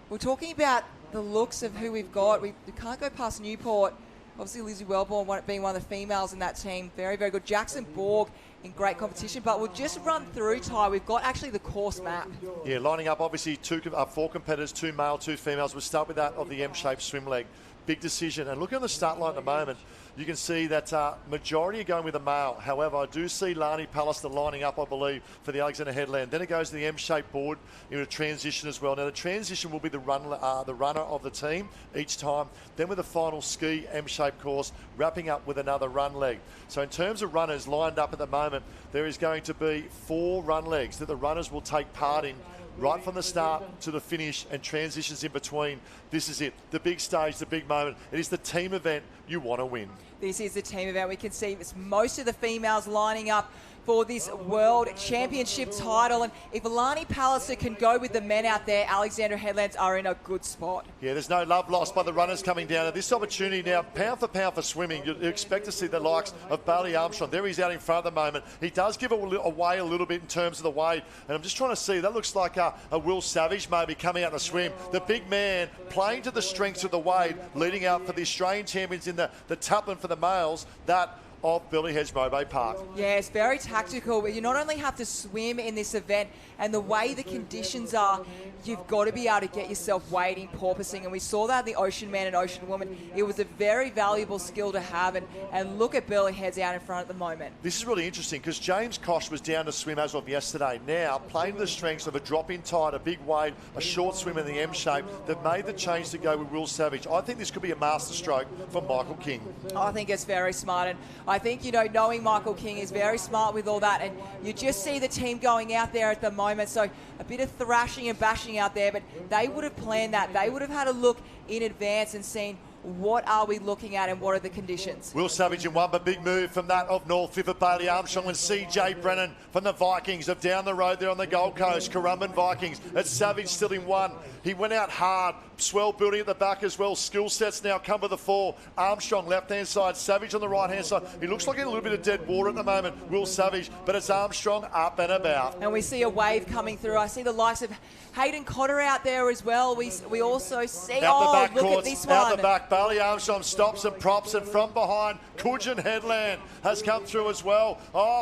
we're talking about the looks of who we've got. We can't go past Newport. Obviously, Lizzie Wellborn being one of the females in that team. Very, very good. Jackson Borg in great competition. But we'll just run through, Ty. We've got actually the course map. Yeah, lining up, obviously, 4 competitors, 2 male, 2 females. We'll start with that of the M-shaped swim leg. Big decision. And looking on the start line at the moment, you can see that majority are going with a male. However, I do see Lani Pallister lining up, I believe, for the Alexander Headland. Then it goes to the M-shaped board in a transition as well. Now, the transition will be the runner of the team each time. Then with the final ski M-shaped course, wrapping up with another run leg. So in terms of runners lined up at the moment, there is going to be 4 run legs that the runners will take part in, right from the start to the finish, and transitions in between. This is it, the big stage, the big moment. It is the team event you want to win. This is the team event. We can see it's most of the females lining up for this World Championship title. And if Lani Pallister can go with the men out there, Alexandra Headlands are in a good spot. Yeah, there's no love lost by the runners coming down. At this opportunity now, pound for swimming, you expect to see the likes of Bailey Armstrong. There he's out in front at the moment. He does give away a little bit in terms of the weight. And I'm just trying to see, that looks like a Will Savage maybe coming out in the swim. The big man playing to the strengths of the wade, leading out for the Australian champions in the tuplin for the males. That of Billy Hedge Mowbray Park. Yeah, it's very tactical, but you not only have to swim in this event, and the way the conditions are, you've got to be able to get yourself wading, porpoising, and we saw that in the Ocean Man and Ocean Woman. It was a very valuable skill to have, and look at Billy Hedge out in front at the moment. This is really interesting because James Kosh was down to swim as of yesterday. Now, playing the strengths of a drop-in tide, a big wave, a short swim in the M shape, they've made the change to go with Will Savage. I think this could be a master stroke for Michael King. I think it's very smart, and I think, knowing Michael King is very smart with all that, and you just see the team going out there at the moment, so a bit of thrashing and bashing out there, but they would have planned that. They would have had a look in advance and seen what are we looking at and what are the conditions. Will Savage in one, but big move from that of North Fifth, Bailey Armstrong and CJ Brennan from the Vikings of down the road there on the Gold Coast, Currumbin Vikings. It's Savage still in one. He went out hard. Swell building at the back as well. Skill sets now come to the fore. Armstrong left-hand side, Savage on the right-hand side. He looks like in a little bit of dead water at the moment, Will Savage, but it's Armstrong up and about. And we see a wave coming through. I see the likes of Hayden Cotter out there as well. We also see, out the back look courts, at this one. out the back, Bailey Armstrong stops and props, and from behind, Coogin Headland has come through as well.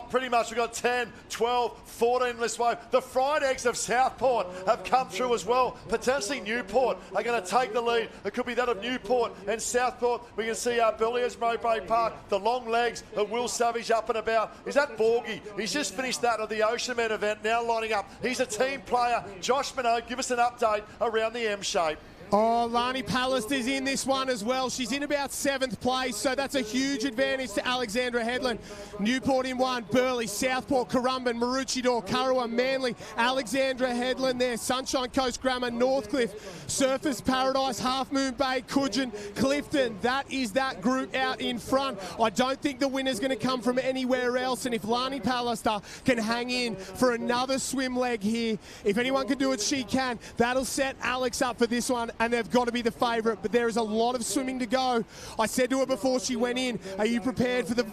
Pretty much we've got 10, 12, 14 this wave. The Fried Eggs of Southport have come through as well. Potentially Newport are going to take the lead. It could be that of Newport and Southport. We can see Billy Hedge Mowbray Park, the long legs of Will Savage up and about. Is that Borgie? He's just finished that of the Ocean Man event, now lining up. He's a team player. Josh Minot, give us an update around the M shape. Lani Pallister is in this one as well. She's in about 7th place, so that's a huge advantage to Alexandra Headland. Newport in 1, Burleigh, Southport, Currumbin, Maroochydore, Kurrawa, Manly, Alexandra Headland there, Sunshine Coast Grammar, Northcliffe, Surfers Paradise, Half Moon Bay, Coogin, Clifton. That is that group out in front. I don't think the winner's going to come from anywhere else, and if Lani Pallister can hang in for another swim leg here, if anyone can do it, she can. That'll set Alex up for this one, and they've got to be the favourite, but there is a lot of swimming to go. I said to her before she went in, are you prepared for the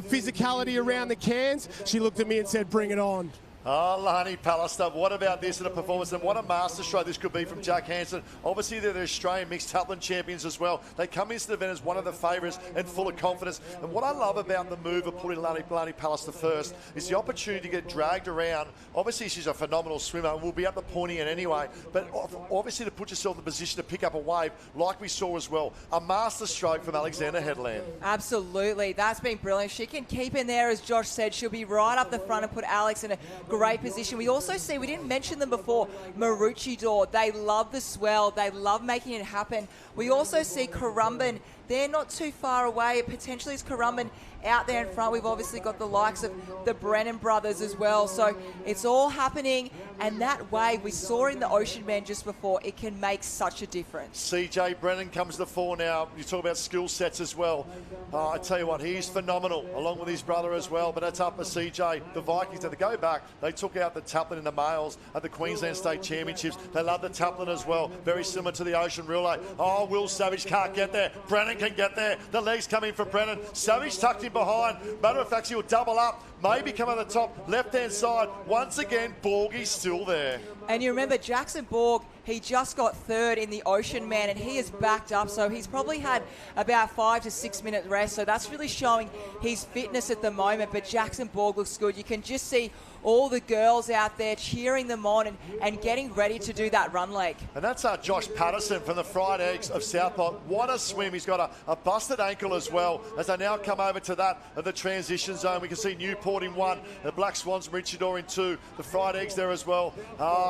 physicality around the cans? She looked at me and said, bring it on. Lani Pallister, what about this in a performance, and what a master stroke this could be from Jack Hansen. Obviously, they're the Australian mixed Tutland champions as well. They come into the event as one of the favourites and full of confidence. And what I love about the move of putting Lani Pallister first is the opportunity to get dragged around. Obviously, she's a phenomenal swimmer and will be up the pointy end anyway. But obviously, to put yourself in the position to pick up a wave, like we saw as well. A master stroke from Alexander Headland. Absolutely. That's been brilliant. She can keep in there, as Josh said. She'll be right up the front and put Alex in a great position. We also see, we didn't mention them before, Maroochydore. They love the swell. They love making it happen. We also see Currumbin. They're not too far away. Potentially it's Currumbin out there in front. We've obviously got the likes of the Brennan brothers as well. So it's all happening. And that wave we saw in the Ocean Man just before, it can make such a difference. CJ Brennan comes to the fore now. You talk about skill sets as well. I tell you what, he's phenomenal, along with his brother as well. But that's up for CJ. The Vikings, to go back, they took out the Tutland in the males at the Queensland State Championships. They love the Tutland as well. Very similar to the Ocean Relay. Will Savage can't get there. Brennan can get there. The legs come in from Brennan. Savage tucked in behind. Matter of fact, he'll double up. Maybe come on the top left-hand side. Once again, Borgie's still there. And you remember Jackson Borg, he just got 3rd in the Ocean Man, and he is backed up, so he's probably had about 5 to 6 minute rest, so that's really showing his fitness at the moment. But Jackson Borg looks good. You can just see all the girls out there cheering them on and getting ready to do that run leg. And that's Josh Patterson from the Fried Eggs of Southport. What a swim. He's got a busted ankle as well. As they now come over to that of the transition zone, we can see Newport in 1, the Black Swans, Maroochydore in 2, the Fried Eggs there as well.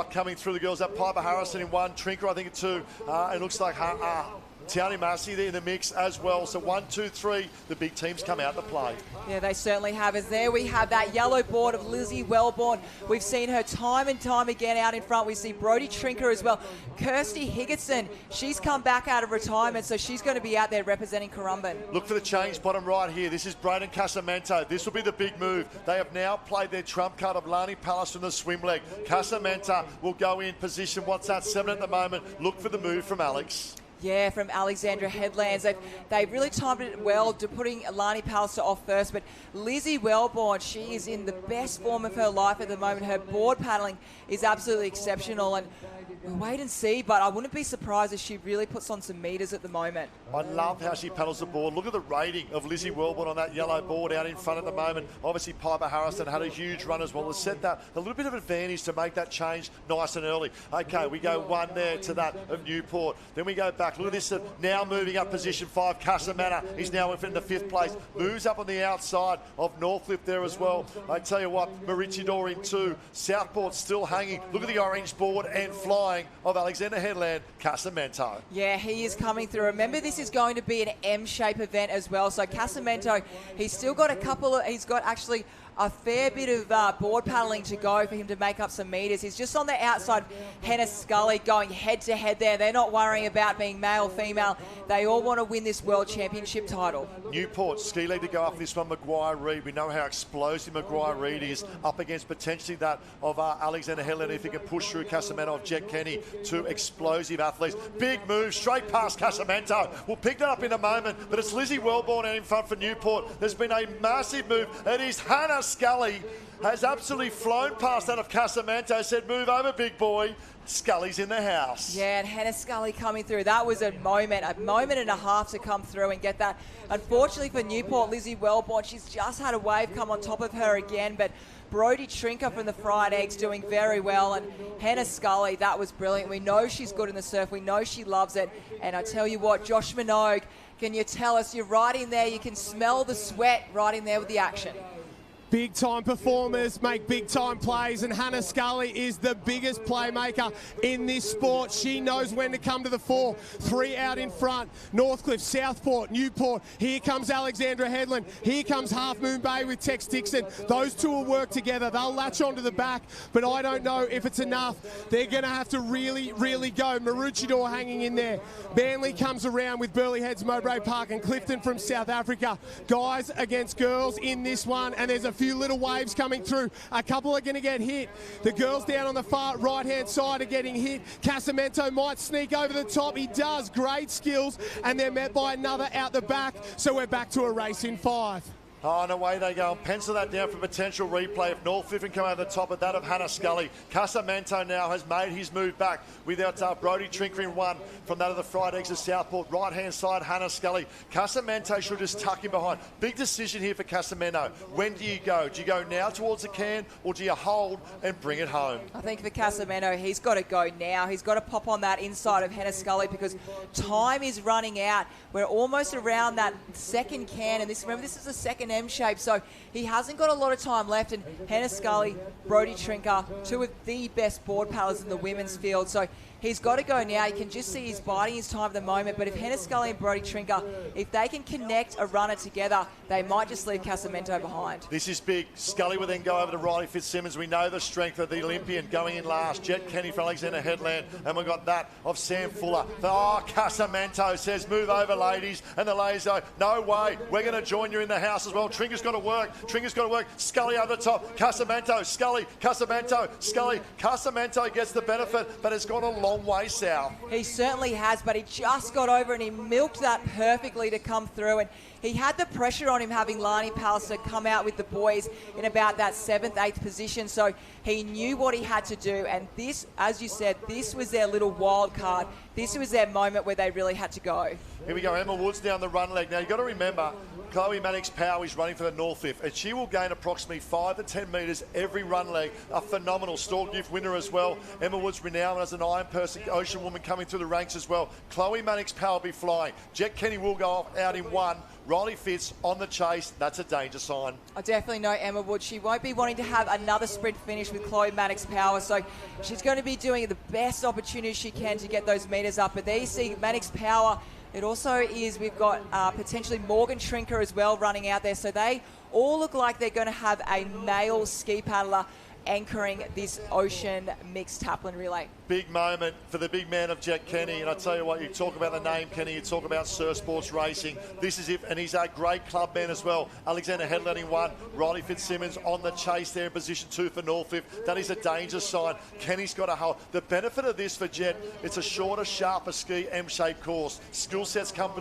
Coming through the girls, that Piper Harrison in 1, Trinker I think in 2. It looks like Tiani Massey there in the mix as well. So 1, 2, 3, the big teams come out to play. Yeah, they certainly have. As there we have that yellow board of Lizzie Wellborn. We've seen her time and time again out in front. We see Brodie Trinker as well. Kirsty Higginson, she's come back out of retirement, so she's going to be out there representing Currumbin. Look for the change bottom right here. This is Braden Casamento. This will be the big move. They have now played their trump card of Lani Pallister in the swim leg. Casamento will go in position. What's that? 7 at the moment. Look for the move from Alex. Yeah, from Alexandra Headlands. They've really timed it well to putting Lani Pallister off first, but Lizzie Wellborn, she is in the best form of her life at the moment. Her board paddling is absolutely exceptional, and we'll wait and see, but I wouldn't be surprised if she really puts on some metres at the moment. I love how she paddles the board. Look at the rating of Lizzie Wellborn on that yellow board out in front at the moment. Obviously, Piper Harrison had a huge run as well. Has set that a little bit of advantage to make that change nice and early. Okay, we go one there to that of Newport. Then we go back. Look at this, now moving up position 5. Casamana is now in the 5th place. Moves up on the outside of Northcliffe there as well. I tell you what, Maroochydore in 2. Southport still hanging. Look at the orange board and flying of Alexander Headland, Casamento. Yeah, he is coming through. Remember, this is going to be an M-shape event as well. So Casamento, he's still got he's got actually a fair bit of board paddling to go for him to make up some metres. He's just on the outside. Hannah Scully going head-to-head there. They're not worrying about being male, female. They all want to win this World Championship title. Newport, ski leg to go up this one, Maguire Reid. We know how explosive Maguire Reid is up against potentially that of Alexander Headland if he can push through Casamento of Jet Kenny. 2 explosive athletes. Big move straight past Casamento. We'll pick that up in a moment, but it's Lizzie Wellborn out in front for Newport. There's been a massive move. It is Hannah Scully has absolutely flown past that of Casamento, said, move over, big boy. Scully's in the house. Yeah, and Hannah Scully coming through. That was a moment and a half to come through and get that. Unfortunately for Newport, Lizzie Wellborn, she's just had a wave come on top of her again, but Brodie Trinker from the Fried Eggs doing very well, and Hannah Scully, that was brilliant. We know she's good in the surf. We know she loves it. And I tell you what, Josh Minogue, can you tell us, you're right in there, you can smell the sweat right in there with the action. Big time performers make big time plays, and Hannah Scully is the biggest playmaker in this sport. She knows when to come to the fore. 3 out in front. Northcliffe, Southport, Newport. Here comes Alexandra Headland. Here comes Half Moon Bay with Tex Dixon. Those two will work together. They'll latch onto the back, but I don't know if it's enough. They're going to have to really, really go. Maroochydore hanging in there. Manly comes around with Burleigh Heads, Mowbray Park, and Clifton from South Africa. Guys against girls in this one, and there's a few little waves coming through. A couple are going to get hit. The girls down on the far right-hand side are getting hit. Casamento might sneak over the top. He does. Great skills, and they're met by another out the back. So we're back to a race in 5. Oh, and away they go. And pencil that down for potential replay if Northcliffe can come over the top of that of Hannah Scully. Casamento now has made his move back without Brodie Trinker in 1 from that of the Fried Eggs of Southport. Right-hand side, Hannah Scully. Casamento should just tuck him behind. Big decision here for Casamento. When do you go? Do you go now towards the can, or do you hold and bring it home? I think for Casamento, he's got to go now. He's got to pop on that inside of Hannah Scully because time is running out. We're almost around that second can, and remember, this is the second M shape, so he hasn't got a lot of time left. And Hannah Scully, Brodie Trinker, 2 of the best board paddlers in the women's field, so he's got to go now. You can just see he's biding his time at the moment, but if Hannah Scully and Brodie Trinker, if they can connect a runner together, they might just leave Casamento behind. This is big. Scully will then go over to Riley Fitzsimmons. We know the strength of the Olympian going in last. Jet Kenny for Alexander Headland, and we've got that of Sam Fuller. Casamento says, move over, ladies, and the ladies go, no way, we're going to join you in the house as well. Trinker's got to work. Scully over the top. Casamento, Scully, Casamento, Scully. Casamento gets the benefit, but it's gone a long way south. He certainly has, but he just got over and he milked that perfectly to come through, and he had the pressure on him having Lani Pallister come out with the boys in about that 7th, 8th position, so he knew what he had to do, and this, as you said, this was their little wild card. This was their moment where they really had to go. Here we go, Emma Woods down the run leg. Now, you've got to remember, Chloe Mannix-Power is running for the Northcliffe, and she will gain approximately 5 to 10 metres every run leg. A phenomenal Stork Gift winner as well. Emma Woods renowned as an Iron Person Ocean woman coming through the ranks as well. Chloe Mannix-Power will be flying. Jet Kenny will go out in 1. Riley Fitz on the chase. That's a danger sign. I definitely know Emma Wood. She won't be wanting to have another sprint finish with Chloe Mannix-Power, so she's going to be doing the best opportunity she can to get those metres up. But there you see Mannix-Power. It also is, we've got potentially Morgan Trinker as well running out there. So they all look like they're going to have a male ski paddler anchoring this Ocean Mixed Taplin Relay. big moment for the big man of Jet Kenny. And I tell you what, you talk about the name Kenny, you talk about Surf Sports Racing. This is it, and he's a great club man as well. Alexander Headland in 1, Riley Fitzsimmons on the chase there in position 2 for Northcliffe. That is a danger sign. Kenny's got a hold. The benefit of this for Jet, it's a shorter, sharper ski, M-shaped course. Skill sets come to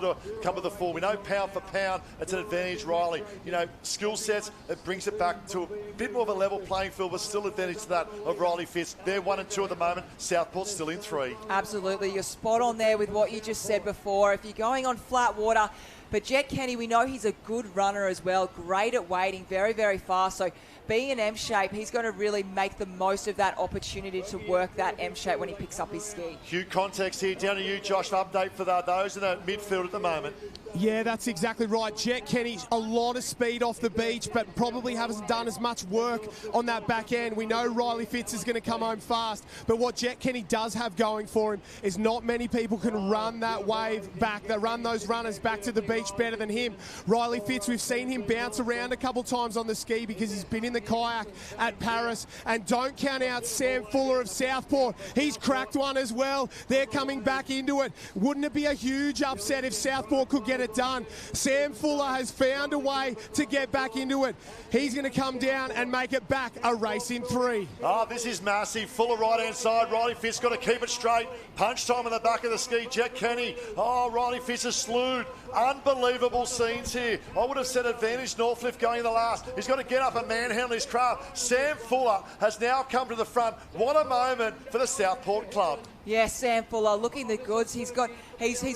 the fore. We know pound for pound, it's an advantage, Riley. You know, skill sets, it brings it back to a bit more of a level playing field, but still advantage to that of Riley Fitz. They're 1 and 2 at the moment. Southport's still in 3. Absolutely. You're spot on there with what you just said before. If you're going on flat water, but Jet Kenny, we know he's a good runner as well. Great at waiting, very, very fast. So being an M shape, he's going to really make the most of that opportunity to work that M shape when he picks up his ski. Huge context here. Down to you, Josh. Update for those in the midfield at the moment. Yeah, that's exactly right. Jet Kenny, a lot of speed off the beach, but probably hasn't done as much work on that back end. We know Riley Fitz is going to come home fast, but what Jet Kenny does have going for him is not many people can run that wave back, that run those runners back to the beach better than him. Riley Fitz, we've seen him bounce around a couple times on the ski because he's been in the kayak at Paris. And don't count out Sam Fuller of Southport. He's cracked one as well. They're coming back into it. Wouldn't it be a huge upset if Southport could get it done? Sam Fuller has found a way to get back into it. He's going to come down and make it back a race in 3. Oh, this is massive. Fuller right-hand side. Riley Fitz got to keep it straight. Punch time on the back of the ski. Jet Kenny. Oh, Riley Fitz is slewed. Unbelievable scenes here. I would have said advantage Northcliffe going in the last. He's got to get up and manhandle his craft. Sam Fuller has now come to the front. What a moment for the Southport club. Yeah, Sam Fuller looking the goods. He's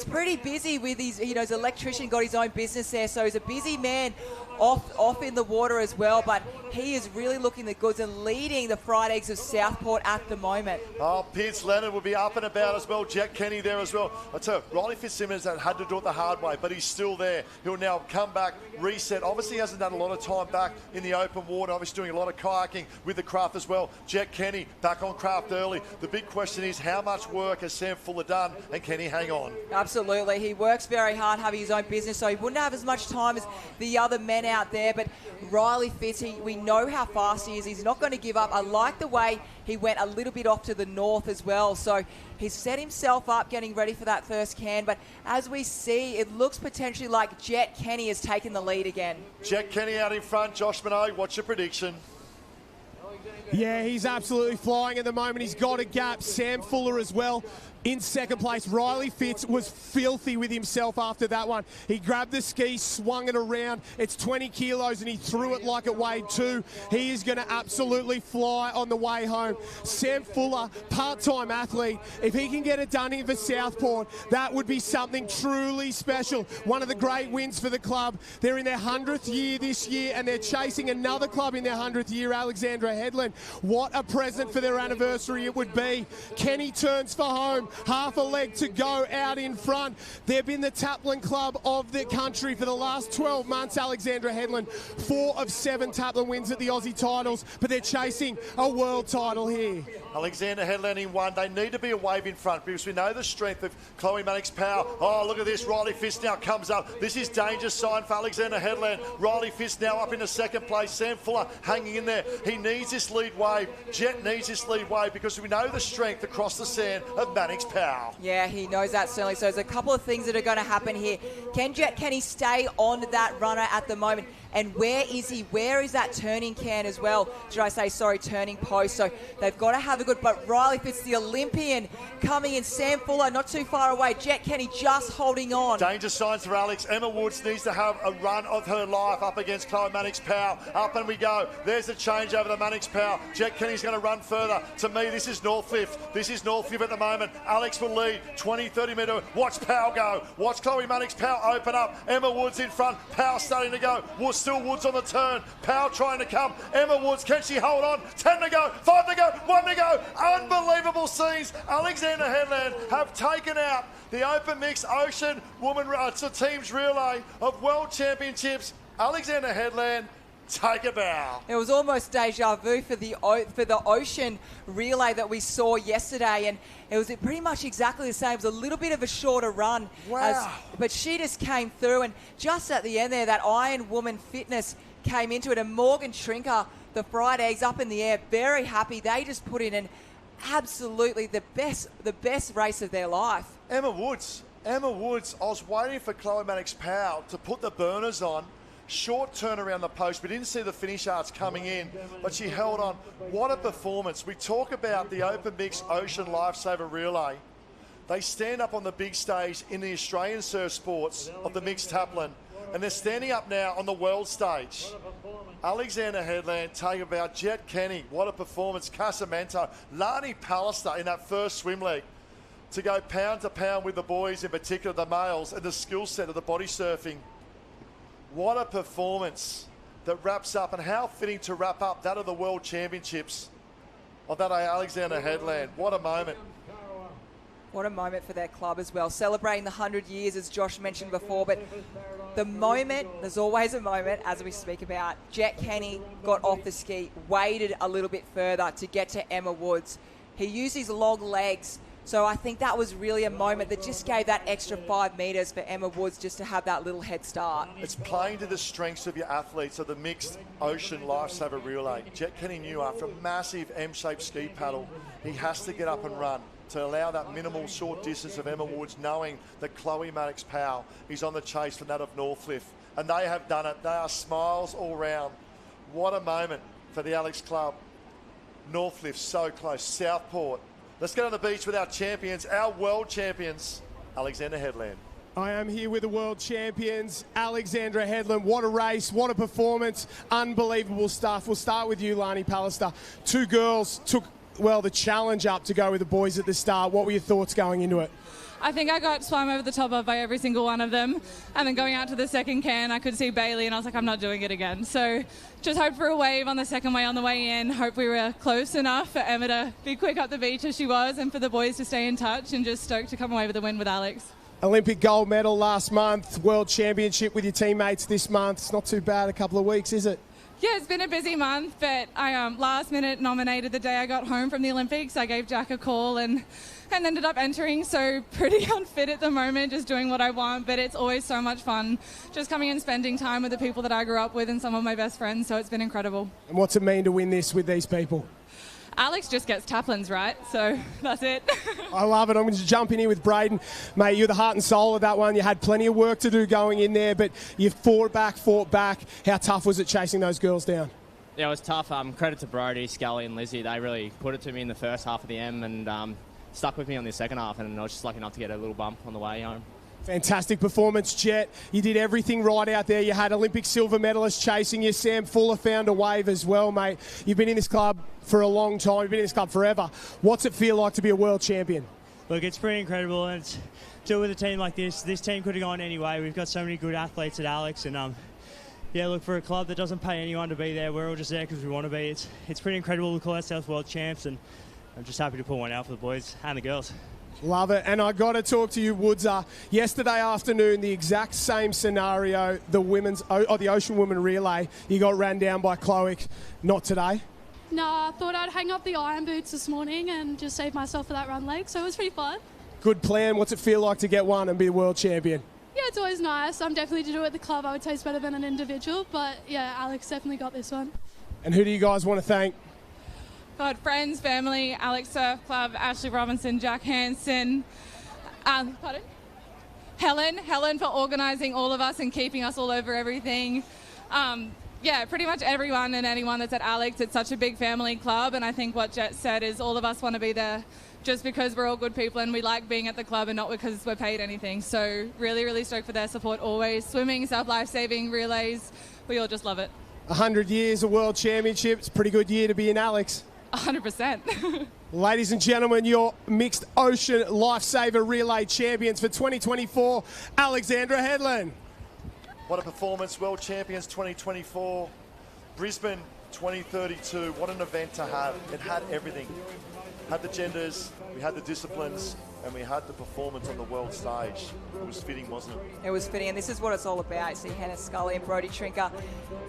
pretty busy with his, his electrician, got his own business there, so he's a busy man off in the water as well, but he is really looking the goods and leading the Fried Eggs of Southport at the moment. Oh, Pierce Leonard will be up and about as well. Jet Kenny there as well. I tell you, Riley Fitzsimmons had to do it the hard way, but he's still there. He'll now come back, reset. Obviously, he hasn't done a lot of time back in the open water. Obviously, doing a lot of kayaking with the craft as well. Jet Kenny back on craft early. The big question is, how much work has Sam Fuller done, and can he hang on? Absolutely. He works very hard, having his own business, so he wouldn't have as much time as the other men out there. But Riley Fitz, we know how fast he is. He's not going to give up. I like the way he went a little bit off to the north as well. So he's set himself up, getting ready for that first can. But as we see, it looks potentially like Jet Kenny has taken the lead again. Jet Kenny out in front. Josh Minogue, what's your prediction? Yeah, he's absolutely flying at the moment. He's got a gap. Sam Fuller as well in second place. Riley Fitz was filthy with himself after that one. He grabbed the ski, swung it around. It's 20 kilos and he threw it like it weighed 2. He is going to absolutely fly on the way home. Sam Fuller, part-time athlete. If he can get it done here for Southport, that would be something truly special. One of the great wins for the club. They're in their 100th year this year and they're chasing another club in their 100th year, Alexandra Headland. What a present for their anniversary it would be. Kenny turns for home. Half a leg to go out in front. They've been the Taplin club of the country for the last 12 months, Alexandra Headland. 4 of 7 Taplin wins at the Aussie titles, but they're chasing a world title here. Alexander Headland in 1. They need to be a wave in front because we know the strength of Chloe Mannix Power. Oh, look at this. Riley Fitz now comes up. This is danger sign for Alexander Headland. Riley Fitz now up into second place. Sam Fuller hanging in there. He needs this lead wave. Jet needs this lead wave because we know the strength across the sand of Mannix Power. Yeah, he knows that certainly. So there's a couple of things that are going to happen here. Can Jet Kenny stay on that runner at the moment? And where is he? Where is that turning can as well? Should I say, sorry, turning post. So they've got to have a good, but Riley Fitz, the Olympian, coming in. Sam Fuller, not too far away. Jet Kenny just holding on. Danger signs for Alex. Emma Woods needs to have a run of her life up against Chloe Mannix Power. Up and we go. There's a change over the Mannix Power. Jet Kenny's going to run further. To me, this is Northcliffe. This is Northcliffe at the moment. Alex will lead. 20, 30 metre. Watch Power go. Watch Chloe Mannix Power open up. Emma Woods in front. Power starting to go. Still Woods on the turn. Power trying to come. Emma Woods, can she hold on? 10 to go. 5 to go. 1 to go. Unbelievable scenes. Alexander Headland have taken out the Open Mixed Ocean Women Teams Relay of World Championships. Alexander Headland, take a bow. It was almost deja vu for the ocean relay that we saw yesterday, and it was pretty much exactly the same. It was a little bit of a shorter run. Wow. But she just came through, and just at the end there, that Iron Woman fitness came into it, and Morgan Trinker, the Fried Eggs up in the air, very happy. They just put in an absolutely the best race of their life. Emma Woods, I was waiting for Chloe Mannix-Powell to put the burners on. Short turn around the post. We didn't see the finish arts coming in, but she held on. What a performance. We talk about the Open Mix Ocean Lifesaver Relay. They stand up on the big stage in the Australian surf sports of the mixed taplin, and they're standing up now on the world stage. Alexander Headland, take about Jet Kenny. What a performance. Casamento, Lani Pallister in that first swim leg to go pound to pound with the boys, in particular the males, and the skill set of the body surfing. What a performance that wraps up, and how fitting to wrap up that of the World Championships of that Alexander Headland. What a moment. What a moment for their club as well. Celebrating the 100 years, as Josh mentioned before, but the moment, there's always a moment, as we speak about, Jet Kenny got off the ski, waited a little bit further to get to Emma Woods. He used his long legs. So I think that was really a moment that just gave that extra 5 metres for Emma Woods just to have that little head start. It's playing to the strengths of your athletes of the mixed ocean lifesaver relay. Jet Kenny knew after a massive M-shaped ski paddle, he has to get up and run to allow that minimal short distance of Emma Woods, knowing that Chloe Mannix-Powell is on the chase for that of Northcliffe. And they have done it. They are smiles all round. What a moment for the Alex Club. Northcliffe so close. Southport. Let's get on the beach with our champions, our world champions, Alexander Headland. I am here with the world champions, Alexandra Headland. What a race, what a performance, unbelievable stuff. We'll start with you, Lani Pallister. 2 girls took, well, the challenge up to go with the boys at the start. What were your thoughts going into it? I think I got swum over the top of by every single one of them. And then going out to the second can, I could see Bailey and I was like, I'm not doing it again. So just hope for a wave on the second wave on the way in. Hope we were close enough for Emma to be quick up the beach as she was, and for the boys to stay in touch, and just stoked to come away with the win with Alex. Olympic gold medal last month, World Championship with your teammates this month. It's not too bad, a couple of weeks, is it? Yeah, it's been a busy month, but I last minute nominated the day I got home from the Olympics. I gave Jack a call and ended up entering, so pretty unfit at the moment, just doing what I want, but it's always so much fun just coming and spending time with the people that I grew up with and some of my best friends, so it's been incredible. And what's it mean to win this with these people? Alex just gets taplins, right? So that's it. I love it. I'm going to jump in here with Braden. Mate, you're the heart and soul of that one. You had plenty of work to do going in there, but you fought back. How tough was it chasing those girls down? Yeah, it was tough. Credit to Brody, Scully and Lizzie. They really put it to me in the first half of the M and stuck with me on the second half, and I was just lucky enough to get a little bump on the way home. Fantastic performance, Jet. You did everything right out there. You had Olympic silver medalists chasing you. Sam Fuller found a wave as well, mate. You've been in this club for a long time. You've been in this club forever. What's it feel like to be a world champion? Look, it's pretty incredible, and do it with a team like this. This team could have gone anyway. We've got so many good athletes at Alex, and yeah, look, for a club that doesn't pay anyone to be there, we're all just there because we want to be. It's pretty incredible to call ourselves world champs, and I'm just happy to pull one out for the boys and the girls. Love it. And I got to talk to you, Woodser. Yesterday afternoon, the exact same scenario, the Ocean Women Relay, you got ran down by Chloe. Not today? No, I thought I'd hang up the iron boots this morning and just save myself for that run leg, so it was pretty fun. Good plan. What's it feel like to get one and be a world champion? Yeah, it's always nice. I'm definitely to do it at the club. I would say it's better than an individual, but yeah, Alex definitely got this one. And who do you guys want to thank? God, friends, family, Alex Surf Club, Ashley Robinson, Jack Hansen, Helen for organising all of us and keeping us all over everything. Yeah, pretty much everyone and anyone that's at Alex. It's such a big family club, and I think what Jet said is all of us want to be there just because we're all good people and we like being at the club and not because we're paid anything. So really, really stoked for their support always. Swimming, South Lifesaving, relays, we all just love it. 100 years of World Championships, pretty good year to be in Alex. 100%. Ladies and gentlemen, your Mixed Ocean Lifesaver Relay champions for 2024, Alexandra Headland. What a performance, World Champions 2024. Brisbane 2032, what an event to have. It had everything. Had the genders, we had the disciplines, and we had the performance on the world stage. It was fitting, wasn't it? It was fitting, and this is what it's all about. See Hannah Scully and Brodie Trinker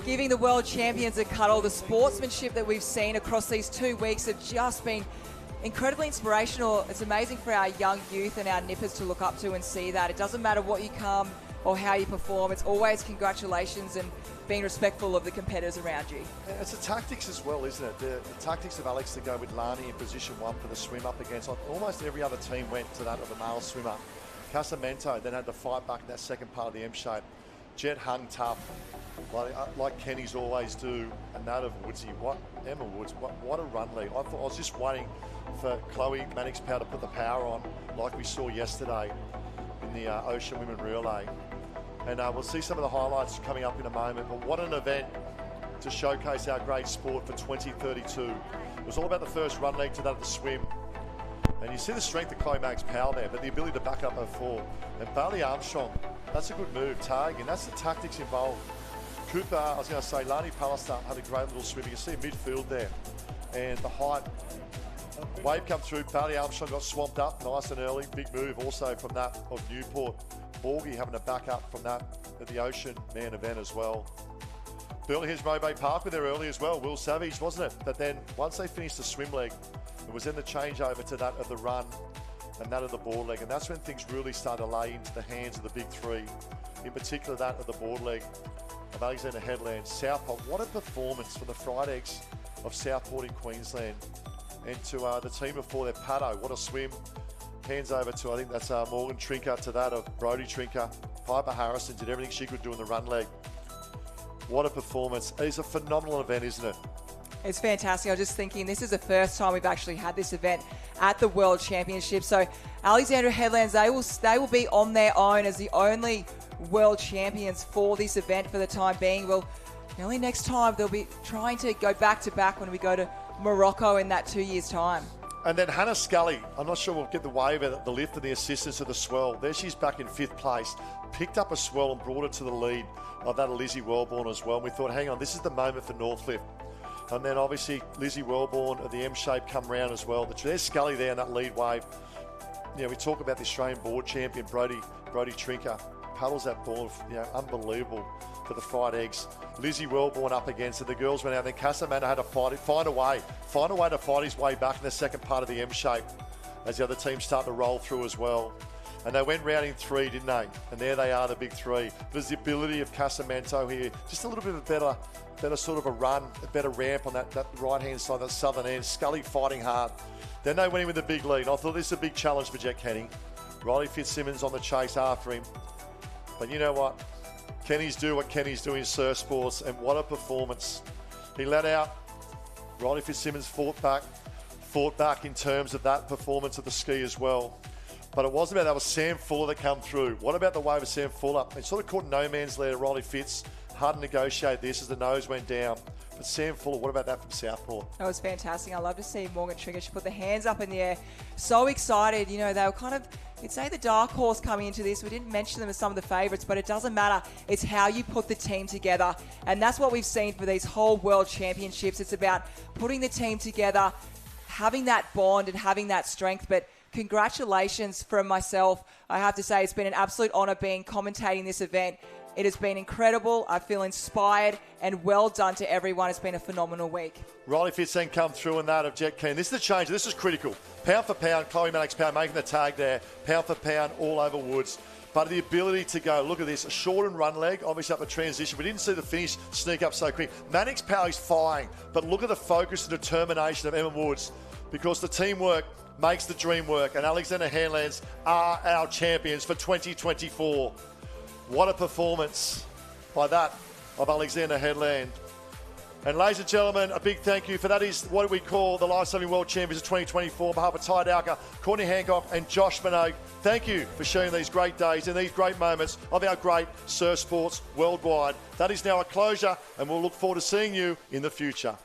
giving the world champions a cuddle. The sportsmanship that we've seen across these 2 weeks have just been incredibly inspirational. It's amazing for our young youth and our nippers to look up to and see that. It doesn't matter what you come or how you perform. It's always congratulations and being respectful of the competitors around you. And it's the tactics as well, isn't it? The tactics of Alex to go with Lani in position 1 for the swim up against. Almost every other team went to that of the male swimmer. Casamento then had to fight back in that second part of the M shape. Jet hung tough, like Kenny's always do, and that of Woodsy. Emma Woods, what a run lead. I was just waiting for Chloe Mannix-Powell to put the power on, like we saw yesterday in the Ocean Women Relay. And we'll see some of the highlights coming up in a moment, but what an event to showcase our great sport for 2032. It was all about the first run leg to that of the swim. And you see the strength of Chloe Mannix-Powell there, but the ability to back up her 4. And Bailey Armstrong, that's a good move, tagging. That's the tactics involved. Cooper, I was going to say, Lani Pallister had a great little swim. You can see midfield there. And the height, wave come through. Bailey Armstrong got swamped up nice and early. Big move also from that of Newport. Borgie having to back up from that at the Ocean Man event as well. Burley Hills Mowbray Park were there early as well. Will Savage, wasn't it? But then once they finished the swim leg, it was then the changeover to that of the run and that of the board leg. And that's when things really started to lay into the hands of the big 3. In particular, that of the board leg of Alexander Headland. Southport, what a performance for the Fried Eggs of Southport in Queensland. And to the team before their Paddo, what a swim. Hands over to, I think that's Morgan Trinker, to that of Brodie Trinker. Piper Harrison did everything she could do in the run leg. What a performance. It's a phenomenal event, isn't it? It's fantastic. I was just thinking this is the first time we've actually had this event at the World Championship. So Alexandra Headlands, they will be on their own as the only world champions for this event for the time being. Well, the only next time they'll be trying to go back to back when we go to Morocco in that 2 years' time. And then Hannah Scully, I'm not sure we'll get the wave of the lift and the assistance of the swell. There she's back in 5th place, picked up a swell and brought it to the lead of that of Lizzie Wellborn as well. And we thought, hang on, this is the moment for Northlift. And then obviously Lizzie Wellborn of the M shape come round as well. There's Scully there in that lead wave. You know, we talk about the Australian board champion, Brodie Trinker. Paddles that ball, unbelievable for the Fried Eggs. Lizzie Wellborn up against it. The girls went out. Then Casamanta had to find a way to fight his way back in the second part of the M shape as the other teams start to roll through as well. And they went round in 3, didn't they? And there they are, the big 3. There's the ability of Casamento here. Just a little bit of a better sort of a run, a better ramp on that right-hand side, that southern end. Scully fighting hard. Then they went in with a big lead. I thought this is a big challenge for Jet Kenny. Riley Fitzsimmons on the chase after him. But you know what? Kenny's do what Kenny's doing in surf sports, and what a performance. He let out. Riley Fitzsimmons fought back in terms of that performance of the ski as well. But it wasn't about that. It was Sam Fuller that come through. What about the wave of Sam Fuller? It sort of caught no man's land. Riley Fitz hard to negotiate this as the nose went down. But Sam Fuller, what about that from Southport? That was fantastic. I love to see Morgan Trigger. She put the hands up in the air. So excited. You know, they were kind of, you'd say the dark horse coming into this. We didn't mention them as some of the favourites, but it doesn't matter. It's how you put the team together. And that's what we've seen for these whole World Championships. It's about putting the team together, having that bond and having that strength. But congratulations from myself. I have to say it's been an absolute honour commentating this event. It has been incredible. I feel inspired, and well done to everyone. It's been a phenomenal week. Riley Fitz then come through in that of Jet Keen. This is the change. This is critical. Pound for pound, Chloe Mannix-Powell making the tag there. Pound for pound all over Woods. But the ability to go, look at this, a short and run leg, obviously up the transition. We didn't see the finish sneak up so quick. Mannix-Powell is flying, but look at the focus and determination of Emma Woods, because the teamwork makes the dream work, and Alexander Handlands are our champions for 2024. What a performance by that of Alexander Headland. And ladies and gentlemen, a big thank you for that is what we call the Lifesaving World Champions of 2024 on behalf of Ty Dowker, Courtney Hancock and Josh Minogue. Thank you for sharing these great days and these great moments of our great surf sports worldwide. That is now a closure, and we'll look forward to seeing you in the future.